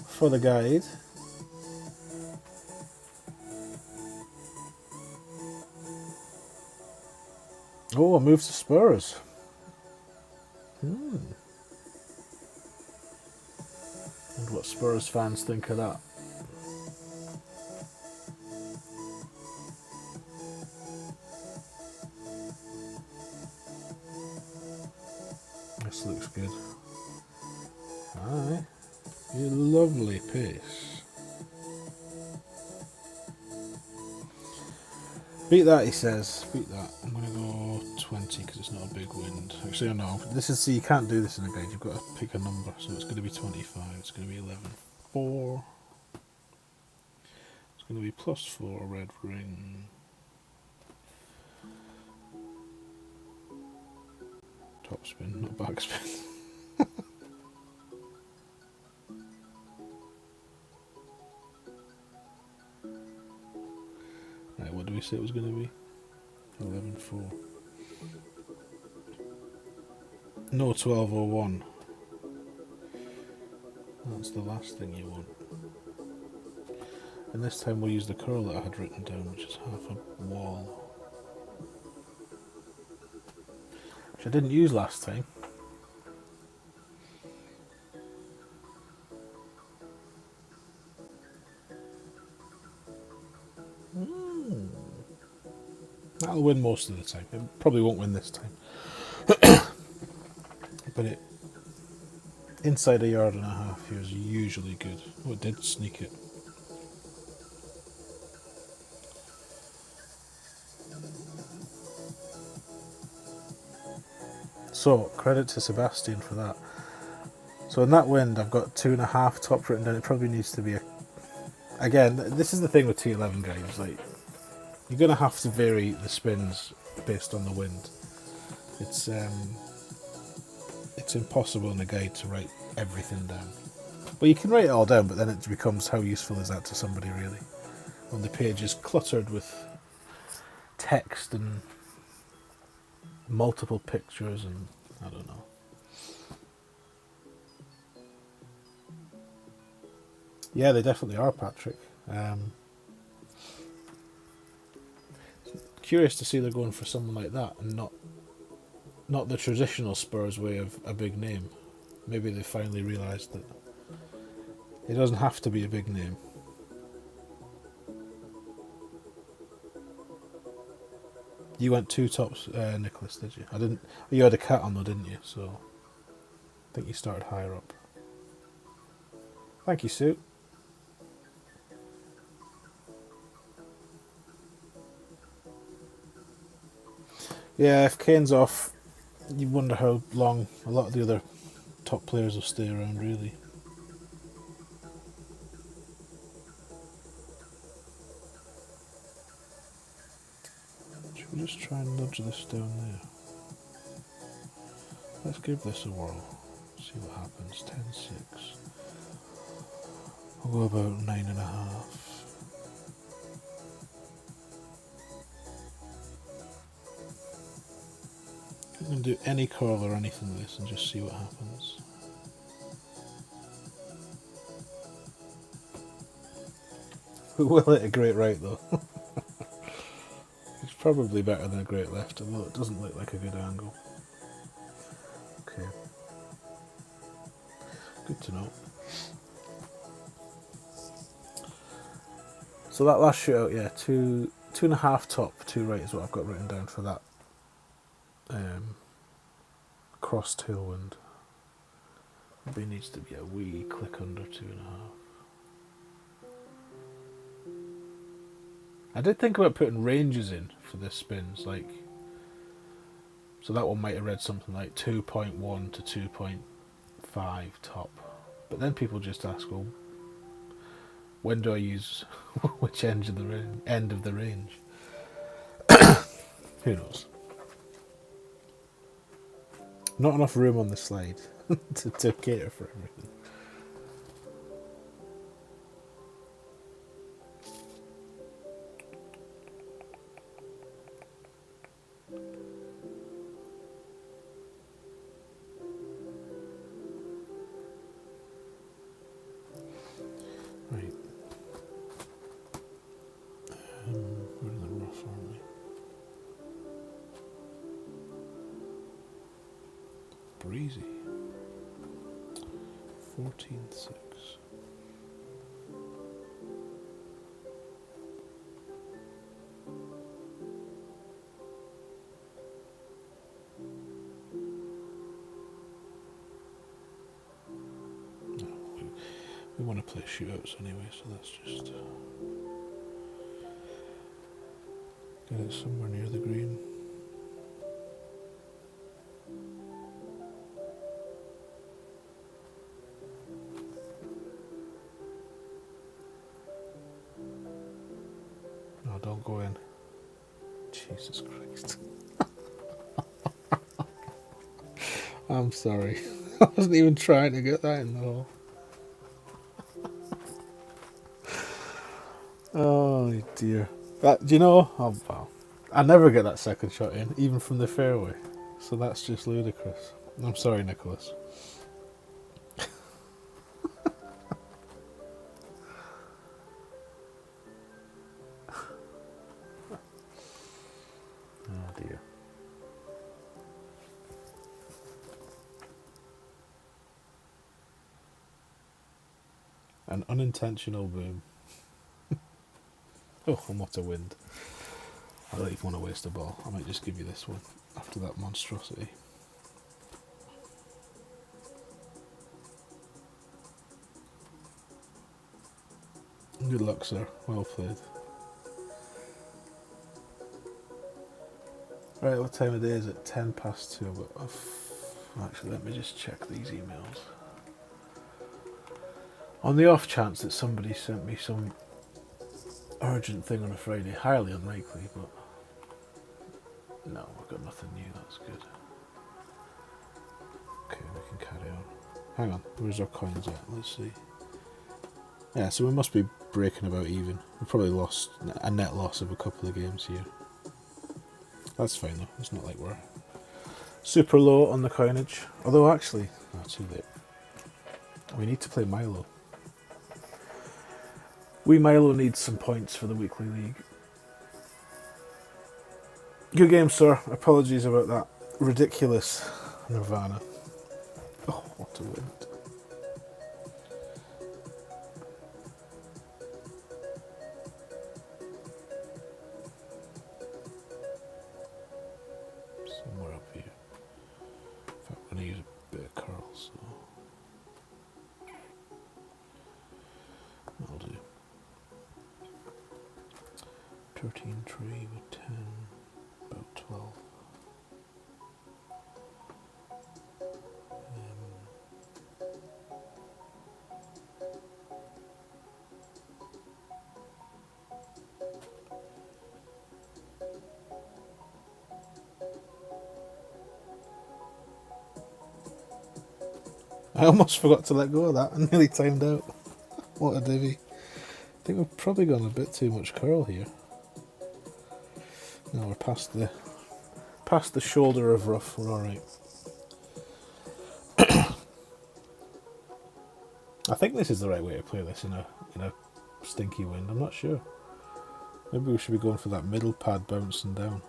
for the guide. Oh, I moved to Spurs. And what Spurs fans think of that? This looks good. Aye, you lovely pace. Beat that, he says. Beat that. I'm going to go 20 because it's not a big wind. Actually, no. This is, see, you can't do this in a guide. You've got to pick a number. So it's going to be 25. It's going to be 11.4. It's going to be +4 red ring. Top spin, not back spin. Right, what do we say it was going to be? 11.4. No, 12.01. That's the last thing you want. And this time we'll use the curl that I had written down, which is half a wall. Which I didn't use last time. That'll win most of the time. It probably won't win this time. But it inside a yard and a half here is usually good. Oh, it did sneak it. So, credit to Sebastian for that. So in that wind, I've got 2.5 top written down. It probably needs to be a... Again, this is the thing with T11 guys. Like, You're going to have to vary the spins based on the wind. It's impossible in a guide to write everything down. Well, you can write it all down, but then it becomes, how useful is that to somebody really? When the page is cluttered with text and multiple pictures and I don't know. Yeah, they definitely are, Patrick. Curious to see they're going for someone like that and not the traditional Spurs way of a big name. Maybe they finally realised that it doesn't have to be a big name. You went 2 tops, Nicholas, did you? I didn't. You had a cat on though, didn't you? So I think you started higher up. Thank you, Sue. Yeah, if Kane's off, you wonder how long a lot of the other top players will stay around, really. Should we just try and nudge this down there? Let's give this a whirl. See what happens. 10-6. We'll go about 9.5. You can do any curl or anything with this and just see what happens. We will hit a great right though. It's probably better than a great left, although it doesn't look like a good angle. Okay. Good to know. So that last shootout, yeah, 2.5 top, 2 right is what I've got written down for that cross tailwind. Maybe needs to be a wee click under 2.5. I did think about putting ranges in for this spins, like, so that one might have read something like 2.1 to 2.5 top. But then people just ask, well, when do I use which end of the range? Who knows? Not enough room on the slide to cater for everything. Right. We're in the rough, aren't we? Breezy. 14-6. No, we want to play shootouts anyway, so let's just get it somewhere near the green. No, don't go in. Jesus Christ. I'm sorry. I wasn't even trying to get that in the hole. Oh dear. That, do you know? Oh, wow. I never get that second shot in, even from the fairway. So that's just ludicrous. I'm sorry, Nicholas. Oh dear. An unintentional boom. Oh, and what a wind. I don't even want to waste a ball. I might just give you this one after that monstrosity. Good luck, sir. Well played. Right, what time of day is it? 10 past 2. But actually, let me just check these emails. On the off chance that somebody sent me some urgent thing on a Friday. Highly unlikely, but no, we've got nothing new. That's good. Okay, we can carry on. Hang on, where's our coins at? Let's see. Yeah, so we must be breaking about even. We've probably lost a net loss of a couple of games here. That's fine though. It's not like we're super low on the coinage. Although actually, too late. We need to play Milo. Milo needs some points for the weekly league. Good game, sir. Apologies about that ridiculous Nirvana. Oh, what a wind. Somewhere up here. In fact, I'm going to use a bit of curl, so that'll do. 13 tree with 10, about 12. I almost forgot to let go of that. I nearly timed out. What a divvy. I think we've probably gone a bit too much curl here. No, we're past the shoulder of rough. We're alright. I think this is the right way to play this in a stinky wind. I'm not sure. Maybe we should be going for that middle pad bouncing down.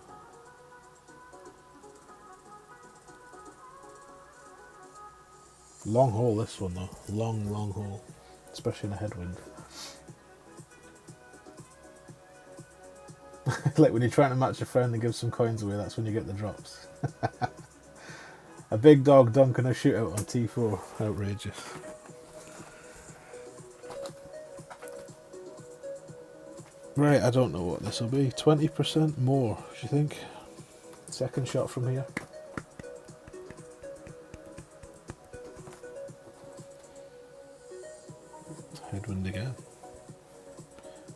Long hole this one though. Long hole. Especially in a headwind. Like when you're trying to match a friend and give some coins away, that's when you get the drops. A big dog dunking a shootout on T4. Outrageous. Right, I don't know what this will be. 20% more, do you think? Second shot from here. Headwind again.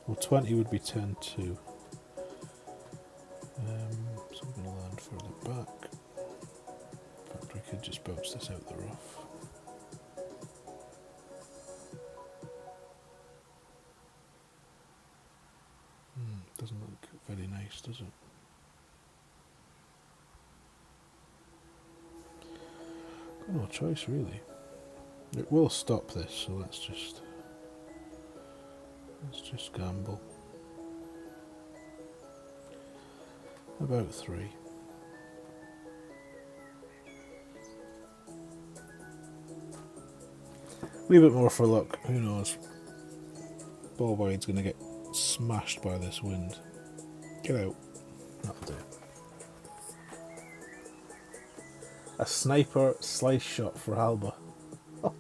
Well, 20 would be 10-2. So I'm going to land further back. In fact, we could just bounce this out the rough. Doesn't look very nice, does it? Got no choice, really. It will stop this, so let's just gamble. About 3. Leave it more for luck. Who knows? Ball wide's going to get smashed by this wind. Get out. That'll do. A sniper slice shot for Alba. Oh,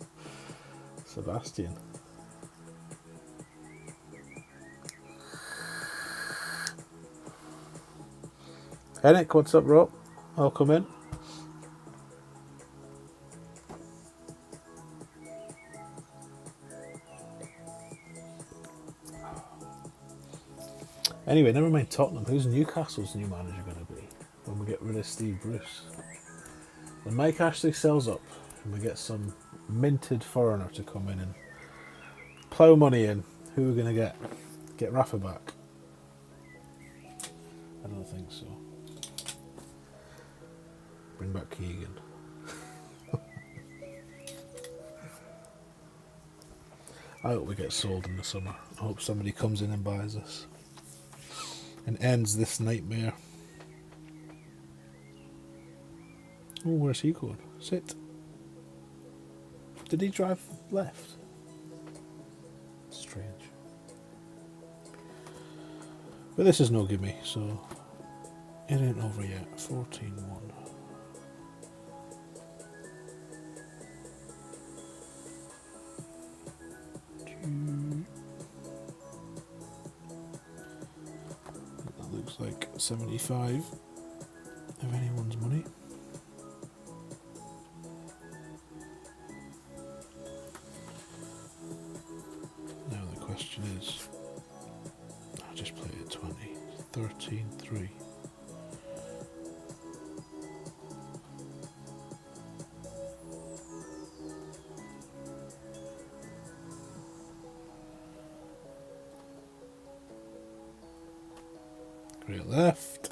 Sebastian. Hennick, what's up, Rob? I'll come in. Anyway, never mind Tottenham. Who's Newcastle's new manager going to be when we get rid of Steve Bruce? When Mike Ashley sells up and we get some minted foreigner to come in and plough money in, who are we going to get? Get Rafa back? I don't think so. Bring back Keegan. I hope we get sold in the summer. I hope somebody comes in and buys us and ends this nightmare. Oh, where's he going? Sit. Did he drive left? Strange. But this is no gimme, so it ain't over yet. 14-1. That looks like 75 of anyone's money. Now the question is, 13.3. Great left.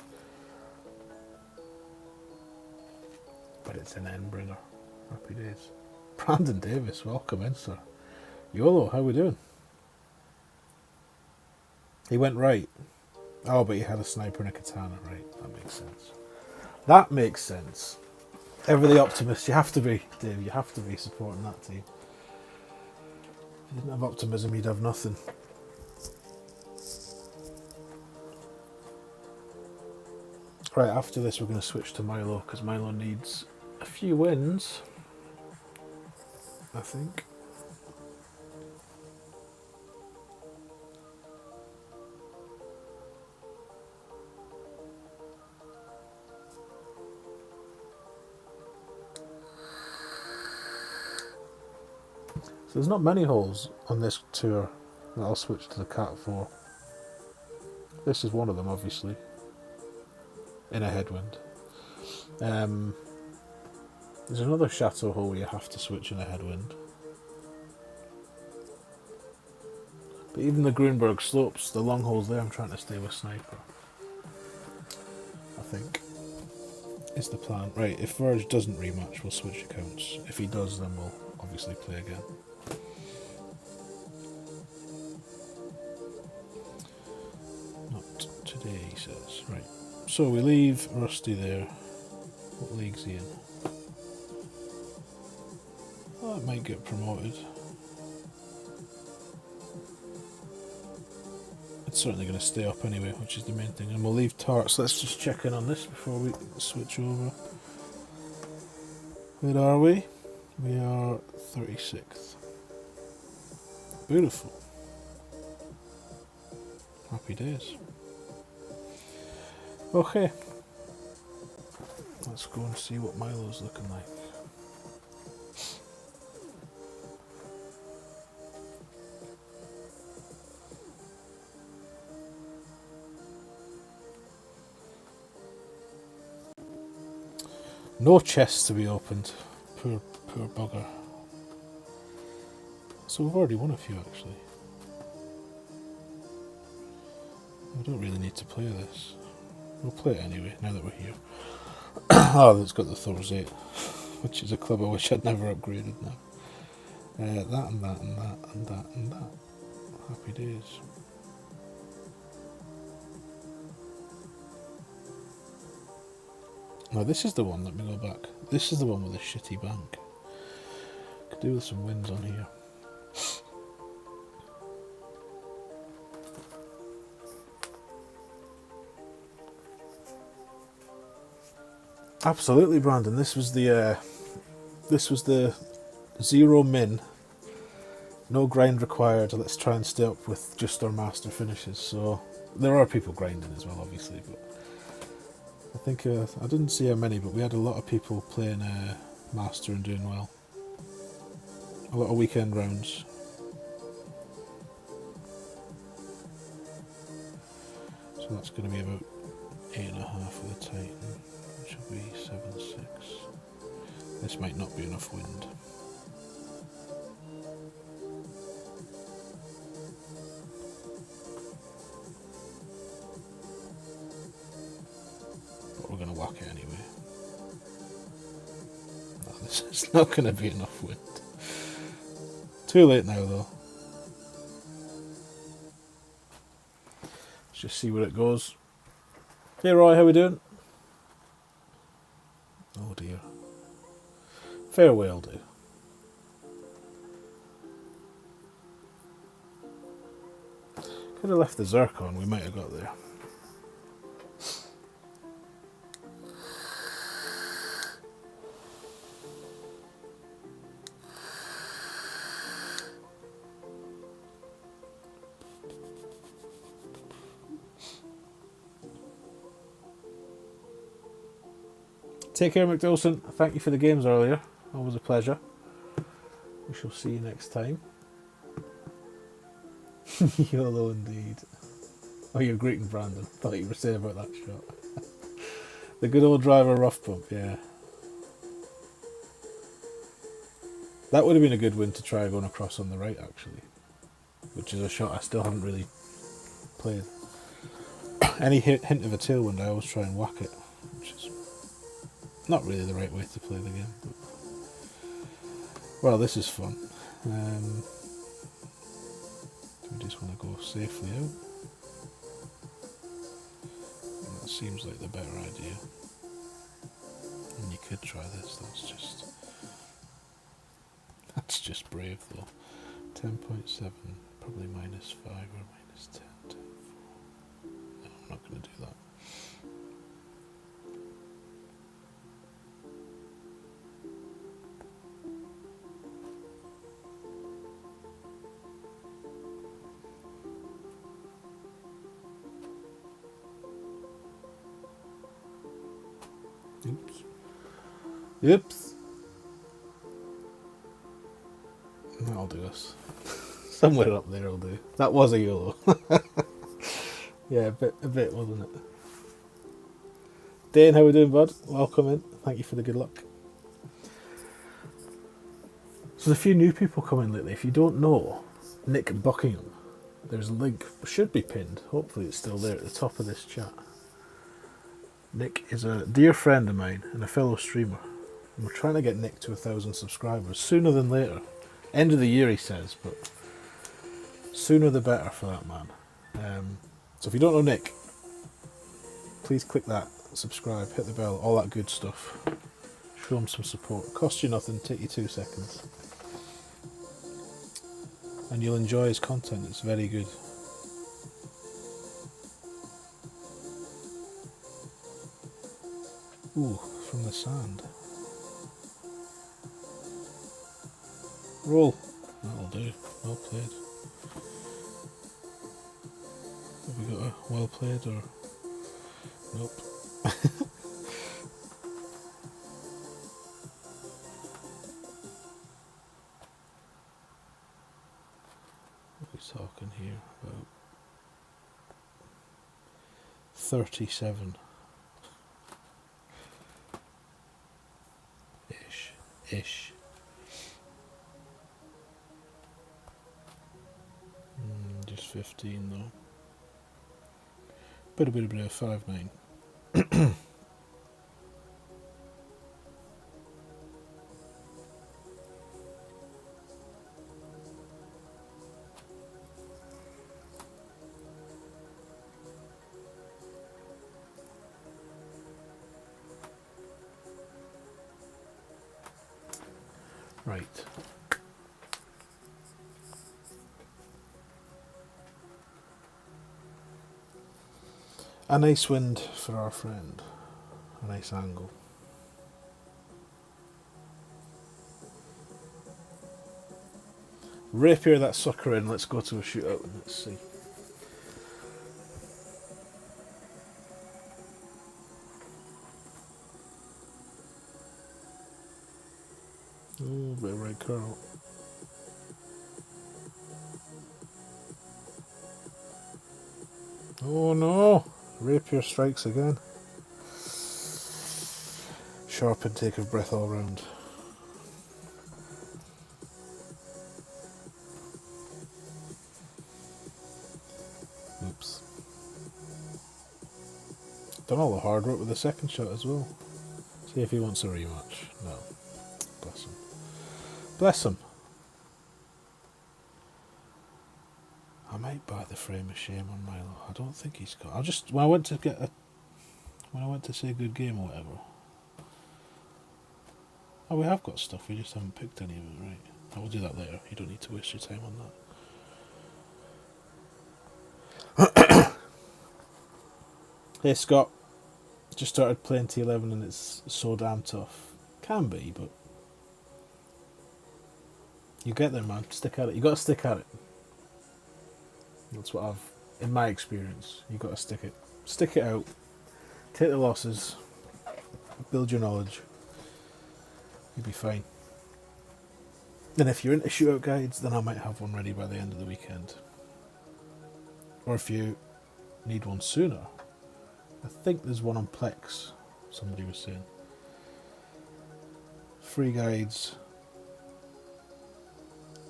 But it's an end bringer. Happy days. Brandon Davis, welcome in, sir. YOLO, how we doing? He went right. Oh, but he had a sniper and a katana, right? That makes sense. That makes sense. Ever the optimist, you have to be, Dave. You have to be supporting that team. If you didn't have optimism, you'd have nothing. Right, after this, we're going to switch to Milo because Milo needs a few wins, I think. So there's not many holes on this tour that I'll switch to the Cat for. This is one of them, obviously, in a headwind. There's another Chateau hole where you have to switch in a headwind. But even the Grunberg slopes, the long holes there, I'm trying to stay with sniper. I think is the plan. Right, if Verge doesn't rematch, we'll switch accounts. If he does, then we'll obviously play again. Not today, he says. Right, so we leave Rusty there. What league's he in? Oh, it might get promoted. It's certainly going to stay up anyway, which is the main thing. And we'll leave Tarts. Let's just check in on this before we switch over. Where are we? We are 36th. Beautiful. Happy days. Okay. Let's go and see what Milo's looking like. No chests to be opened. Poor bugger. So we've already won a few, actually. We don't really need to play this. We'll play it anyway, now that we're here. Oh, it's got the Thor's 8, which is a club I wish I'd never upgraded now. That and that and that and that and that. Happy days. Now this is the one, let me go back. This is the one with a shitty bank. Could do with some wins on here. Absolutely, Brandon. This was the zero min, no grind required. Let's try and stay up with just our master finishes. So there are people grinding as well, obviously, but I think I didn't see how many, but we had a lot of people playing master and doing well. A lot of weekend rounds. So that's going to be about 8.5 with a Titan, which will be 7.6. This might not be enough wind. But we're going to whack it anyway. No, this is not going to be enough wind. Too late now, though. Let's just see where it goes. Hey Roy, how we doing? Oh dear. Fairway will do. Could have left the Zircon, we might have got there. Take care, McDilson. Thank you for the games earlier. Always a pleasure. We shall see you next time. YOLO indeed. Oh, you're greeting Brandon. Thought you were saying about that shot. The good old driver rough bump, yeah. That would have been a good win to try going across on the right, actually. Which is a shot I still haven't really played. Any hint of a tailwind, I always try and whack it. Which is not really the right way to play the game. But well, this is fun. We just want to go safely out. And that seems like the better idea. And you could try this. That's just brave though. 10.7, probably -5 or -10. 10, 4. No, I'm not going to do that. Oops. Oops. That'll do us. Somewhere up there will do. That was a YOLO. Yeah, a bit, wasn't it? Dane, how we doing, bud? Welcome in. Thank you for the good luck. So there's a few new people coming lately. If you don't know Nick Buckingham, there's a link, should be pinned. Hopefully it's still there at the top of this chat. Nick is a dear friend of mine and a fellow streamer. And we're trying to get Nick to 1,000 subscribers sooner than later. End of the year, he says, but sooner the better for that man. So if you don't know Nick, please click that, subscribe, hit the bell, all that good stuff. Show him some support. Cost you nothing, take you 2 seconds. And you'll enjoy his content, it's very good. Ooh, from the sand. Roll. That'll do. Well played. Have we got a well played or... Nope. What are we talking here? About 37. Ish. Just 15 though. Bit 5-9. Right. A nice wind for our friend. A nice angle. Rapier that sucker in. Let's go to a shootout and let's see. Oh, bit of right curl. Oh no! Rapier strikes again. Sharp intake of breath all round. Oops. Done all the hard work with the second shot as well. See if he wants a rematch. No. Bless him. Bless him. I might buy the frame of shame on Milo. I don't think he's got. I just when I went to say good game or whatever. Oh, we have got stuff. We just haven't picked any of it, right? I will do that later. You don't need to waste your time on that. Hey Scott, just started playing T11 and it's so damn tough. Can be, but you get there, man. Stick at it. You got to stick at it. That's what I've, in my experience, you got to stick it out, take the losses, build your knowledge. You'll be fine. And if you're into shootout guides, then I might have one ready by the end of the weekend. Or if you need one sooner. I think there's one on Plex, somebody was saying. Free guides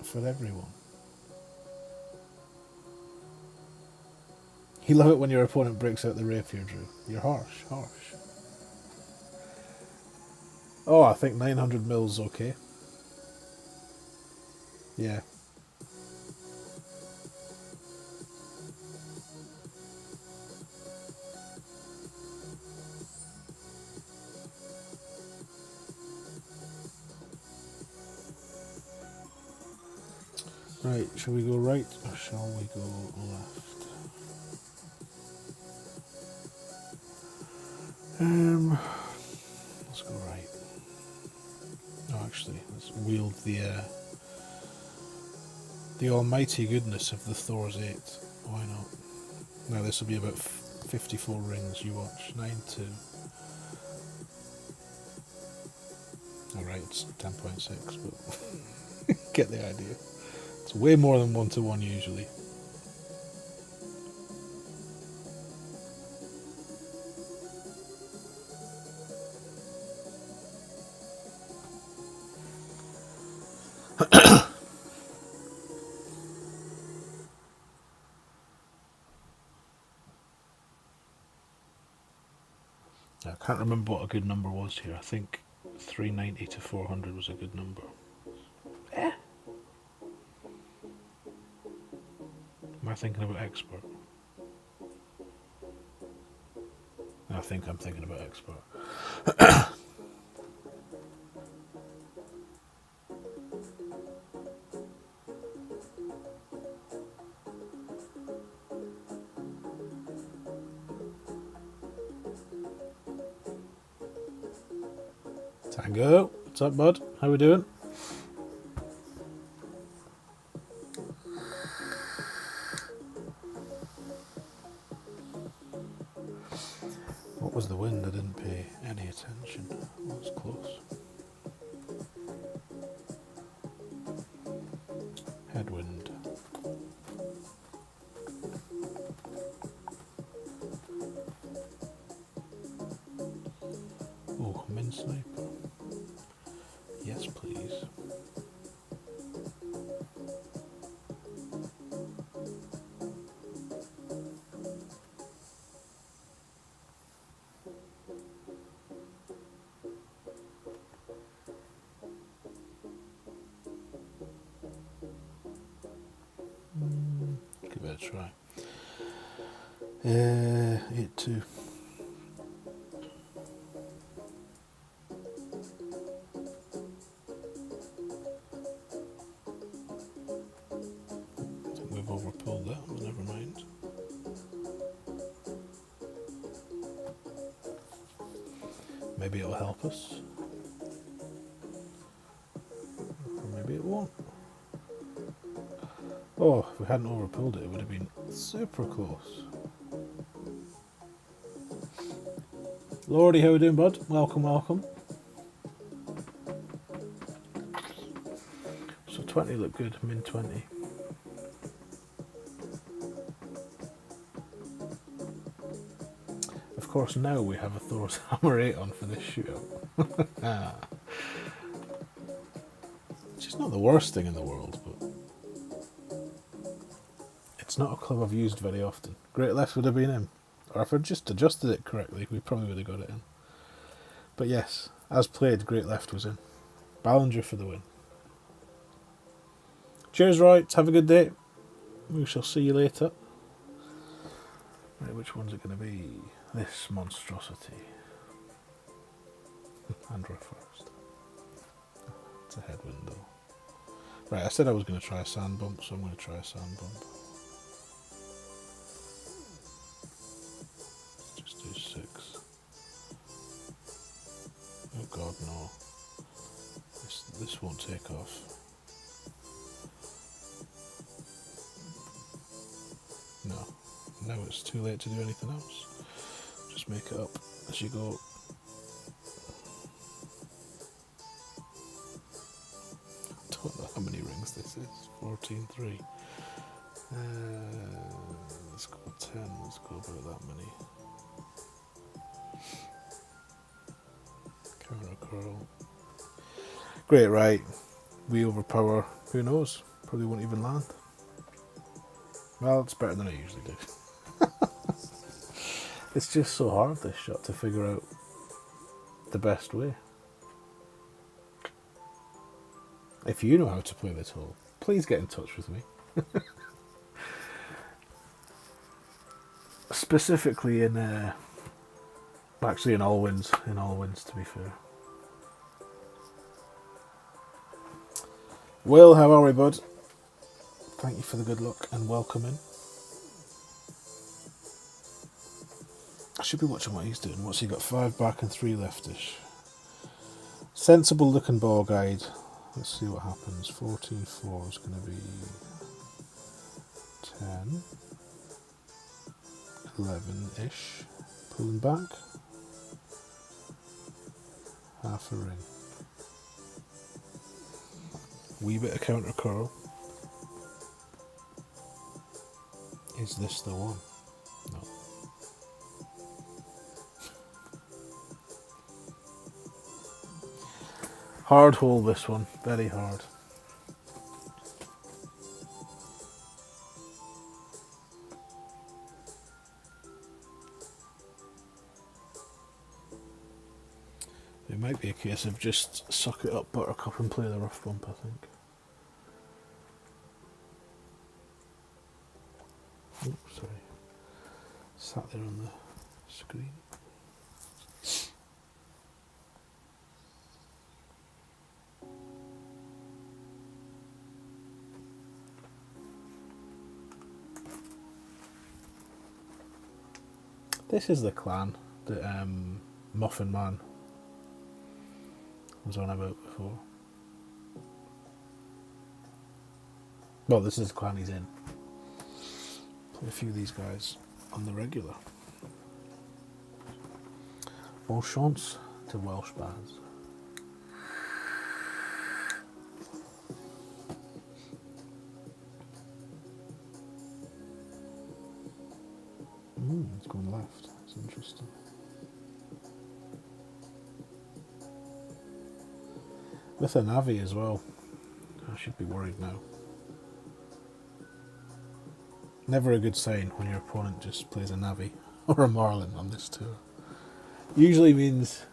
for everyone. You love it when your opponent breaks out the rapier, Drew. You're harsh, harsh. Oh, I think 900 mils okay. Yeah. Right, shall we go right or shall we go left? Let's go right. Oh, actually, let's wield the almighty goodness of the Thor's 8. Why not? Now this will be about 54 rings. You watch. 9, 2. Alright, it's 10.6, but get the idea. It's way more than 1-to-1 usually. I can't remember what a good number was here. I think 390 to 400 was a good number. Eh? Am I thinking about expert? I think I'm thinking about expert. Tango, what's up, bud? How we doing? What was the wind? I didn't pay any attention. It was close. Headwind. Oh, min sniper. Yes, please. Give it a try. 8-2. We've overpulled that, but never mind. Maybe it'll help us. Or maybe it won't. Oh, if we hadn't overpulled it, it would have been super close. Lordy, how we doing, bud? Welcome, welcome. So 20 look good, min 20. Of course, now we have a Thor's Hammer 8 on for this shootout. Which is not the worst thing in the world, but it's not a club I've used very often. Great Left would have been in. Or if I'd just adjusted it correctly, we probably would have got it in. But yes, as played, Great Left was in. Ballinger for the win. Cheers, right. Have a good day. We shall see you later. Right, which one's it going to be? This monstrosity. Andrew first. It's a headwind though. Right, I said I was going to try a sand bump, so I'm going to try a sand bump. Let's just do 6. Oh god, no. This won't take off. No. Now it's too late to do anything else. Just make it up as you go. I don't know how many rings this is. 14-3. Let's go 10. Let's go about that many. Counter curl. Great, right. We overpower. Who knows? Probably won't even land. Well, it's better than I usually do. It's just so hard, this shot, to figure out the best way. If you know how to play this hole, please get in touch with me. Specifically in, actually in all winds, to be fair. Will, how are we, bud? Thank you for the good luck and welcome in. I should be watching what he's doing. What's he got? 5 back and 3 leftish. Sensible looking ball guide. Let's see what happens. 14-4 is going to be 10, 11-ish. Pulling back. Half a ring. Wee bit of counter curl. Is this the one? No. Hard hole, this one. Very hard. It might be a case of just suck it up, buttercup, and play the rough bump, I think. Oh, sorry. Sat there on the screen. This is the clan that Muffin Man was on about before. Well, this is the clan he's in. Play a few of these guys on the regular. Bon chance to Welsh bands. It's going left. That's interesting. With a Navi as well. I should be worried now. Never a good sign when your opponent just plays a Navi or a Marlin on this tour. Usually means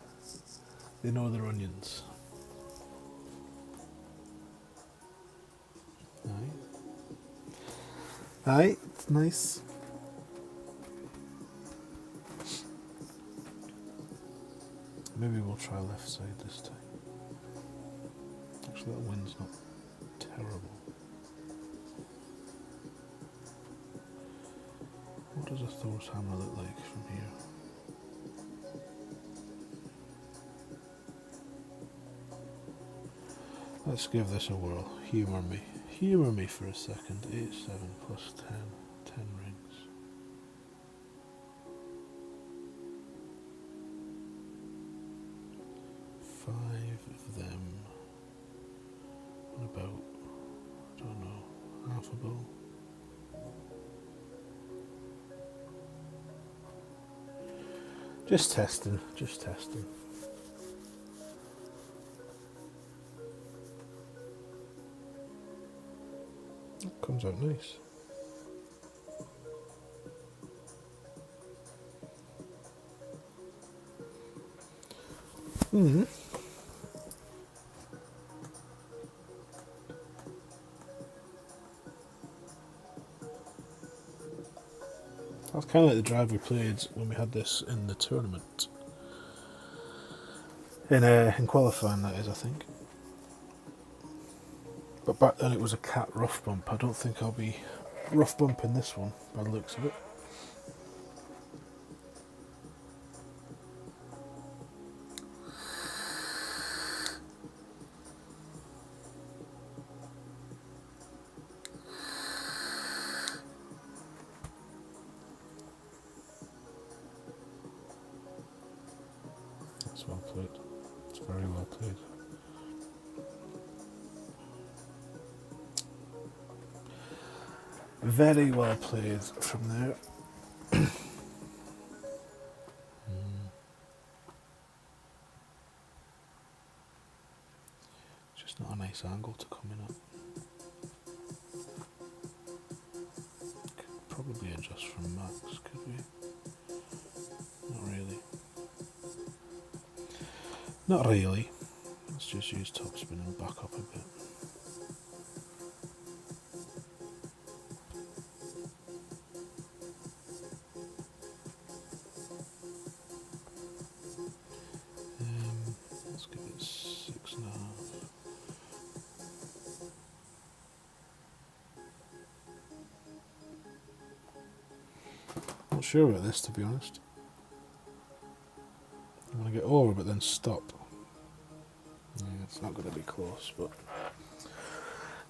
they know their onions. Aye, it's nice. Maybe we'll try left side this time. Actually, that wind's not terrible. What does a Thor's hammer look like from here? Let's give this a whirl. Humour me. Humour me for a second. 8, 7 plus 10. 10 rings. Five of them. What about, I don't know, half a bowl? Just testing, just testing. That comes out nice. That's kind of like the drive we played when we had this in the tournament. In qualifying, that is, I think. But back then it was a cat rough bump. I don't think I'll be rough bumping this one by the looks of it. That's well played. It's very well played. Very well played from there. Just not a nice angle to come in at. Could probably adjust from max, could we? Not really. Not really. Let's just use topspin and back up a bit. Let's give it 6.5. Not sure about this, to be honest. I want to get over but then stop. Yeah, it's not going to be close, but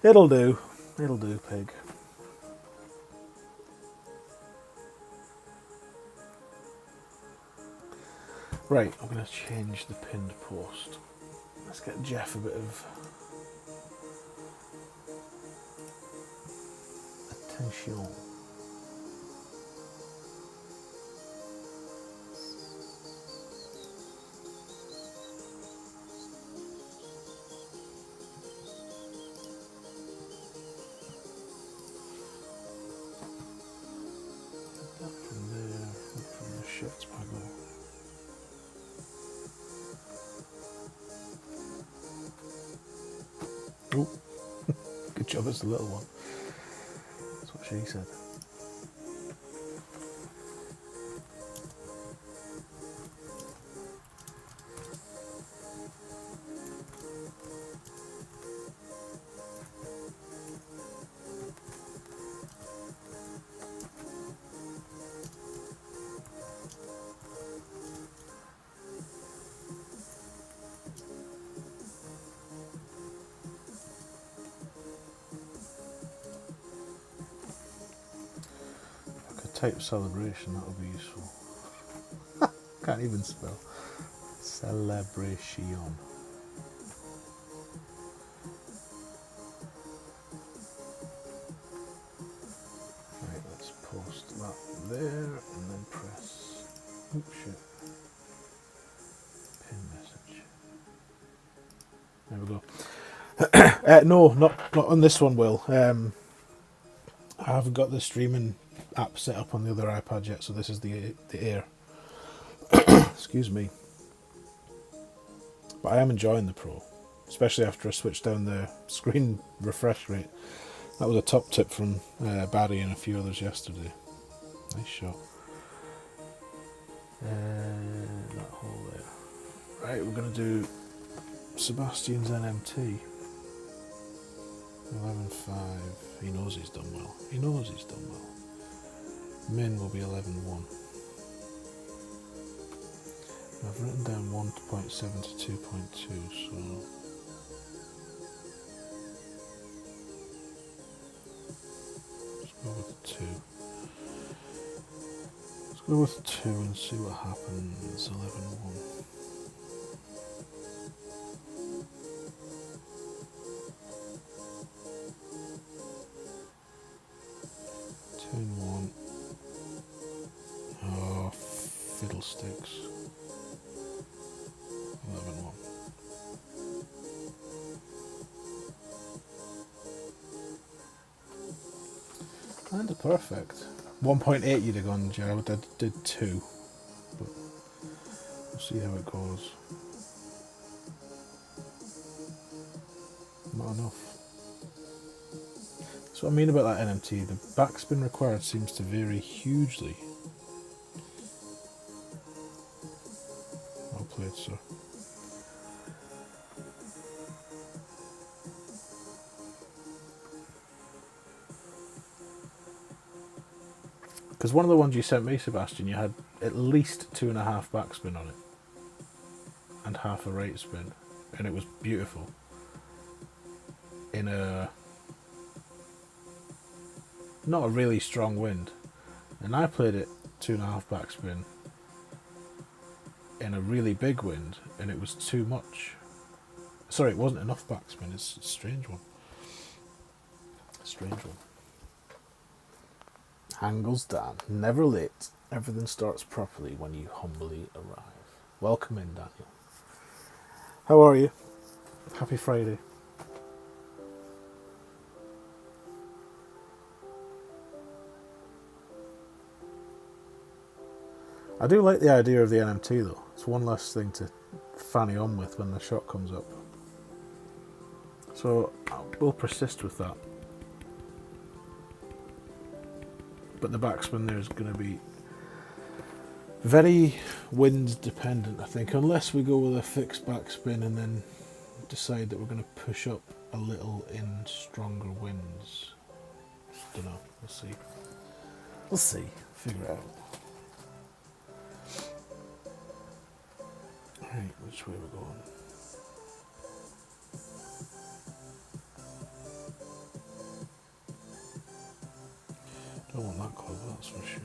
it'll do. It'll do, pig. Right, I'm going to change the pinned post. Let's get Jeff a bit of attention. That from there, that from the shift panel. Oh, good job, it's the little one. That's what she said. Type celebration, that would be useful. Can't even spell. Celebration. Right, let's post that there and then press. Oops, shit. Pin message. There we go. No, not on this one, Will. I haven't got the streaming app set up on the other iPad yet, so this is the Air. Excuse me. But I am enjoying the Pro, especially after I switched down the screen refresh rate. That was a top tip from Barry and a few others yesterday. Nice shot. That hole there. Right, we're going to do Sebastian's NMT. 11.5. He knows he's done well. He knows he's done well. Min will be 11.1. I've written down 1.7 to 2.2, so let's go with 2. Let's go with 2 and see what happens. 11.1. Oh, fiddlesticks. 11.1. And perfect. 1.8 you'd have gone, Gerald. I did 2. But we'll see how it goes. Not enough. That's what I mean about that NMT. The backspin required seems to vary hugely. Well played, sir. Because one of the ones you sent me, Sebastian, you had at least 2.5 backspin on it. And half a right spin. And it was beautiful. In a... not a really strong wind. And I played it 2.5 backspin in a really big wind, and it was too much. Sorry, it wasn't enough backspin. It's a strange one. A strange one. Angles down, never late. Everything starts properly when you humbly arrive. Welcome in, Daniel. How are you? Happy Friday. I do like the idea of the NMT though. It's one less thing to fanny on with when the shot comes up. So we'll persist with that. But the backspin there is going to be very wind dependent, I think, unless we go with a fixed backspin and then decide that we're going to push up a little in stronger winds. Don't know. We'll see. We'll see. Figure it out. Right, which way we're going? Don't want that club, that's for sure.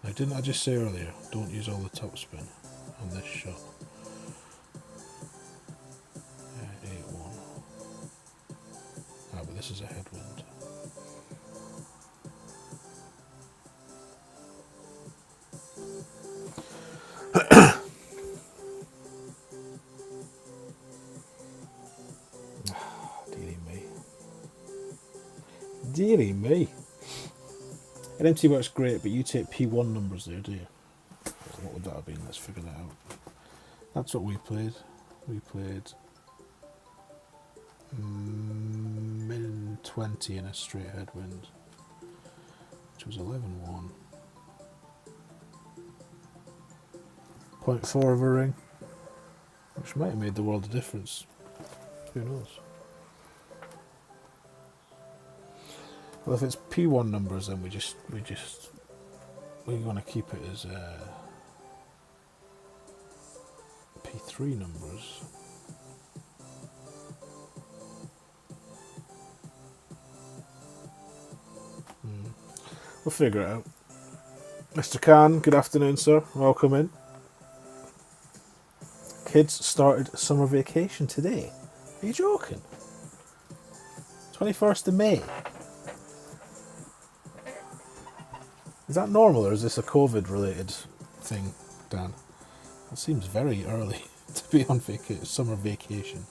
Now, didn't I just say earlier, don't use all the topspin on this shot? 8-1. Ah, but this is a headwind. Dearie me. Dearie me. NMT works great, but you take P1 numbers there, do you? What would that have been? Let's figure that out. That's what we played. We played min 20 in a straight headwind, which was 11-1. 0.4 of a ring, which might have made the world a difference. Who knows? Well, if it's P1 numbers, then we want to keep it as P3 numbers. We'll figure it out. Mr. Khan, good afternoon, sir. Welcome in. Kids started summer vacation today. Are you joking? 21st of May. Is that normal, or is this a COVID-related thing, Dan? That seems very early to be on summer vacation.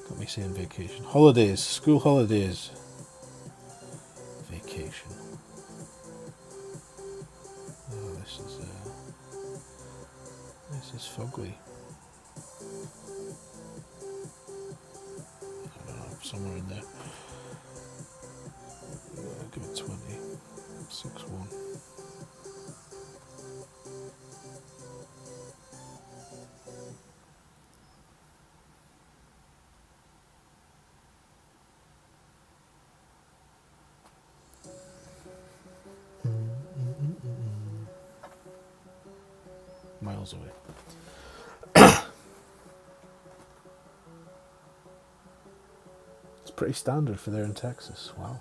Got me saying vacation. Holidays, school holidays. Vacation. Oh, this is fugly. I don't know, somewhere in there. Give it 20. 6-1. Miles away. It's pretty standard for there in Texas. Wow.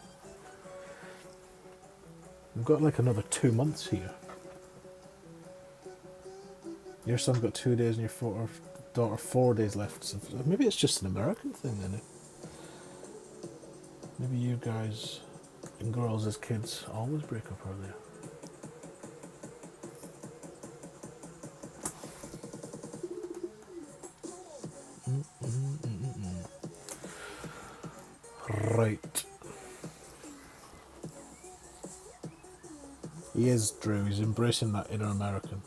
We've got like another 2 months here. Your son's got 2 days and your daughter 4 days left. So maybe it's just an American thing then. Maybe you guys and girls as kids always break up earlier. Right. He is, Drew. He's embracing that inner American.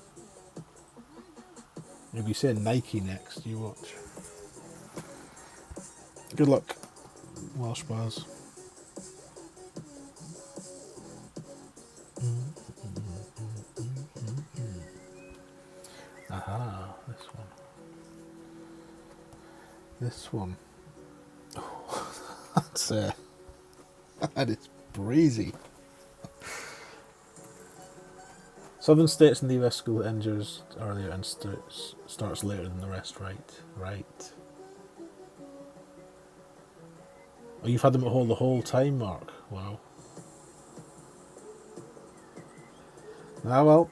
He'll be saying Nike next. You watch. Good luck, Welsh Bars. Aha, this one. This one. Oh, that's that is breezy. Southern states in the US school ends earlier and starts later than the rest, right. Oh, you've had them at home the whole time, Mark? Wow. Ah, well,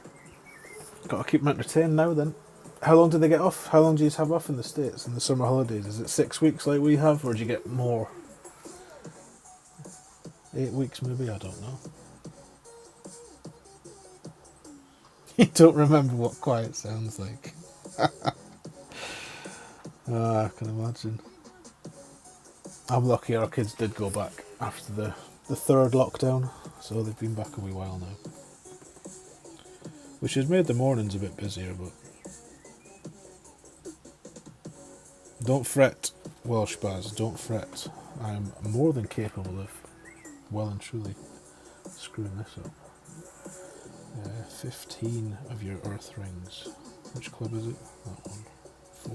got to keep them entertained now then. How long do they get off? How long do you have off in the States in the summer holidays? Is it 6 weeks like we have, or do you get more? 8 weeks maybe, I don't know. You don't remember what quiet sounds like. I can imagine. I'm lucky our kids did go back after the third lockdown, so they've been back a wee while now. Which has made the mornings a bit busier, but don't fret, Welsh Baz, don't fret. I'm more than capable of well and truly screwing this up. 15 of your earth rings. Which club is it? That one.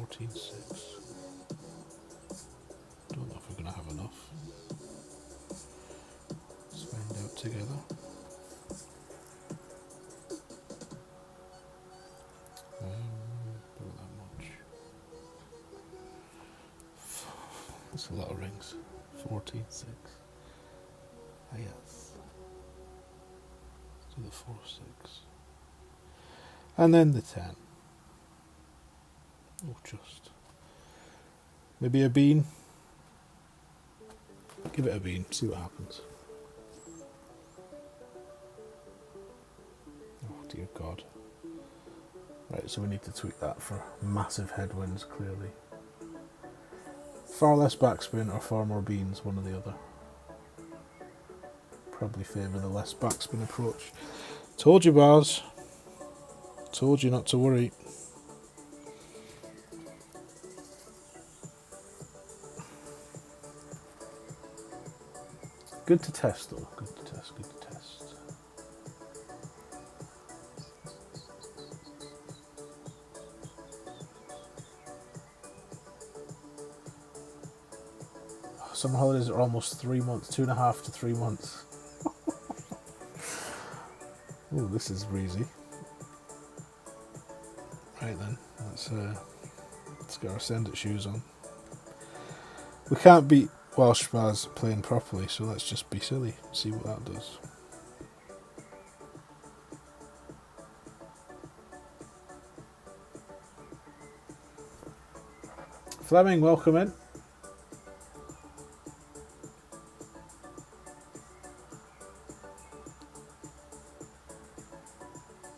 14-6. Don't know if we're going to have enough. Let's find out together. Not that much. That's a lot of rings. 14-6. Ah, yes. Let's do the 4-6. And then the 10. Oh, just. Maybe a bean. Give it a bean, see what happens. Oh dear God. Right, so we need to tweak that for massive headwinds, clearly. Far less backspin or far more beans, one or the other. Probably favour the less backspin approach. Told you, Baz. Told you not to worry. Good to test though, good to test, good to test. Summer holidays are almost 3 months, 2.5 to 3 months. Oh, this is breezy. Right then, let's get our send it shoes on. We can't beat Welsh Baz playing properly, so let's just be silly, see what that does. Fleming, welcome in.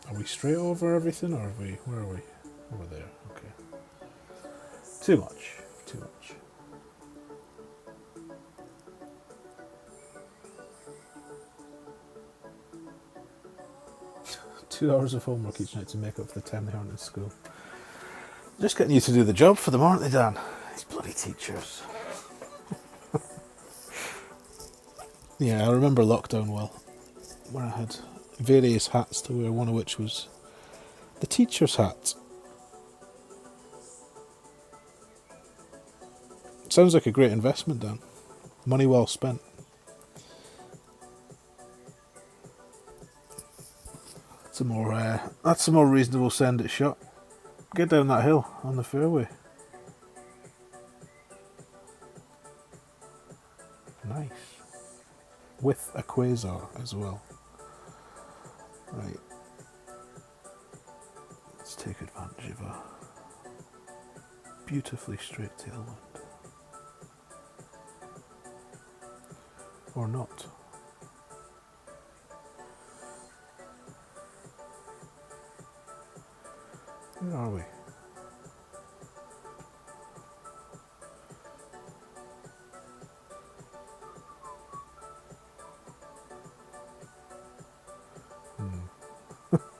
Are we straight over everything, or are we, where are we? Over there, okay. Too much, too much. Two hours of homework each night to make up for the time they aren't in school. Just getting you to do the job for them, aren't they, Dan? These bloody teachers. Yeah, I remember lockdown well, where I had various hats to wear, one of which was the teacher's hat. Sounds like a great investment, Dan. Money well spent. That's a more reasonable send it shot. Get down that hill on the fairway. Nice. With a quasar as well. Right. Let's take advantage of a beautifully straight tailwind. Or not. Where are we?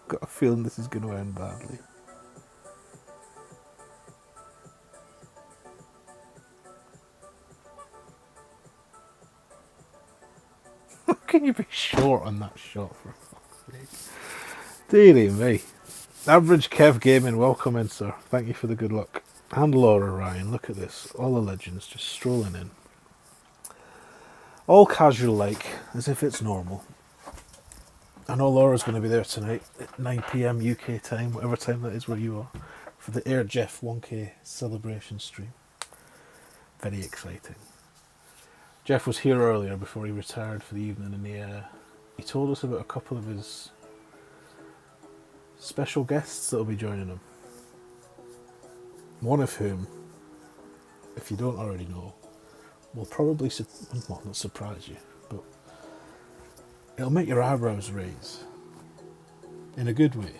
Got a feeling this is going to end badly. How can you be short on that shot, for fuck's sake? Dearie me. Average Kev Gaming, welcome in, sir. Thank you for the good luck. And Laura Ryan, look at this. All the legends just strolling in. All casual like, as if it's normal. I know Laura's going to be there tonight at 9 PM UK time, whatever time that is where you are, for the Air Jeff 1K celebration stream. Very exciting. Jeff was here earlier before he retired for the evening, and he told us about a couple of his special guests that will be joining him. One of whom, if you don't already know, will probably not surprise you, but it'll make your eyebrows raise in a good way.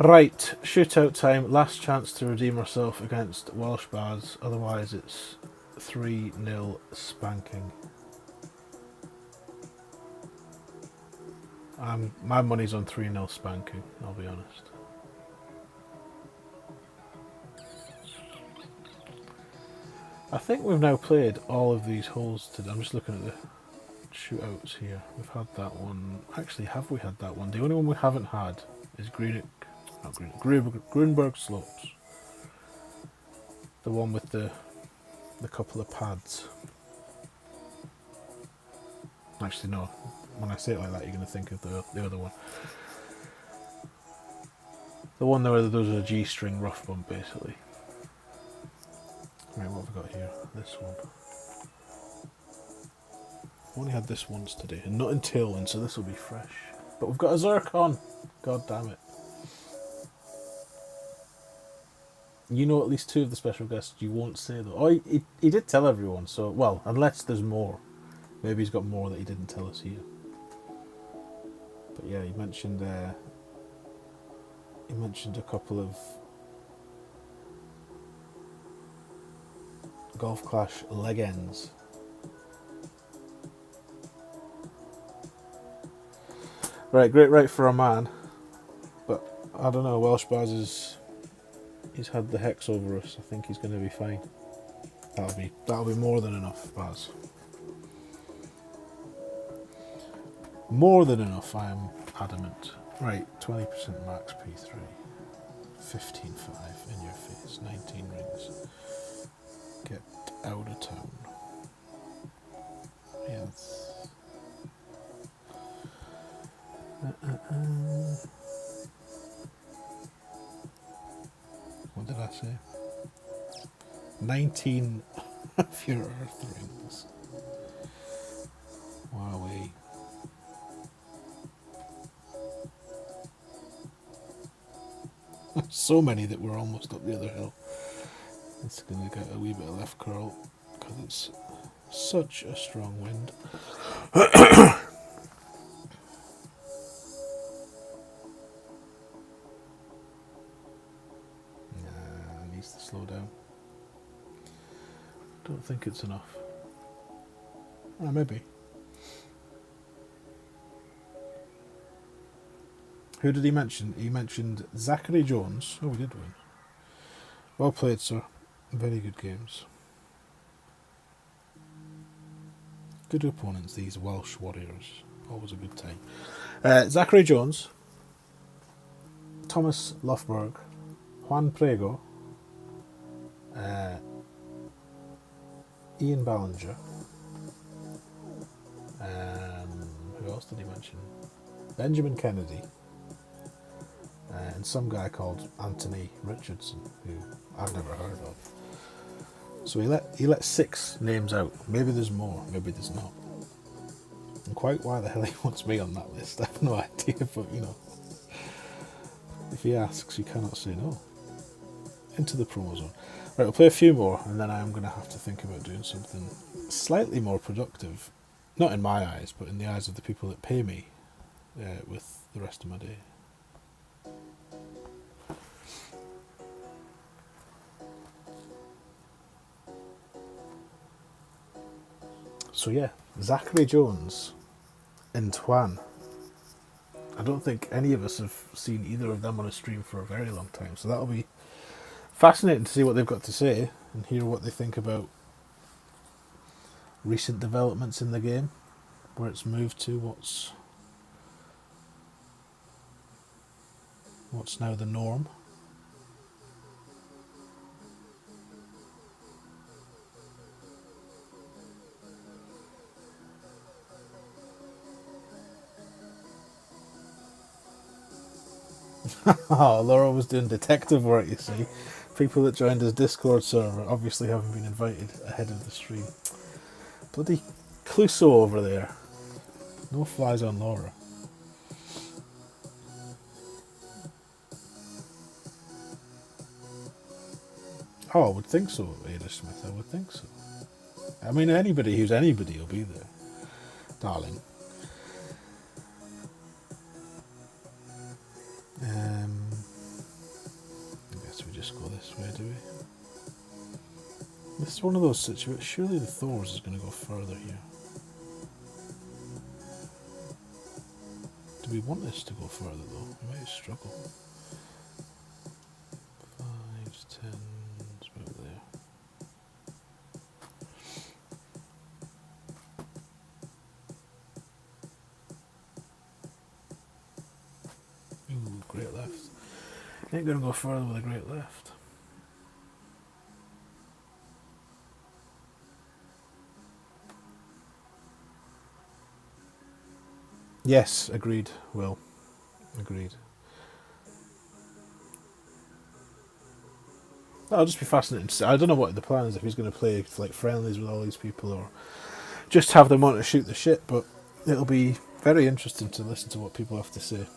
Right, shootout time. Last chance to redeem ourselves against Welsh Bars. Otherwise, it's 3-0 spanking. My money's on 3-0 spanking, I'll be honest. I think we've now played all of these holes today. I'm just looking at the shootouts here. We've had that one. Actually, have we had that one? The only one we haven't had is Grunberg Slopes. The one with the couple of pads. Actually, no. When I say it like that, you're going to think of the other one. The one where there's a G-string rough bump, basically. Right, what have we got here? This one. I've only had this once today, and not in Tailwind, so this will be fresh. But we've got a Zircon! God damn it. You know at least 2 of the special guests you won't say, though. Oh, he did tell everyone, so... Well, unless there's more. Maybe he's got more that he didn't tell us here. But yeah, he mentioned a couple of Golf Clash leg ends. Right, great right for a man, but I don't know. Welsh Baz he's had the hex over us. I think he's going to be fine. That'll be more than enough, Baz. More than enough. I am adamant. Right, 20% max P3, 15.5 in your face, 19 rings. Get out of town. Yes. What did I say? 19 of your earth rings. Wowee. So many that we're almost up the other hill. It's going to get a wee bit of left curl because it's such a strong wind. Needs to slow down. Don't think it's enough. Well, maybe. Who did he mention? He mentioned Zachary Jones. Oh, we did win. Well played, sir. Very good games. Good opponents, these Welsh warriors. Always a good time. Zachary Jones, Thomas Lofberg, Juan Prego, Ian Ballinger, who else did he mention? Benjamin Kennedy, and some guy called Anthony Richardson, who I've never heard of. So he let 6 names out. Maybe there's more, maybe there's not. And quite why the hell he wants me on that list, I have no idea, but you know. If he asks, you cannot say no. Into the promo zone. Right, we'll play a few more, and then I am going to have to think about doing something slightly more productive. Not in my eyes, but in the eyes of the people that pay me with the rest of my day. So yeah, Zachary Jones and Tuan. I don't think any of us have seen either of them on a stream for a very long time, so that'll be fascinating to see what they've got to say and hear what they think about recent developments in the game, where it's moved to, what's now the norm. Oh, Laura was doing detective work, you see. People that joined his Discord server obviously haven't been invited ahead of the stream. Bloody Clouseau over there. No flies on Laura. Oh, I would think so, Ada Smith, I would think so. I mean, anybody who's anybody will be there, darling. just go this way, do we? This is one of those situations. Surely the Thors is going to go further here. Do we want this to go further though? We might struggle. 5s, 10s, about there. Ooh, great left. Ain't going to go further with a great left. Yes, agreed, Will. Agreed. That'll just be fascinating to see. I don't know what the plan is, if he's going to play like friendlies with all these people or just have them on to shoot the shit, but it'll be very interesting to listen to what people have to say.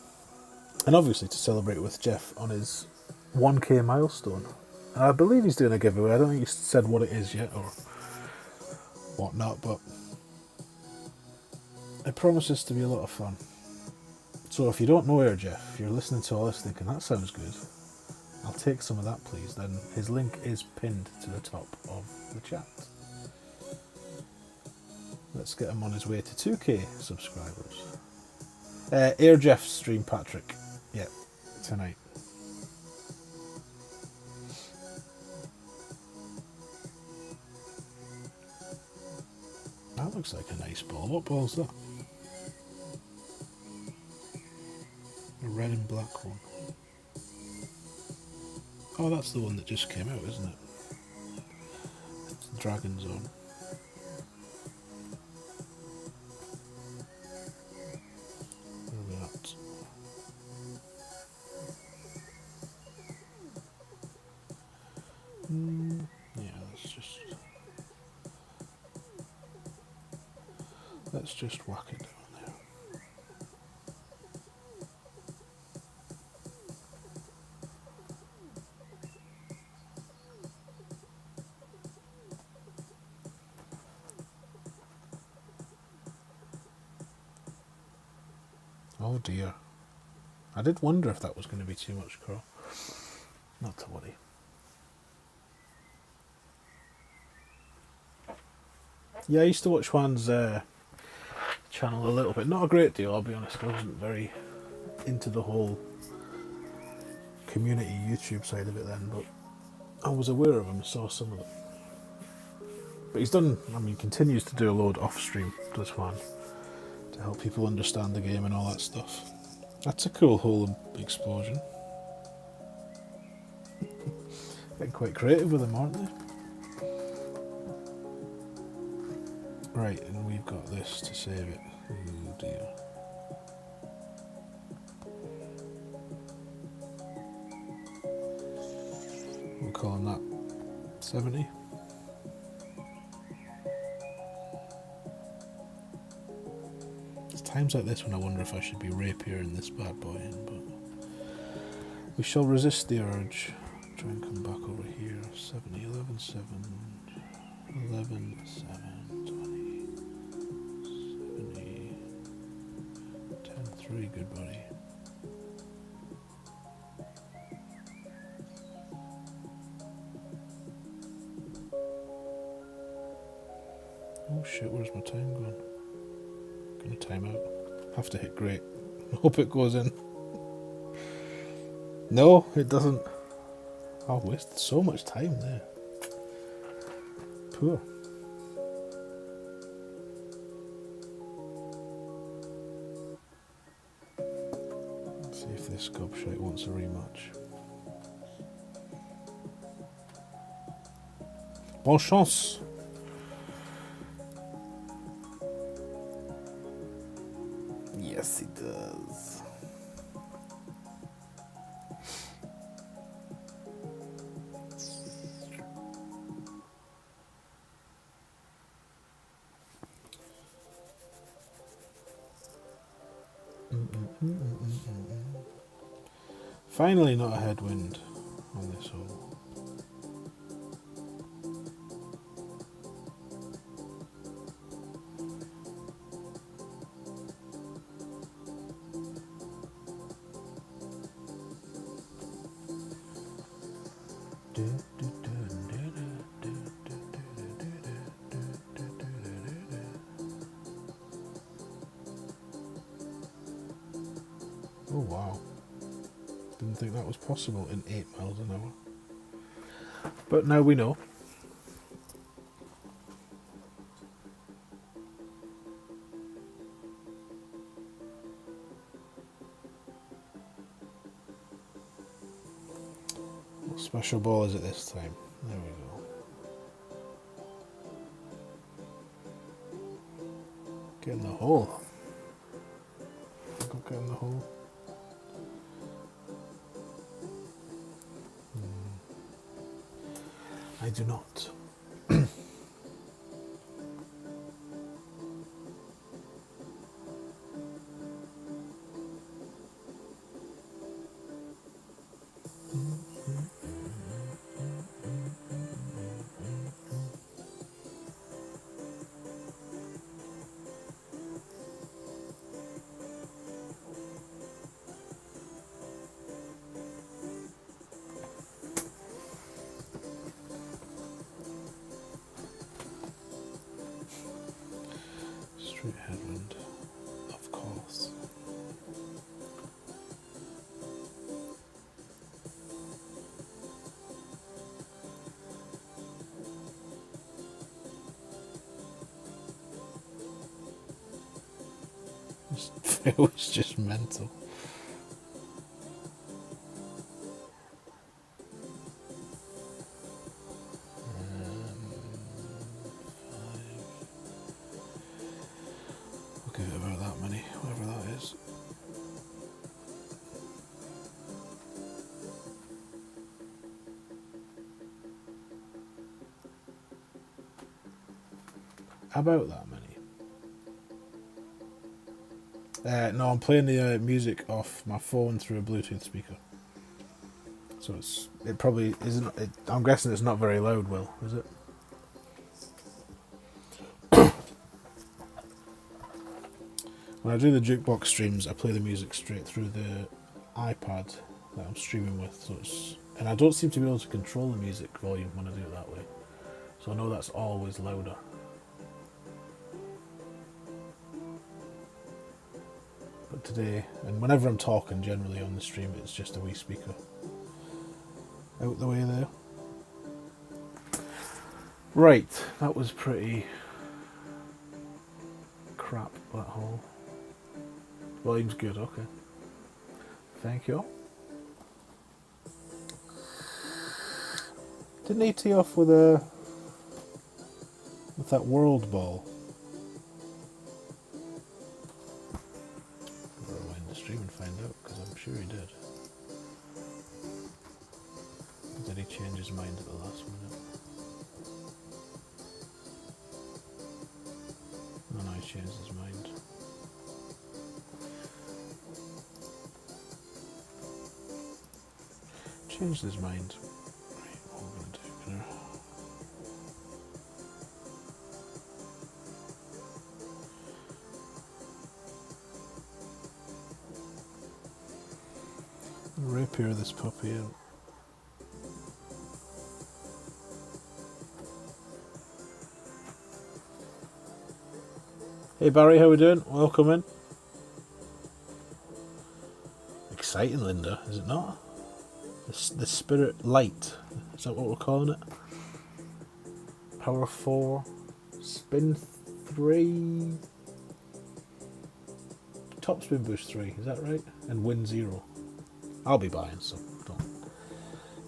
And obviously to celebrate with Jeff on his 1k milestone. I believe he's doing a giveaway. I don't think he's said what it is yet or whatnot, but it promises to be a lot of fun. So if you don't know her, Jeff, if you're listening to all this thinking, that sounds good, I'll take some of that please, then his link is pinned to the top of the chat. Let's get him on his way to 2k subscribers. Air Jeff's stream, Patrick. Yeah, tonight. That looks like a nice ball. What ball's that? A red and black one. Oh, that's the one that just came out, isn't it? It's the Dragon Zone. Look at that. Yeah, let's just whack it down there. Oh dear. I did wonder if that was going to be too much curl. Not to worry. Yeah, I used to watch Juan's channel a little bit. Not a great deal, I'll be honest. I wasn't very into the whole community YouTube side of it then, but I was aware of him, saw some of it. But he's done, continues to do a load off stream, does Juan, to help people understand the game and all that stuff. That's a cool whole explosion. Getting quite creative with them, aren't they? Right, and we've got this to save it. Oh dear. We'll call him that 70. It's times like this when I wonder if I should be rapiering this bad boy in, but we shall resist the urge. Try and come back over here. 70, 11, 7, 11, 7, 20, 70, 10, 3, good buddy. Oh shit, where's my time gone? Gonna time out. Have to hit great. Hope it goes in. No, it doesn't. I wasted so much time there. Poor. Let's see if this gobshite wants a rematch. Bonne chance. Yes, he does. Finally, not a headwind on this hole. Oh wow. Didn't think that was possible in 8 miles an hour. But now we know. What special ball is it this time? There we go. Get in the hole. Go get in the hole. I do not. Straight headwind, of course. It was just mental. I'll give it about that many, whatever that is. About that many. No, I'm playing the music off my phone through a Bluetooth speaker. So it probably isn't. I'm guessing it's not very loud, Will, is it? When I do the jukebox streams, I play the music straight through the iPad that I'm streaming with. So and I don't seem to be able to control the music volume when I do it that way. So I know that's always louder. But today, and whenever I'm talking generally on the stream, it's just a wee speaker out the way there. Right, that was pretty crap, that hole. Volume's good, okay. Thank you. Didn't he tee off with that world ball? I'll rewind the stream and find out, because I'm sure he did. Or did he change his mind at the last minute? Oh no, he changed his mind. Changed his mind. Right, what we're going to do here. Rapier this puppy out. Hey Barry, how we doing? Welcome in. Exciting, Linda, is it not? The Spirit Light, is that what we're calling it? Power 4, spin 3, top spin boost 3, is that right? And win 0. I'll be buying some, don't.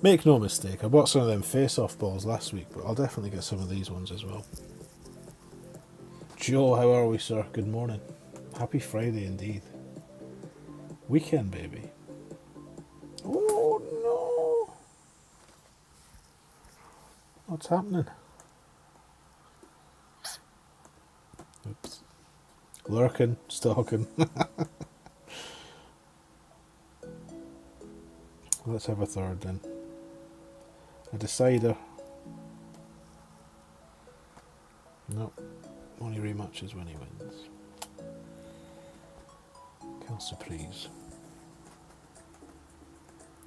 Make no mistake, I bought some of them face-off balls last week, but I'll definitely get some of these ones as well. Joe, how are we, sir? Good morning. Happy Friday indeed. Weekend, baby. Oh no! What's happening? Oops. Lurking, stalking. Let's have a third then. A decider. Nope. Only rematches when he wins. Quelle surprise.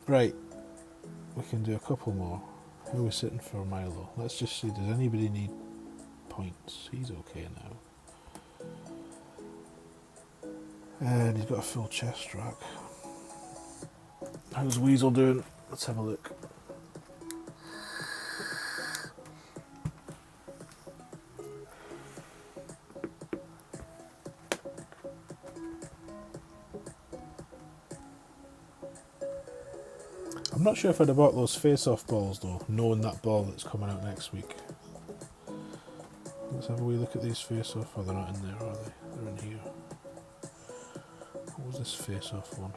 Right. We can do a couple more. How are we sitting for Milo? Let's just see, does anybody need points? He's okay now. And he's got a full chest rack. How's Weasel doing? Let's have a look. I'm not sure if I'd have bought those face-off balls though, knowing that ball that's coming out next week. Let's have a wee look at these face-off. Oh, they're not in there, are they? They're in here. What was this face-off one?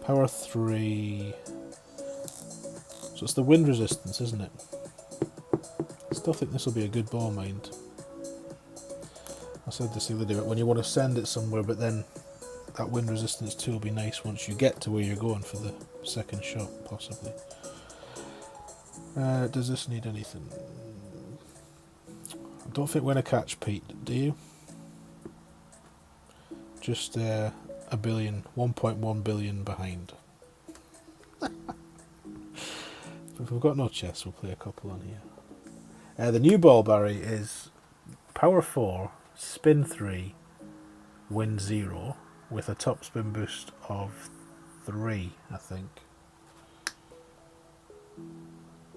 Power 3. So it's the wind resistance, isn't it? I still think this will be a good ball, mind. I said this the other day, but when you want to send it somewhere, but then that wind resistance too will be nice once you get to where you're going for the second shot, possibly. Does this need anything? I don't think we're going to catch Pete, do you? Just a billion, 1.1 billion behind. If we've got no chess, we'll play a couple on here. The new ball, Barry, is power 4, spin 3, wind 0, with a top spin boost of 3, I think.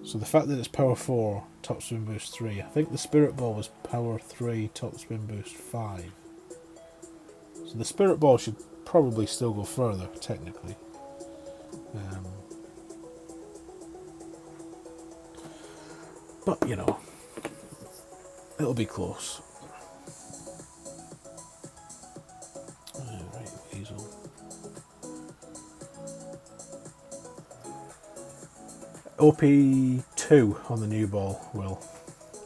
So the fact that it's power 4, top spin boost 3, I think the spirit ball was power 3, top spin boost 5. So the spirit ball should probably still go further, technically. But, you know, it'll be close. Right, Weasel. OP2 on the new ball, Will.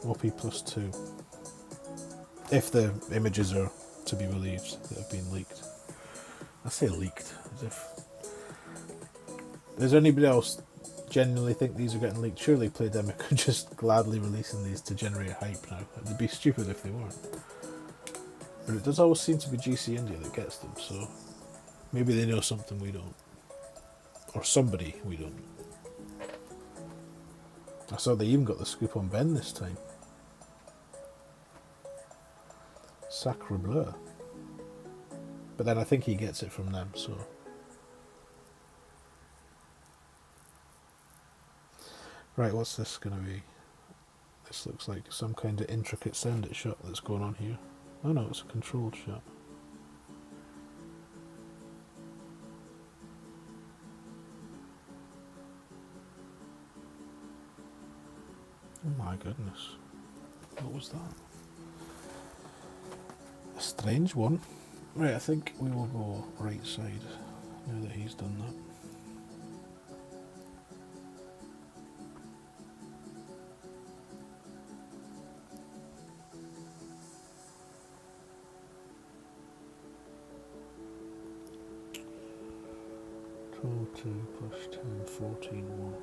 OP plus 2. If the images are to be believed that have been leaked. I say leaked, as if... Does anybody else genuinely think these are getting leaked? Surely Playdemic are just gladly releasing these to generate hype now. It'd be stupid if they weren't. But it does always seem to be GC India that gets them, so maybe they know something we don't. Or somebody we don't. I saw they even got the scoop on Ben this time. Sacre bleu. But then I think he gets it from them, so... Right, what's this going to be? This looks like some kind of intricate send-it shot that's going on here. Oh no, it's a controlled shot. Oh my goodness. What was that? A strange one. Right, I think we will go right side now that he's done that. Control 2 plus 10, 14, 1.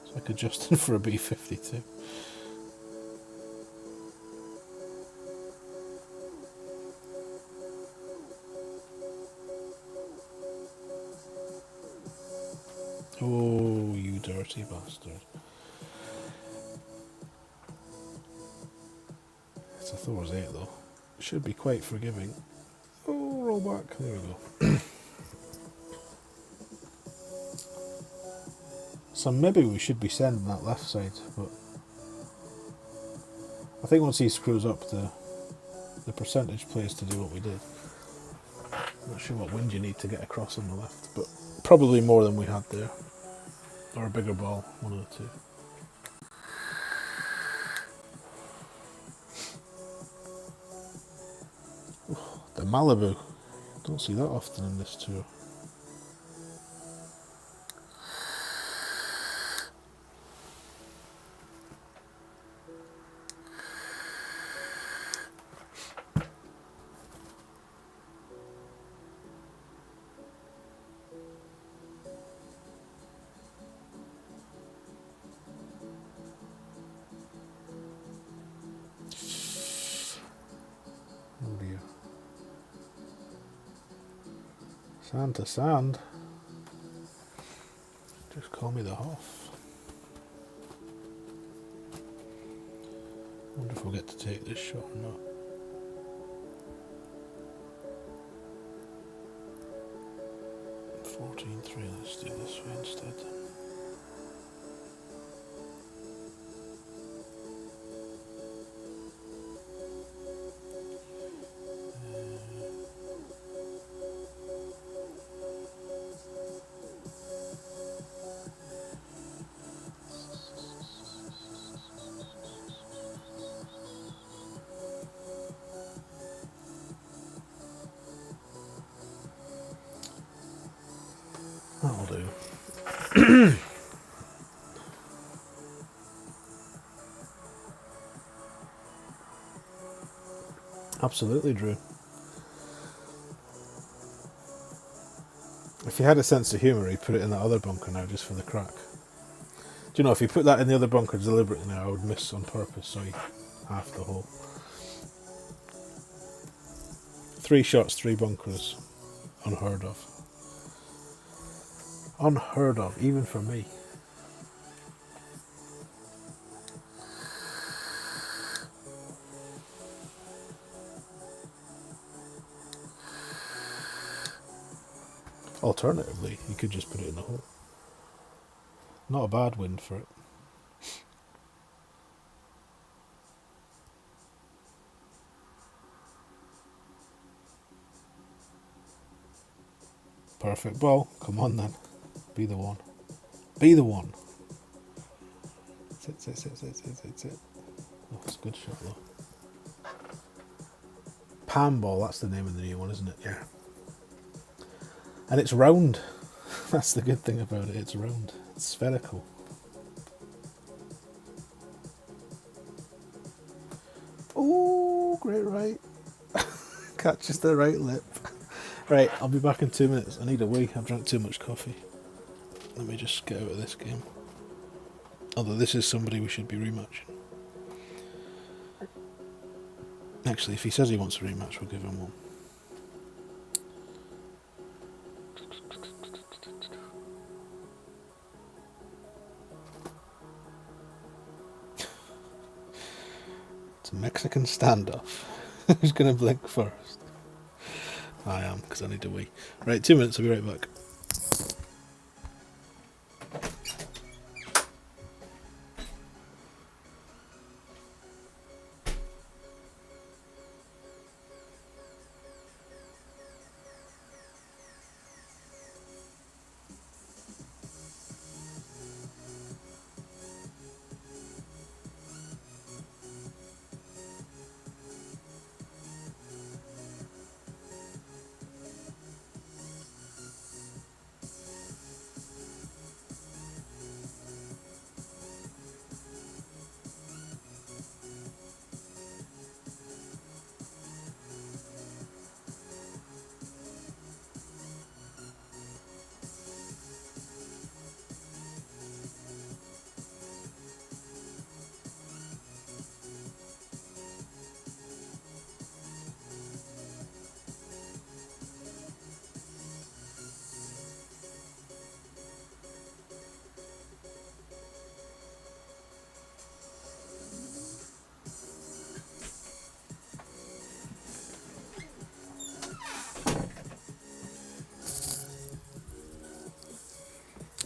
It's like adjusting for a B-52. Oh, you dirty bastard. It's a Thor's 8 though. Should be quite forgiving. Oh, roll back. There we go. So maybe we should be sending that left side, but I think once he screws up the percentage plays to do what we did. Not sure what wind you need to get across on the left, but probably more than we had there. Or a bigger ball, one of the two. Oh, the Malibu. Don't see that often in this tour. Sand to sand. Just call me the Hoff. Wonder if we'll get to take this shot or not. $14.3, let's do this way instead. That'll do. Absolutely, Drew. If he had a sense of humour, he'd put it in that other bunker now just for the crack. Do you know, if he put that in the other bunker deliberately now, I would miss on purpose, so he half the hole. 3 shots, 3 bunkers. Unheard of. Unheard of, even for me. Alternatively, you could just put it in the hole. Not a bad wind for it. Perfect ball. Come on then. Be the one. Be the one. Sit. Oh, it's a good shot though. Palm ball, that's the name of the new one, isn't it? Yeah. And it's round. That's the good thing about it. It's round. It's spherical. Oh, great right. Catches the right lip. Right, I'll be back in 2 minutes. I need a wee. I've drank too much coffee. Let me just get out of this game. Although this is somebody we should be rematching. Actually, if he says he wants a rematch, we'll give him one. It's a Mexican standoff. Who's going to blink first? I am, because I need a wee. Right, 2 minutes, I'll be right back.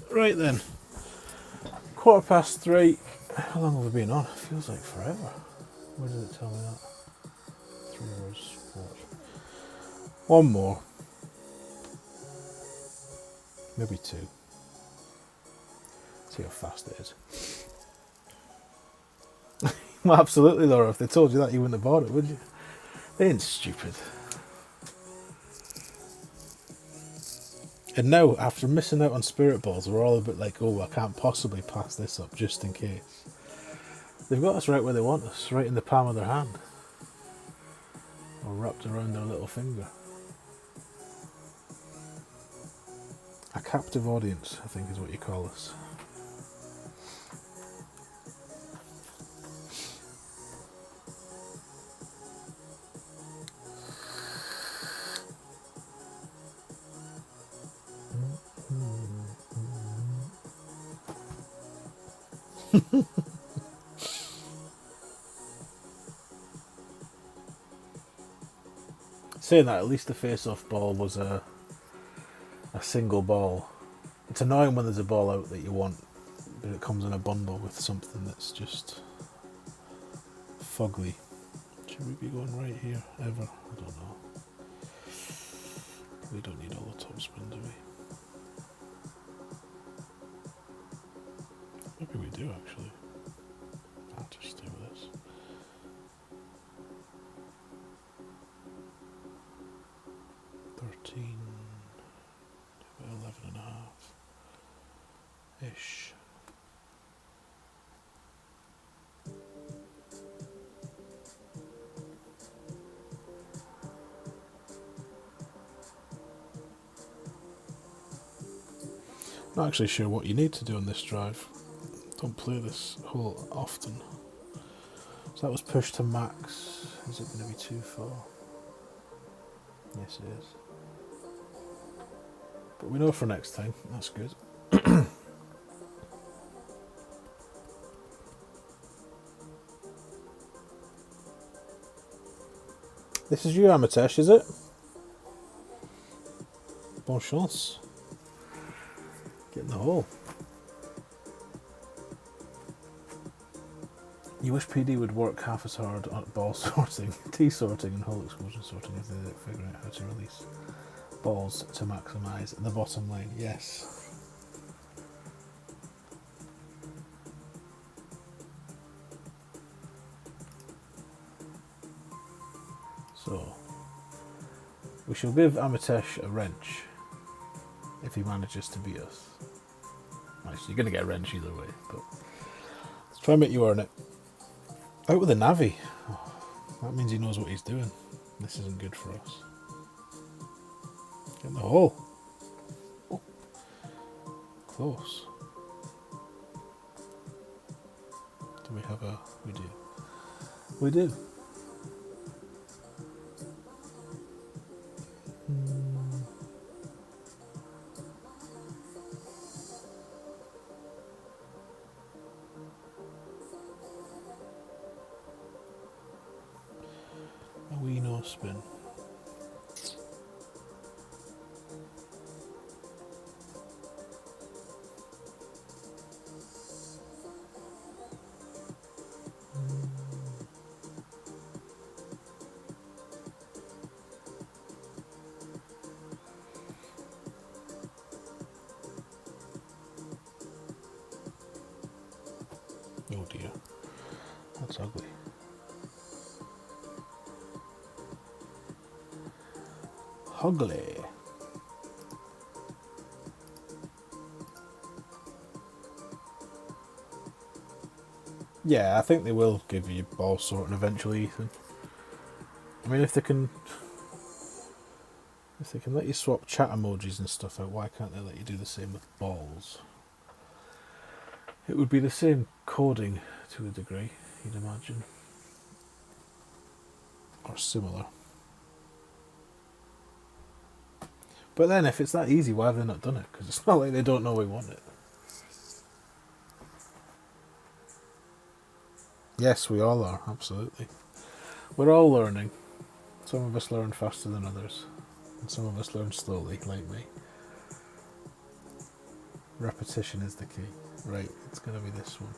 Right then, 3:15. How long have we been on? It feels like forever. Where did it tell me that? 3 hours. 4. One more. Maybe 2. See how fast it is. Well, absolutely, Laura. If they told you that, you wouldn't have bought it, would you? They ain't stupid. And now, after missing out on spirit balls, we're all a bit like, oh, I can't possibly pass this up just in case. They've got us right where they want us, right in the palm of their hand. Or wrapped around their little finger. A captive audience, I think is what you call us. Saying that, at least the face-off ball was a single ball. It's annoying when there's a ball out that you want, but it comes in a bundle with something that's just fugly. Should we be going right here ever? I don't know. We don't need all the top spin, do we? Maybe we do actually. I'll just stay with this. $13, 11.5-ish. Not actually sure what you need to do on this drive. Don't play this hole often. So that was pushed to max. Is it going to be too far? Yes, it is. But we know for next time. That's good. This is you, Amitesh, is it? Bonne chance. Get in the hole. You wish PD would work half as hard on ball sorting, tee sorting and hole explosion sorting if they did figuring out how to release balls to maximise the bottom line. Yes. So, we shall give Amitesh a wrench if he manages to beat us. Actually, you're going to get a wrench either way, but let's try and make you earn it. Out with the Navi. Oh, that means he knows what he's doing. This isn't good for us. Get in the hole. Oh. Close. Do we have a... We do. We do. A wee no spin. Oh dear, that's ugly. Ugly. Yeah, I think they will give you ball sorting eventually, Ethan. I mean, if they can let you swap chat emojis and stuff out, why can't they let you do the same with balls? It would be the same coding to a degree, you'd imagine. Or similar. But then, if it's that easy, why have they not done it? Because it's not like they don't know we want it. Yes, we all are, absolutely. We're all learning. Some of us learn faster than others. And some of us learn slowly, like me. Repetition is the key. Right, it's going to be this one.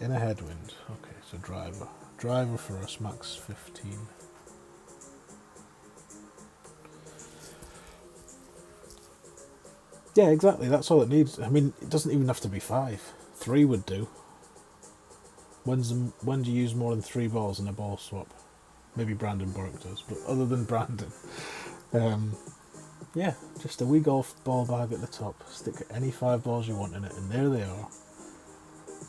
In a headwind. Okay, so driver. Driver for us, max 15. Yeah, exactly. That's all it needs. I mean, it doesn't even have to be 5. 3 would do. When do you use more than 3 balls in a ball swap? Maybe Brandon Burke does, but other than Brandon, yeah, just a wee golf ball bag at the top. Stick any 5 balls you want in it, and there they are.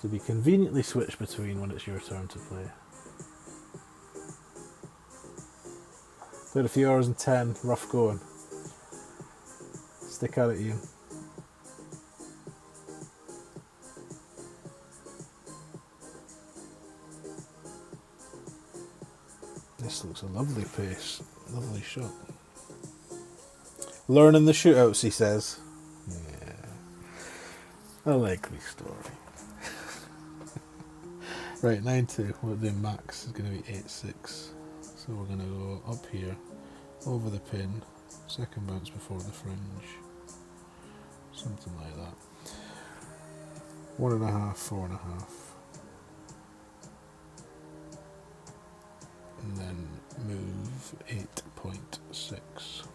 To be conveniently switched between when it's your turn to play. Played a few hours and 10, rough going. Stick at it, Ian. This looks a lovely pace, lovely shot. Learning the shootouts, he says. Yeah. A likely story. Right, 9-2. Well, the max is going to be 8-6. So we're going to go up here, over the pin, second bounce before the fringe, something like that. 1.5, 4.5, and then move 8.6.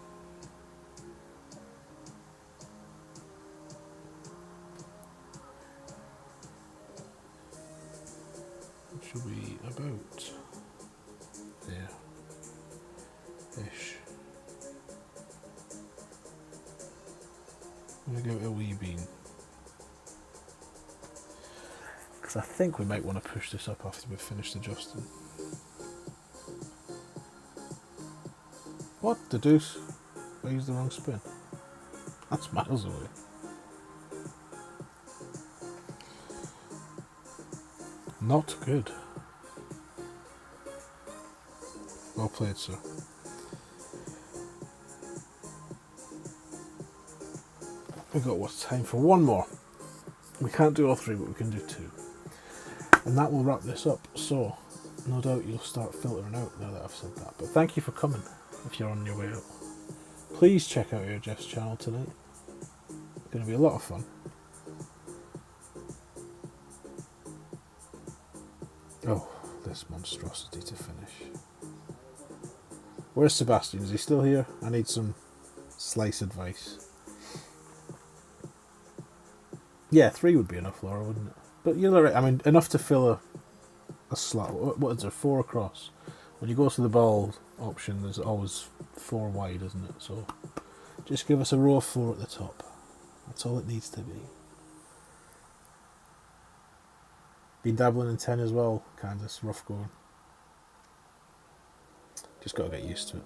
Should be about there ish. I'm going to go a wee bean, because I think we might want to push this up after we've finished adjusting. What the deuce? I used the wrong spin. That's miles away. Not good. Well played, sir. We've got what's time for one more. We can't do all three, but we can do two. And that will wrap this up. So, no doubt you'll start filtering out now that I've said that. But thank you for coming if you're on your way out. Please check out your Jeff's channel tonight. It's going to be a lot of fun. Oh, this monstrosity to finish. Where's Sebastian? Is he still here? I need some slice advice. Yeah, 3 would be enough, Laura, wouldn't it? But you're right. I mean, enough to fill a slot. What is there? 4 across. When you go to the ball option, there's always 4 wide, isn't it? So just give us a row of 4 at the top. That's all it needs to be. Been dabbling in 10 as well, Candice. Rough going. Just got to get used to it.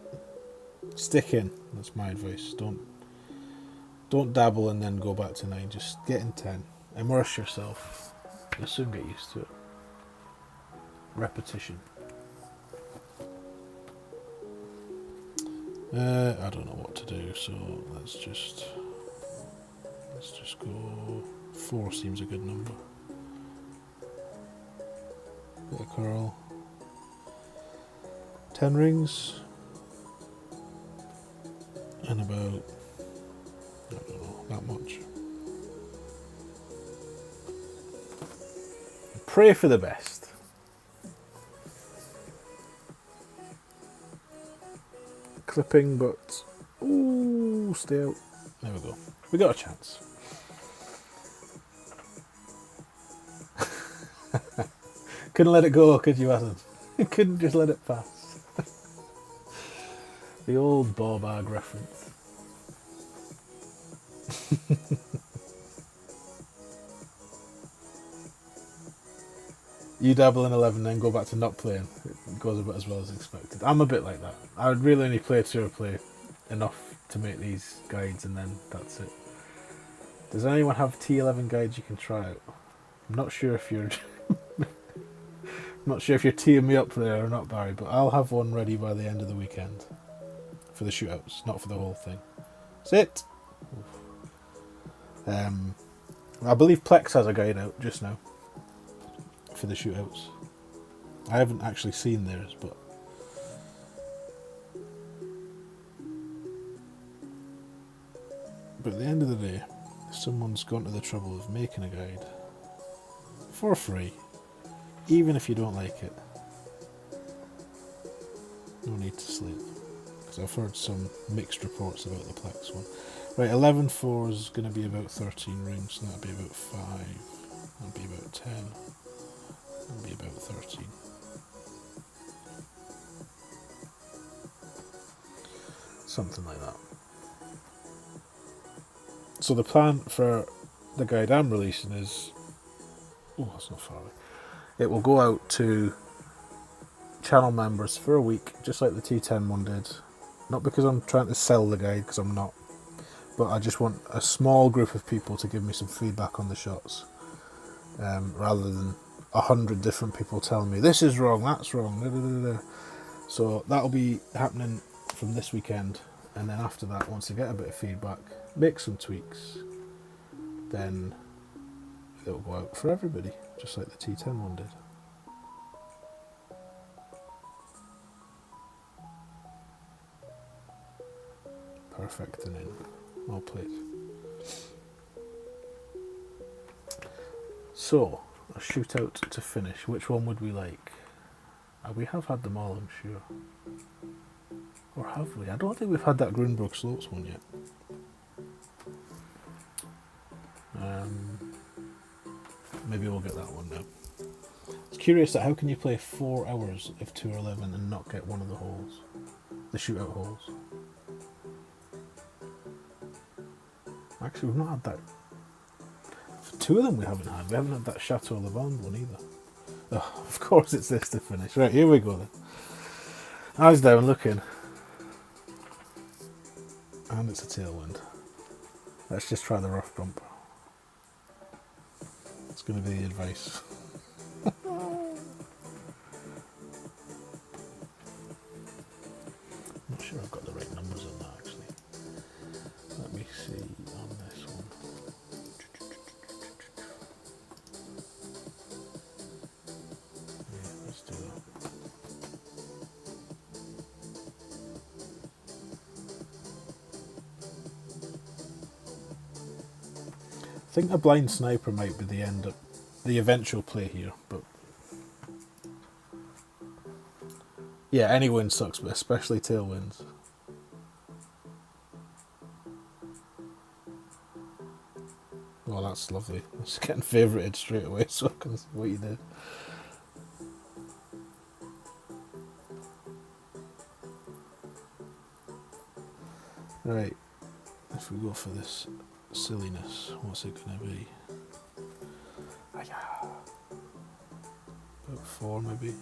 Stick in. That's my advice. Don't dabble and then go back to 9. Just get in 10. Immerse yourself. You'll soon get used to it. Repetition. I don't know what to do, so let's just go. 4 seems a good number. Bit of curl. 10 rings. And about, I don't know, that much. Pray for the best. Clipping, but ooh, stay out. There we go. We got a chance. Couldn't let it go, could you, Adam? You couldn't just let it pass. The old Bob-Ag reference. You dabble in 11, then go back to not playing. It goes about as well as expected. I'm a bit like that. I would really only play tour play enough to make these guides, and then that's it. Does anyone have T11 guides you can try out? I'm not sure if you're not sure if you're teeing me up there or not, Barry, but I'll have one ready by the end of the weekend for the shootouts, not for the whole thing. Sit. I believe Plex has a guide out just now for the shootouts. I haven't actually seen theirs, but at the end of the day, if someone's gone to the trouble of making a guide for free, even if you don't like it, no need to sleep, because I've heard some mixed reports about the Plex one. Right, 11-4 is going to be about 13 rings, so that'll be about 5, that'll be about 10, that'll be about 13. Something like that. So the plan for the guide I'm releasing is, oh, that's not far away. It will go out to channel members for a week, just like the T10 one did. Not because I'm trying to sell the guide, because I'm not, but I just want a small group of people to give me some feedback on the shots, rather than 100 different people telling me this is wrong, that's wrong, da, da, da, da. So that'll be happening from this weekend, and then after that, once I get a bit of feedback, make some tweaks, then it'll go out for everybody, just like the T10 one did. Perfect and in. Well played. So, a shootout to finish. Which one would we like? We have had them all, I'm sure. Or have we? I don't think we've had that Grunberg Slopes one yet. Maybe we'll get that one now. It's curious that how can you play 4 hours of 2 or 11 and not get one of the holes? The shootout holes. Actually, we've not had that. For 2 of them we haven't had. We haven't had that Chateau Lavande one either. Oh, of course it's this to finish. Right, here we go then. Eyes down, looking. And it's a tailwind. Let's just try the rough bump. It's going to be the advice. Not sure I've got the right numbers on that actually. Let me see on this one. Yeah, let's do that. I think a blind sniper might be the eventual play here, but yeah, any wind sucks, but especially tailwinds. Well, that's lovely. It's getting favourited straight away, so I can see what you did. Right, if we go for this silliness, what's it going to be? About 4 maybe.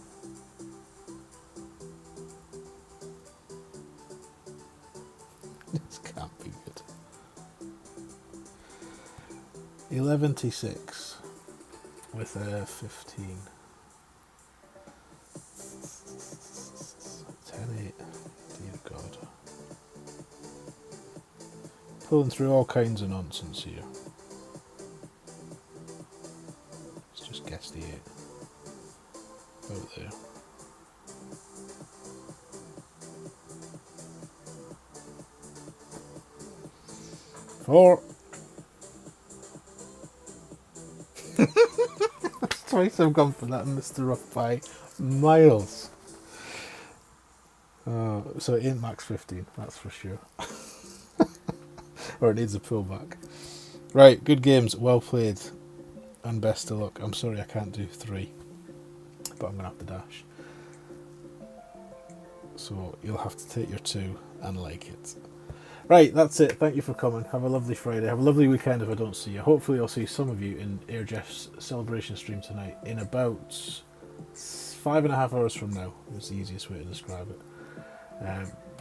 This can't be good. 11t6 with a 15. 10-8. Dear God. Pulling through all kinds of nonsense here. Let's just guess the 8. About there. Four. Twice I've gone for that and missed the rough by miles. So it ain't max 15, that's for sure. Or it needs a pullback. Right, good games, well played, and best of luck. I'm sorry I can't do 3, but I'm going to have to dash. So you'll have to take your 2 and like it. Right, that's it. Thank you for coming. Have a lovely Friday. Have a lovely weekend if I don't see you. Hopefully I'll see some of you in Air Jeff's celebration stream tonight in about 5.5 hours from now. Is the easiest way to describe it.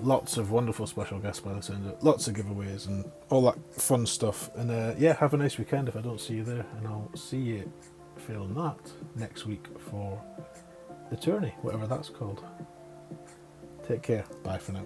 Lots of wonderful special guests by the sound of it. Lots of giveaways and all that fun stuff. And yeah, have a nice weekend if I don't see you there. And I'll see you, failing that, next week for the tourney, whatever that's called. Take care. Bye for now.